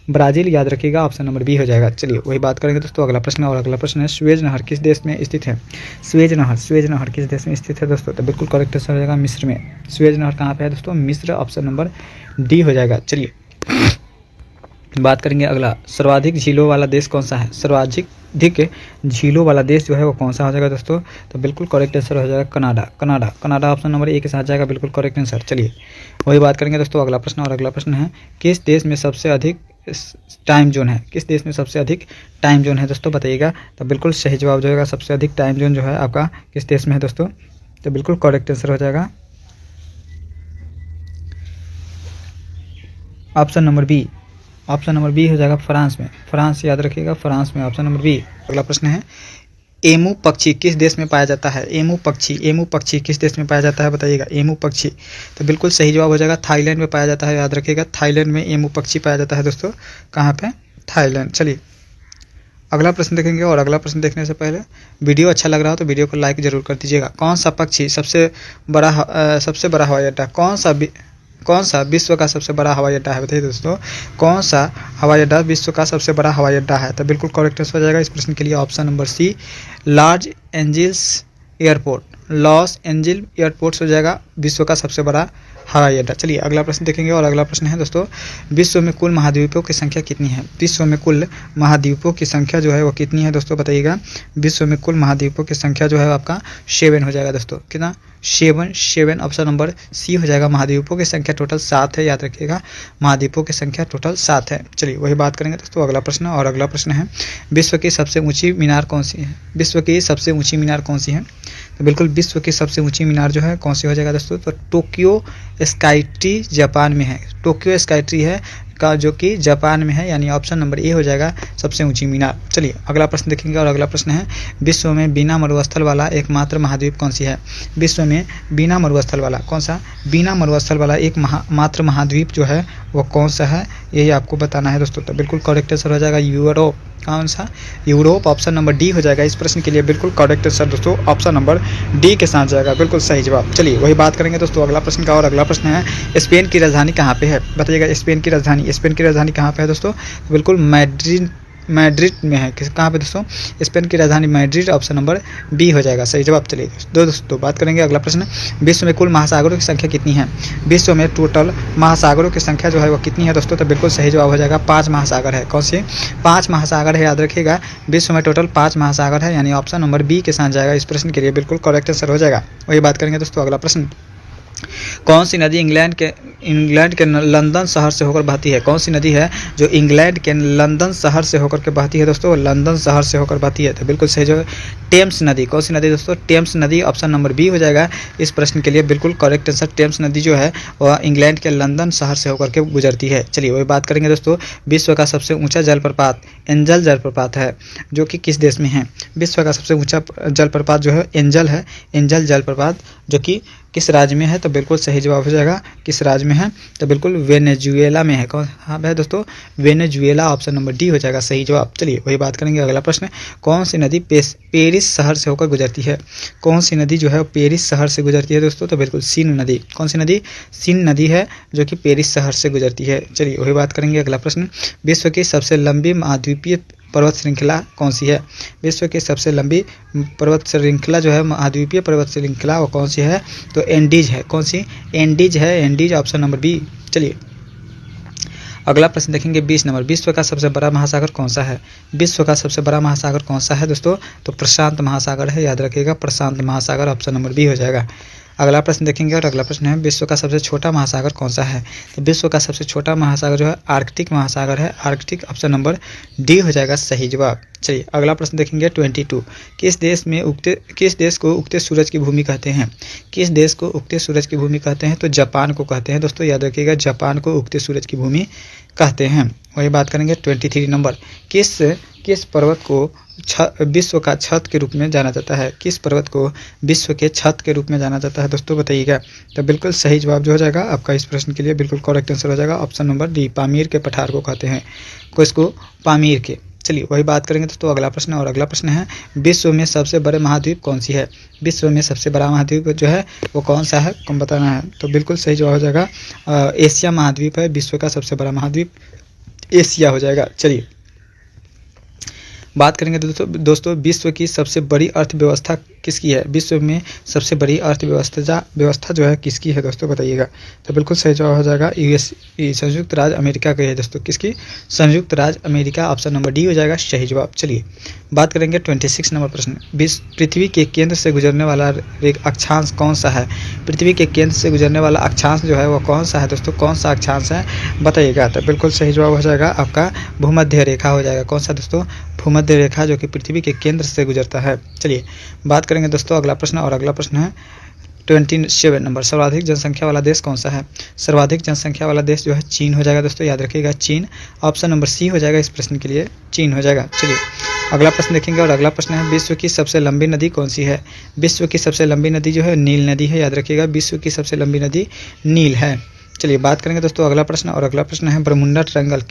ब्राज़ील, याद रखिएगा, ऑप्शन नंबर बी हो जाएगा। चलिए वही बात करेंगे दोस्तों, अगला प्रश्न, और अगला प्रश्न है स्वेज नहर किस देश में स्थित है? स्वेज नहर किस देश में स्थित है दोस्तों? तो बिल्कुल करेक्ट आंसर हो जाएगा मिस्र में। स्वेज नहर कहाँ पे है दोस्तों? मिस्र, ऑप्शन नंबर डी हो जाएगा। चलिए बात करेंगे अगला, सर्वाधिक झीलों वाला देश कौन सा है? सर्वाधिक झीलों वाला देश जो है वो कौन सा हो जाएगा दोस्तों? तो बिल्कुल करेक्ट आंसर हो जाएगा कनाडा ऑप्शन नंबर ए के साथ जाएगा, बिल्कुल करेक्ट आंसर। चलिए वही बात करेंगे दोस्तों, अगला प्रश्न, और अगला प्रश्न है किस देश में सबसे अधिक टाइम जोन है? किस देश में सबसे अधिक टाइम जोन है दोस्तों, बताइएगा। तो बिल्कुल सही जवाब जो होगा, सबसे अधिक टाइम जोन जो है आपका किस देश में है दोस्तों? तो बिल्कुल करेक्ट आंसर हो जाएगा ऑप्शन नंबर बी हो जाएगा, फ्रांस में। फ्रांस, याद रखिएगा, फ्रांस में, ऑप्शन नंबर बी। अगला प्रश्न है एमू पक्षी किस देश में पाया जाता है? एमू पक्षी किस देश में पाया जाता है, बताइएगा। एमू पक्षी, तो बिल्कुल सही जवाब हो जाएगा, थाईलैंड में पाया जाता है, याद रखिएगा, थाईलैंड में एमू पक्षी पाया जाता है दोस्तों। कहाँ पे? थाईलैंड। चलिए अगला प्रश्न देखेंगे, और अगला प्रश्न देखने से पहले वीडियो अच्छा लग रहा हो तो वीडियो को लाइक जरूर कर दीजिएगा। कौन सा पक्षी सबसे बड़ा हवाई अड्डा, कौन सा विश्व का सबसे बड़ा हवाई अड्डा है, बताइए दोस्तों। कौन सा हवाई अड्डा विश्व का सबसे बड़ा हवाई अड्डा है? तो बिल्कुल करेक्ट आंसर हो जाएगा इस प्रश्न के लिए option number C, Los Angeles airport हो जाएगा विश्व का सबसे बड़ा हवाई अड्डा। चलिए अगला प्रश्न देखेंगे, और अगला प्रश्न है दोस्तों, विश्व में कुल महाद्वीपों की संख्या कितनी है? विश्व में कुल महाद्वीपों की संख्या जो है वो कितनी है दोस्तों, बताइएगा। विश्व में कुल महाद्वीपों की संख्या जो है आपका 7 हो जाएगा दोस्तों। कितना? 7, ऑप्शन नंबर सी हो जाएगा। महाद्वीपों की संख्या टोटल 7 है, याद रखिएगा, महाद्वीपों की संख्या टोटल 7 है। चलिए वही बात करेंगे दोस्तों, अगला प्रश्न, और अगला प्रश्न है विश्व की सबसे ऊंची मीनार कौन सी है? विश्व की सबसे ऊंची मीनार कौन सी है? तो बिल्कुल विश्व की सबसे ऊंची मीनार जो है कौन सी हो जाएगा दोस्तों? तो टोक्यो स्काईट्री जापान में है। टोक्यो स्काईट्री है का जो कि जापान में है, यानी ऑप्शन नंबर ए हो जाएगा सबसे ऊंची मीनार। चलिए अगला प्रश्न देखेंगे, और अगला प्रश्न है विश्व में बिना मरुस्थल वाला एकमात्र महाद्वीप कौन सी है? विश्व में बिना मरुस्थल वाला, कौन सा बिना मरुस्थल वाला एक मात्र महाद्वीप जो है वो कौन सा है, यही आपको बताना है दोस्तों। तो बिल्कुल करेक्ट आंसर हो जाएगा यूरोप। कौन सा? यूरोप, ऑप्शन नंबर डी हो जाएगा इस प्रश्न के लिए, बिल्कुल करेक्ट आंसर दोस्तों, ऑप्शन नंबर डी के साथ जाएगा, बिल्कुल सही जवाब। चलिए वही बात करेंगे दोस्तों अगला प्रश्न का, और अगला प्रश्न है स्पेन की राजधानी कहाँ पे है, बताइएगा। स्पेन की राजधानी कहाँ पे है दोस्तों? बिल्कुल मैड्रिड में है। कहाँ पे दोस्तों? स्पेन की राजधानी मैड्रिड, ऑप्शन नंबर बी हो जाएगा सही जवाब। चलिए दोस्तों बात करेंगे अगला प्रश्न, विश्व में कुल महासागरों की संख्या कितनी है? विश्व में टोटल महासागरों की संख्या जो है वो कितनी है दोस्तों? तो बिल्कुल सही जवाब हो जाएगा 5 महासागर है। कौन से? 5 महासागर है, याद रखिएगा, विश्व में टोटल 5 महासागर है, यानी ऑप्शन नंबर बी के साथ जाएगा इस प्रश्न के लिए, बिल्कुल करेक्ट आंसर हो जाएगा। वही बात करेंगे दोस्तों अगला प्रश्न, कौन सी नदी इंग्लैंड के लंदन शहर से होकर बहती है? कौन सी नदी है जो इंग्लैंड के लंदन शहर से होकर के बहती है दोस्तों? लंदन शहर से होकर बहती है, तो बिल्कुल सही जो टेम्स नदी। कौन सी नदी दोस्तों? टेम्स नदी, ऑप्शन नंबर बी हो जाएगा इस प्रश्न के लिए, बिल्कुल करेक्ट आंसर। टेम्स नदी जो है वह इंग्लैंड के लंदन शहर से होकर के गुजरती है। चलिए वही बात करेंगे दोस्तों, विश्व का सबसे ऊंचा जलप्रपात एंजल जलप्रपात है, जो कि किस देश में है? विश्व का सबसे ऊंचा जलप्रपात जो है एंजल जलप्रपात, जो कि किस राज्य में है? तो बिल्कुल सही जवाब हो जाएगा किस राज्य में है? तो बिल्कुल वेनेजुएला में है। कहाँ है दोस्तों? वेनेजुएला, ऑप्शन नंबर डी हो जाएगा सही जवाब। चलिए वही बात करेंगे अगला प्रश्न, कौन सी नदी पेरिस शहर से होकर गुजरती है? कौन सी नदी जो है पेरिस शहर से गुजरती है दोस्तों? तो बिल्कुल सीन नदी। कौन सी नदी? सीन नदी है, जो कि पेरिस शहर से गुजरती है। चलिए वही बात करेंगे अगला प्रश्न, विश्व की सबसे लंबी महाद्वीपीय पर्वत श्रृंखला कौन सी है? विश्व की सबसे लंबी पर्वत श्रृंखला जो है महाद्वीपीय पर्वत श्रृंखला वो कौन सी है? तो एंडीज है। कौन सी? एंडीज है, एंडीज, ऑप्शन नंबर बी। चलिए अगला प्रश्न देखेंगे 20 नंबर, विश्व का सबसे बड़ा महासागर कौन सा है? विश्व का सबसे बड़ा महासागर कौन सा है दोस्तों? तो प्रशांत महासागर है, याद रखिएगा, प्रशांत महासागर, ऑप्शन नंबर बी हो जाएगा। अगला प्रश्न देखेंगे, और अगला प्रश्न है विश्व का सबसे छोटा महासागर कौन सा है? तो विश्व का सबसे छोटा महासागर जो है आर्कटिक महासागर है, आर्कटिक, ऑप्शन नंबर डी हो जाएगा सही जवाब। चलिए अगला प्रश्न देखेंगे 22, किस देश को उगते सूरज की भूमि कहते हैं? किस देश को उगते सूरज की भूमि कहते हैं? तो जापान को कहते हैं दोस्तों, याद रखिएगा, जापान को उगते सूरज की भूमि कहते हैं। वही बात करेंगे 23 नंबर, किस पर्वत को विश्व का छत के रूप में जाना जाता है? किस पर्वत को विश्व के छत के रूप में जाना जाता है दोस्तों, बताइएगा। तो बिल्कुल सही जवाब जो हो जाएगा आपका इस प्रश्न के लिए, बिल्कुल करेक्ट आंसर हो जाएगा ऑप्शन नंबर डी, पामीर के पठार को कहते हैं। किसको? पामीर के। चलिए वही बात करेंगे दोस्तों अगला प्रश्न, और अगला प्रश्न है विश्व में सबसे बड़े महाद्वीप कौन सी है। विश्व में सबसे बड़ा महाद्वीप जो है वो कौन सा है, कौन बताना है। तो बिल्कुल सही जवाब हो जाएगा एशिया महाद्वीप है। विश्व का सबसे बड़ा महाद्वीप एशिया हो जाएगा। चलिए बात करेंगे दोस्तों विश्व की सबसे बड़ी अर्थव्यवस्था किसकी है। विश्व में सबसे बड़ी अर्थव्यवस्था जो है किसकी है दोस्तों बताइएगा। तो बिल्कुल सही जवाब हो जाएगा संयुक्त राज्य अमेरिका की है दोस्तों। किसकी, संयुक्त राज्य अमेरिका, ऑप्शन नंबर डी हो जाएगा सही जवाब। चलिए बात करेंगे 26 नंबर प्रश्न, पृथ्वी के केंद्र से गुजरने वाला अक्षांश कौन सा है। पृथ्वी के केंद्र से गुजरने वाला अक्षांश जो है वो कौन सा है दोस्तों, कौन सा अक्षांश है बताइएगा। तो बिल्कुल सही जवाब हो जाएगा आपका भूमध्य रेखा हो जाएगा। कौन सा दोस्तों, भूमध्य रेखा, जो कि पृथ्वी के केंद्र से गुजरता है। चलिए बात करेंगे दोस्तों अगला प्रश्न, और अगला प्रश्न है 27 नंबर, सर्वाधिक जनसंख्या वाला देश कौन सा है। सर्वाधिक जनसंख्या वाला देश जो है चीन हो जाएगा दोस्तों, याद रखिएगा चीन, ऑप्शन नंबर सी हो जाएगा इस प्रश्न के लिए, चीन हो जाएगा। चलिए अगला प्रश्न देखेंगे, और अगला प्रश्न है विश्व की सबसे लंबी नदी कौन सी है। विश्व की सबसे लंबी नदी जो है नील नदी है, याद रखिएगा विश्व की सबसे लंबी नदी नील है। चलिए बात करेंगे दोस्तों अगला प्रश्न, और अगला प्रश्न है बरमुंडा ट्रायंगल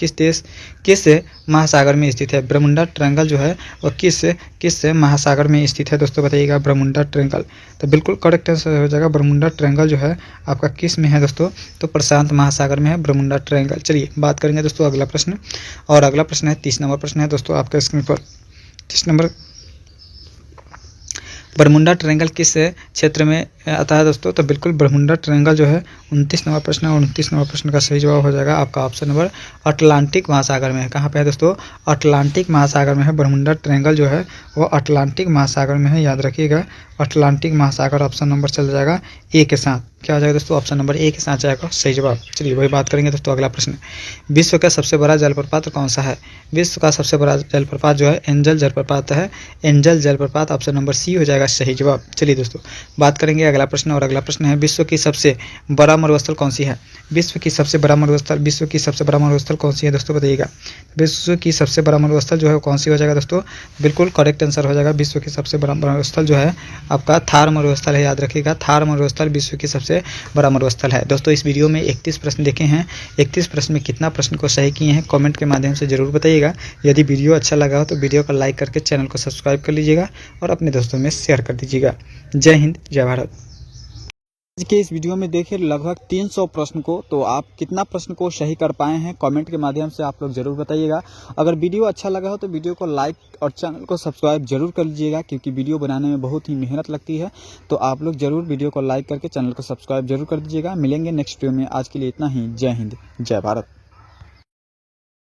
किस महासागर में स्थित है। बरमुंडा ट्रायंगल जो है वो किस महासागर में स्थित है दोस्तों बताइएगा, बरमुंडा ट्रायंगल। तो बिल्कुल करेक्ट आंसर हो जाएगा बरमुंडा ट्रायंगल जो है आपका किस में है दोस्तों, तो प्रशांत महासागर में है बरमुंडा ट्रायंगल। चलिए बात करेंगे दोस्तों अगला प्रश्न, और अगला प्रश्न है 30 नंबर प्रश्न है दोस्तों आपके स्क्रीन पर। 30 नंबर, बरमुंडा ट्रायंगल किस क्षेत्र में आता है दोस्तों। तो बिल्कुल बरमुंडा ट्रायंगल जो है 29 नंबर प्रश्न है, और 29 नंबर प्रश्न का सही जवाब हो जाएगा आपका ऑप्शन नंबर अटलांटिक महासागर में है। कहाँ पे है दोस्तों, अटलांटिक महासागर में है। बरमुंडा ट्रायंगल जो है वो अटलांटिक महासागर में है, याद रखिएगा अटलांटिक महासागर, ऑप्शन नंबर चल जाएगा ए के साथ। क्या हो जाएगा दोस्तों, ऑप्शन नंबर ए के साथ जाएगा सही जवाब। चलिए वही बात करेंगे दोस्तों अगला प्रश्न, विश्व का सबसे बड़ा जलप्रपात कौन सा है। विश्व का सबसे बड़ा जलप्रपात जो है एंजल जलप्रपात है, एंजल जलप्रपात, ऑप्शन नंबर सी हो जाएगा सही जवाब। चलिए दोस्तों बात करेंगे अगला प्रश्न, और अगला प्रश्न है विश्व की सबसे बड़ा मरुस्थल कौन सी है। विश्व की सबसे बड़ा मरुस्थल कौन सी है दोस्तों बताइएगा। विश्व की सबसे बड़ा मरुस्थल जो है कौन सी हो जाएगा दोस्तों, बिल्कुल करेक्ट आंसर हो जाएगा विश्व की सबसे बड़ा मरुस्थल जो है आपका थार मरुस्थल है, याद रखिएगा थार मरुस्थल विश्व की सबसे बड़ा मरुस्थल है। दोस्तों इस वीडियो में 31 प्रश्न देखे हैं, 31 प्रश्न में कितना प्रश्न को सही किए हैं कमेंट के माध्यम से जरूर बताइएगा। यदि वीडियो अच्छा लगा हो तो वीडियो को लाइक करके चैनल को सब्सक्राइब कर लीजिएगा और अपने दोस्तों में शेयर कर दीजिएगा। जय हिंद, जय भारत। आज के इस वीडियो में देखे लगभग 300 प्रश्न को, तो आप कितना प्रश्न को सही कर पाए हैं कमेंट के माध्यम से आप लोग जरूर बताइएगा। अगर वीडियो अच्छा लगा हो तो वीडियो को लाइक और चैनल को सब्सक्राइब जरूर कर लीजिएगा, क्योंकि वीडियो बनाने में बहुत ही मेहनत लगती है। तो आप लोग जरूर वीडियो को लाइक करके चैनल को सब्सक्राइब जरूर कर दीजिएगा। मिलेंगे नेक्स्ट वीडियो में, आज के लिए इतना ही। जय हिंद, जय भारत।